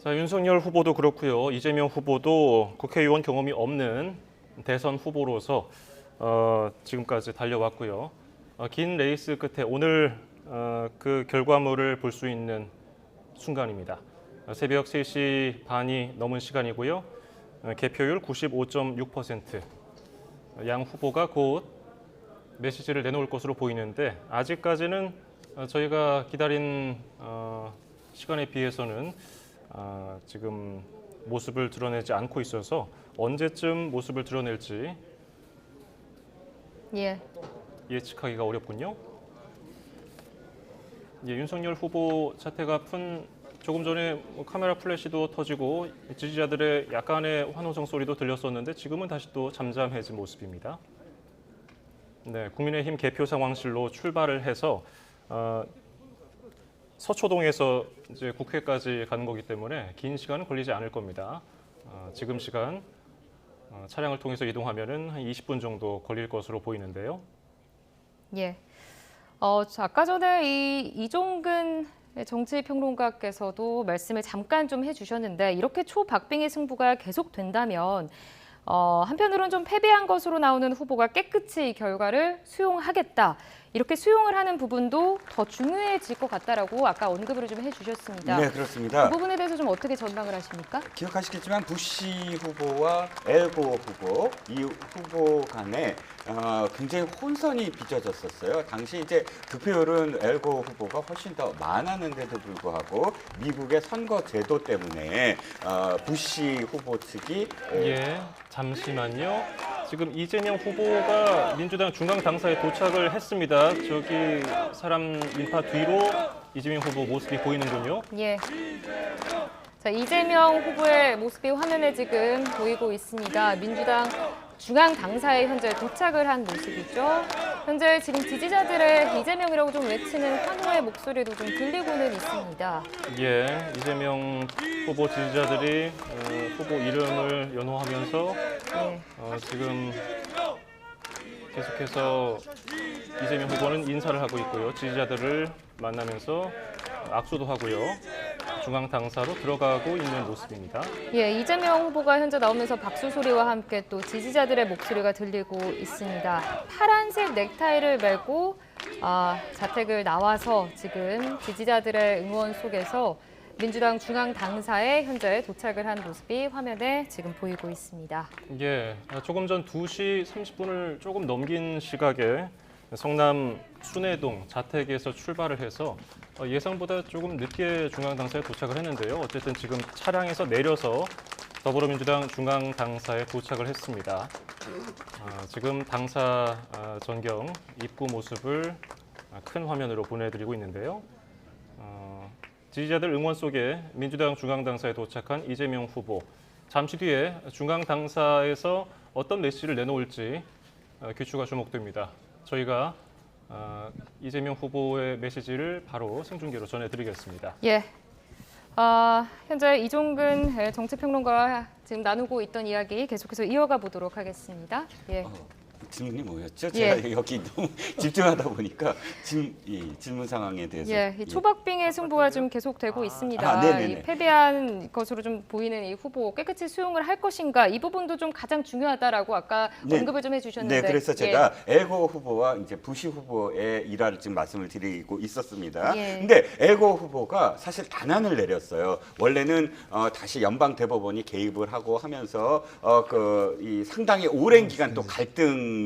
Speaker 1: 자, 윤석열 후보도 그렇고요. 이재명 후보도 국회의원 경험이 없는 대선 후보로서 지금까지 달려왔고요. 긴 레이스 끝에 오늘 그 결과물을 볼 수 있는 순간입니다. 새벽 3시 반이 넘은 시간이고요. 개표율 95.6%. 양 후보가 곧 메시지를 내놓을 것으로 보이는데 아직까지는 저희가 기다린 시간에 비해서는 지금 모습을 드러내지 않고 있어서 언제쯤 모습을 드러낼지 예측하기가 어렵군요. 예, 윤석열 후보 자택 앞은 조금 전에 카메라 플래시도 터지고 지지자들의 약간의 환호성 소리도 들렸었는데 지금은 다시 또 잠잠해진 모습입니다. 네, 국민의힘 개표 상황실로 출발을 해서 서초동에서 이제 국회까지 가는 거기 때문에 긴 시간은 걸리지 않을 겁니다. 지금 시간 차량을 통해서 이동하면은 한 20분 정도 걸릴 것으로 보이는데요.
Speaker 2: 예. 아까 전에 이종근 정치평론가께서도 말씀을 잠깐 좀 해주셨는데 이렇게 초박빙의 승부가 계속된다면 한편으로는 좀 패배한 것으로 나오는 후보가 깨끗이 이 결과를 수용하겠다. 이렇게 수용을 하는 부분도 더 중요해질 것 같다라고 아까 언급을 좀 해주셨습니다.
Speaker 3: 네, 그렇습니다.
Speaker 2: 그 부분에 대해서 좀 어떻게 전망을 하십니까?
Speaker 3: 기억하시겠지만 부시 후보와 엘고 후보 이 후보 간에 굉장히 혼선이 빚어졌었어요. 당시 이제 득표율은 엘고 후보가 훨씬 더 많았는데도 불구하고 미국의 선거 제도 때문에 부시 후보 측이
Speaker 1: 예, 잠시만요. 지금 이재명 후보가 민주당 중앙 당사에 도착을 했습니다. 저기 사람 인파 뒤로 이재명 후보 모습이 보이는군요.
Speaker 2: 예. 자, 이재명 후보의 모습이 화면에 지금 보이고 있습니다. 민주당 중앙 당사에 현재 도착을 한 모습이죠. 현재 지금 지지자들의 이재명이라고 좀 외치는 환호의 목소리도 좀 들리고는 있습니다.
Speaker 1: 예, 이재명 후보 지지자들이 후보 이름을 연호하면서 지금 계속해서 이재명 후보는 인사를 하고 있고요. 지지자들을 만나면서 악수도 하고요. 중앙 당사로 들어가고 있는 모습입니다.
Speaker 2: 예, 이재명 후보가 현재 나오면서 박수 소리와 함께 또 지지자들의 목소리가 들리고 있습니다. 파란색 넥타이를 메고 자택을 나와서 지금 지지자들의 응원 속에서 민주당 중앙 당사에 현재 도착을 한 모습이 화면에 지금 보이고 있습니다.
Speaker 1: 예, 조금 전 2시 30분을 조금 넘긴 시각에 성남 순회동 자택에서 출발을 해서 예상보다 조금 늦게 중앙 당사에 도착을 했는데요. 어쨌든 지금 차량에서 내려서 더불어민주당 중앙 당사에 도착을 했습니다. 지금 당사 전경 입구 모습을 큰 화면으로 보내드리고 있는데요. 지지자들 응원 속에 민주당 중앙 당사에 도착한 이재명 후보. 잠시 뒤에 중앙 당사에서 어떤 메시지를 내놓을지 귀추가 주목됩니다. 저희가 이재명 후보의 메시지를 바로 생중계로 전해드리겠습니다.
Speaker 2: 예. 현재 이종근 정치평론가와 지금 나누고 있던 이야기 계속해서 이어가 보도록 하겠습니다. 예.
Speaker 3: 질문이 뭐였죠? 제가 여기 너무 집중하다 보니까 질문 상황에 대해서.
Speaker 2: 이 초박빙의 승부가 좀 계속되고 있습니다. 이 패배한 것으로 좀 보이는 이 후보 깨끗이 수용을 할 것인가 이 부분도 좀 가장 중요하다라고 아까 언급을 좀 해주셨는데.
Speaker 3: 네, 그래서 제가 엘고 후보와 이제 부시 후보의 일화를 지금 말씀을 드리고 있었습니다. 근데 엘고 후보가 사실 단안을 내렸어요. 원래는 다시 연방 대법원이 개입을 하고 하면서 이 상당히 오랜 기간 또 갈등이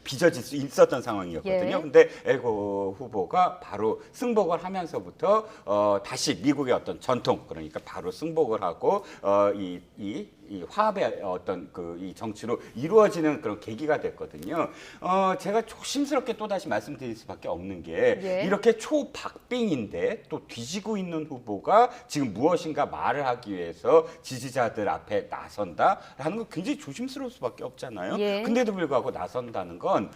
Speaker 3: 빚어질 수 있었던 상황이었거든요. 근데 엘고 후보가 바로 승복을 하면서부터 다시 미국의 어떤 전통 그러니까 바로 승복을 하고 이 이 화합의 어떤 그 이 정치로 이루어지는 그런 계기가 됐거든요. 제가 조심스럽게 또 다시 말씀드릴 수밖에 없는 게
Speaker 2: 예.
Speaker 3: 이렇게 초박빙인데 또 뒤지고 있는 후보가 지금 무엇인가 말을 하기 위해서 지지자들 앞에 나선다라는 건 굉장히 조심스러울 수밖에 없잖아요.
Speaker 2: 예.
Speaker 3: 근데도 불구하고 나선다는 건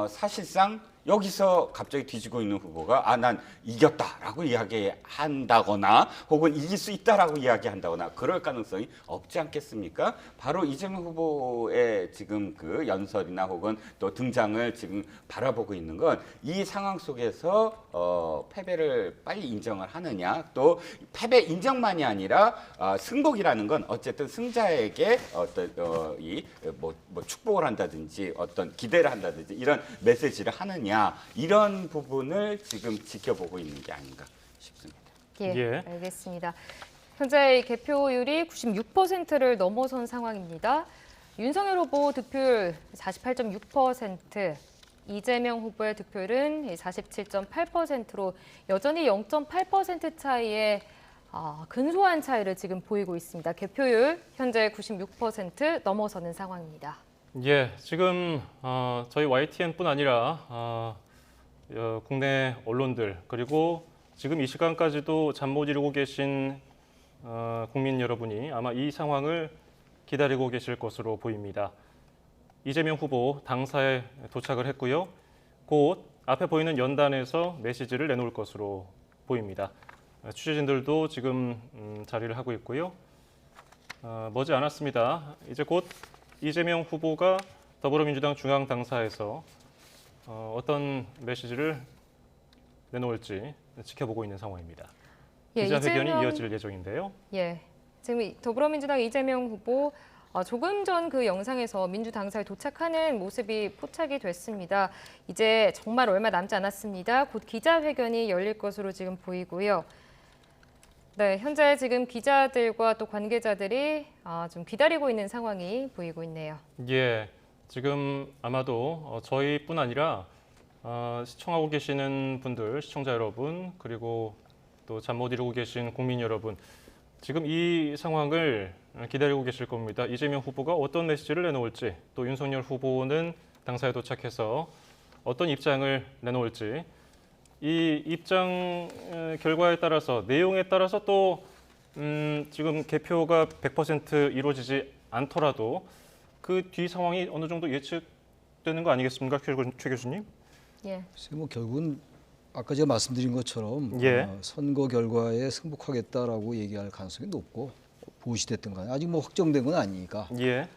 Speaker 3: 사실상 여기서 갑자기 뒤지고 있는 후보가 난 이겼다라고 이야기한다거나 혹은 이길 수 있다라고 이야기한다거나 그럴 가능성이 없지 않겠습니까? 바로 이재명 후보의 지금 그 연설이나 혹은 또 등장을 지금 바라보고 있는 건 이 상황 속에서 패배를 빨리 인정을 하느냐, 또 패배 인정만이 아니라 승복이라는 건 어쨌든 승자에게 어떤 뭐 축복을 한다든지 어떤 기대를 한다든지 이런 메시지를 하느냐, 이런 부분을 지금 지켜보고 있는 게 아닌가 싶습니다.
Speaker 2: 예,
Speaker 1: 예.
Speaker 2: 알겠습니다. 현재 개표율이 96%를 넘어선 상황입니다. 윤석열 후보 득표율 48.6%, 이재명 후보의 득표율은 47.8%로 여전히 0.8% 차이의 근소한 차이를 지금 보이고 있습니다. 개표율 현재 96% 넘어서는 상황입니다.
Speaker 1: 예, 지금 저희 YTN뿐 아니라 국내 언론들 그리고 지금 이 시간까지도 잠 못 이루고 계신 국민 여러분이 아마 이 상황을 기다리고 계실 것으로 보입니다. 이재명 후보 당사에 도착을 했고요. 곧 앞에 보이는 연단에서 메시지를 내놓을 것으로 보입니다. 취재진들도 지금 자리를 하고 있고요. 머지 않았습니다. 이제 곧 이재명 후보가 더불어민주당 중앙당사에서 어떤 메시지를 내놓을지 지켜보고 있는 상황입니다.
Speaker 2: 예,
Speaker 1: 기자회견이 이어질 예정인데요.
Speaker 2: 예, 지금 더불어민주당 이재명 후보 조금 전 그 영상에서 민주당사에 도착하는 모습이 포착이 됐습니다. 이제 정말 얼마 남지 않았습니다. 곧 기자회견이 열릴 것으로 지금 보이고요. 네, 현재 지금 기자들과 또 관계자들이 좀 기다리고 있는 상황이 보이고 있네요.
Speaker 1: 예, 지금 아마도 저희뿐 아니라 시청하고 계시는 분들, 시청자 여러분, 그리고 또 잠 못 이루고 계신 국민 여러분, 지금 이 상황을 기다리고 계실 겁니다. 이재명 후보가 어떤 메시지를 내놓을지, 또 윤석열 후보는 당사에 도착해서 어떤 입장을 내놓을지, 이 입장 결과에 따라서, 내용에 따라서 또 지금 개표가 100% 이루어지지 않더라도 그 뒤 상황이 어느 정도 예측되는 거 아니겠습니까, 최 교수님?
Speaker 2: 예.
Speaker 4: 글쎄 뭐 결국은 아까 제가 말씀드린 것처럼
Speaker 1: 예.
Speaker 4: 선거 결과에 승복하겠다라고 얘기할 가능성이 높고 보시됐든 간에 아직 뭐 확정된 건 아니니까
Speaker 1: 예,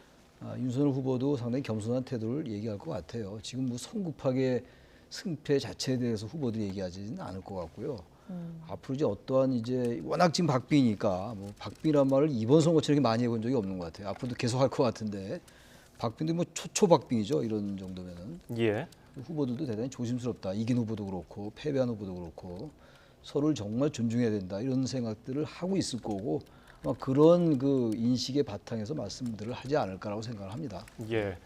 Speaker 4: 윤석열 후보도 상당히 겸손한 태도를 얘기할 것 같아요. 지금 뭐 성급하게 승패 자체에 대해서 후보들이 얘기하지는 않을 것 같고요. 앞으로 이제 어떠한 이제 워낙 지금 박빙이니까 뭐 박빙이란 말을 이번 선거처럼 이렇게 많이 해본 적이 없는 것 같아요. 앞으로도 계속 할 것 같은데 박빙도 뭐 초박빙이죠. 이런 정도면은.
Speaker 1: 예,
Speaker 4: 후보들도 대단히 조심스럽다. 이긴 후보도 그렇고 패배한 후보도 그렇고 서로를 정말 존중해야 된다. 이런 생각들을 하고 있을 거고 아마 그런 그 인식의 바탕에서 말씀들을 하지 않을까라고 생각을 합니다.
Speaker 1: 예.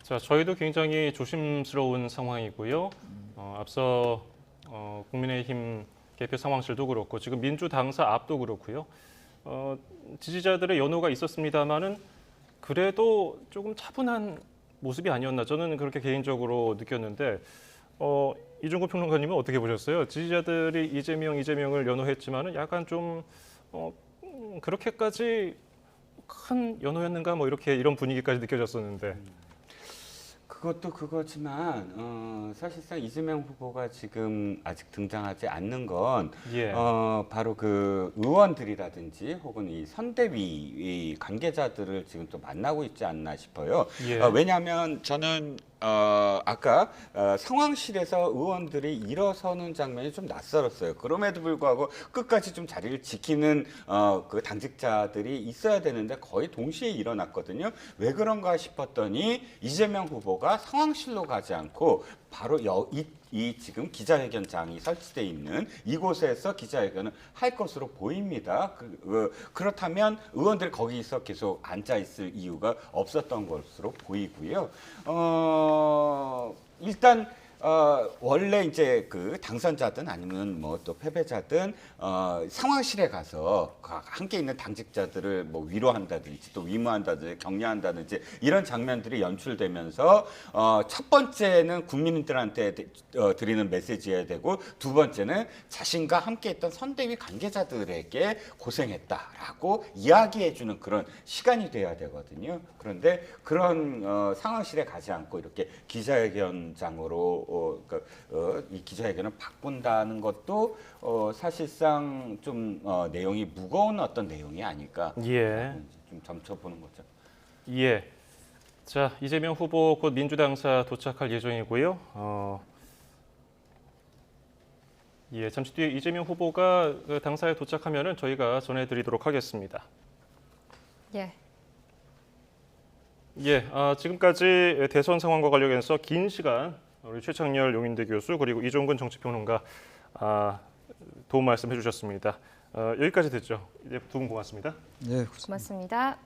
Speaker 1: 자, 저희도 굉장히 조심스러운 상황이고요. 앞서 국민의힘 개표 상황실도 그렇고 지금 민주당사 앞도 그렇고요. 지지자들의 연호가 있었습니다만은 그래도 조금 차분한 모습이 아니었나 저는 그렇게 개인적으로 느꼈는데 이종구 평론가님은 어떻게 보셨어요? 지지자들이 이재명을 연호했지만은 약간 좀 그렇게까지 큰 연호였는가 뭐 이런 분위기까지 느껴졌었는데.
Speaker 3: 그것도 그거지만 사실상 이재명 후보가 지금 아직 등장하지 않는 건
Speaker 1: 예.
Speaker 3: 바로 그 의원들이라든지 혹은 이 선대위 이 관계자들을 지금 또 만나고 있지 않나 싶어요.
Speaker 1: 예.
Speaker 3: 왜냐하면 저는 아까 상황실에서 의원들이 일어서는 장면이 좀 낯설었어요. 그럼에도 불구하고 끝까지 좀 자리를 지키는 그 당직자들이 있어야 되는데 거의 동시에 일어났거든요. 왜 그런가 싶었더니 이재명 후보가 상황실로 가지 않고 바로 이 지금 기자회견장이 설치되어 있는 이곳에서 기자회견을 할 것으로 보입니다. 그렇다면 의원들 거기서 계속 앉아 있을 이유가 없었던 것으로 보이고요. 일단 원래 이제 그 당선자든 아니면 뭐 또 패배자든 상황실에 가서 함께 있는 당직자들을 뭐 위로한다든지 또 위무한다든지 격려한다든지 이런 장면들이 연출되면서 첫 번째는 국민들한테 드리는 메시지여야 되고 두 번째는 자신과 함께했던 선대위 관계자들에게 고생했다라고 이야기해주는 그런 시간이 돼야 되거든요. 그런데 그런 상황실에 가지 않고 이렇게 기자회견장으로 이 기자회견을 바꾼다는 것도 사실상 좀 내용이 무거운 어떤 내용이 아닐까
Speaker 1: 예.
Speaker 3: 좀 점쳐보는 거죠.
Speaker 1: 예. 자, 이재명 후보 곧 민주당사 도착할 예정이고요. 예, 잠시 뒤에 이재명 후보가 그 당사에 도착하면은 저희가 전해드리도록 하겠습니다.
Speaker 2: 예.
Speaker 1: 예, 지금까지 대선 상황과 관련해서 긴 시간 우리 최창렬 용인대 교수 그리고 이종근 정치평론가 도움 말씀해 주셨습니다. 여기까지 듣죠. 이제 두 분 고맙습니다.
Speaker 4: 네,
Speaker 2: 고맙습니다.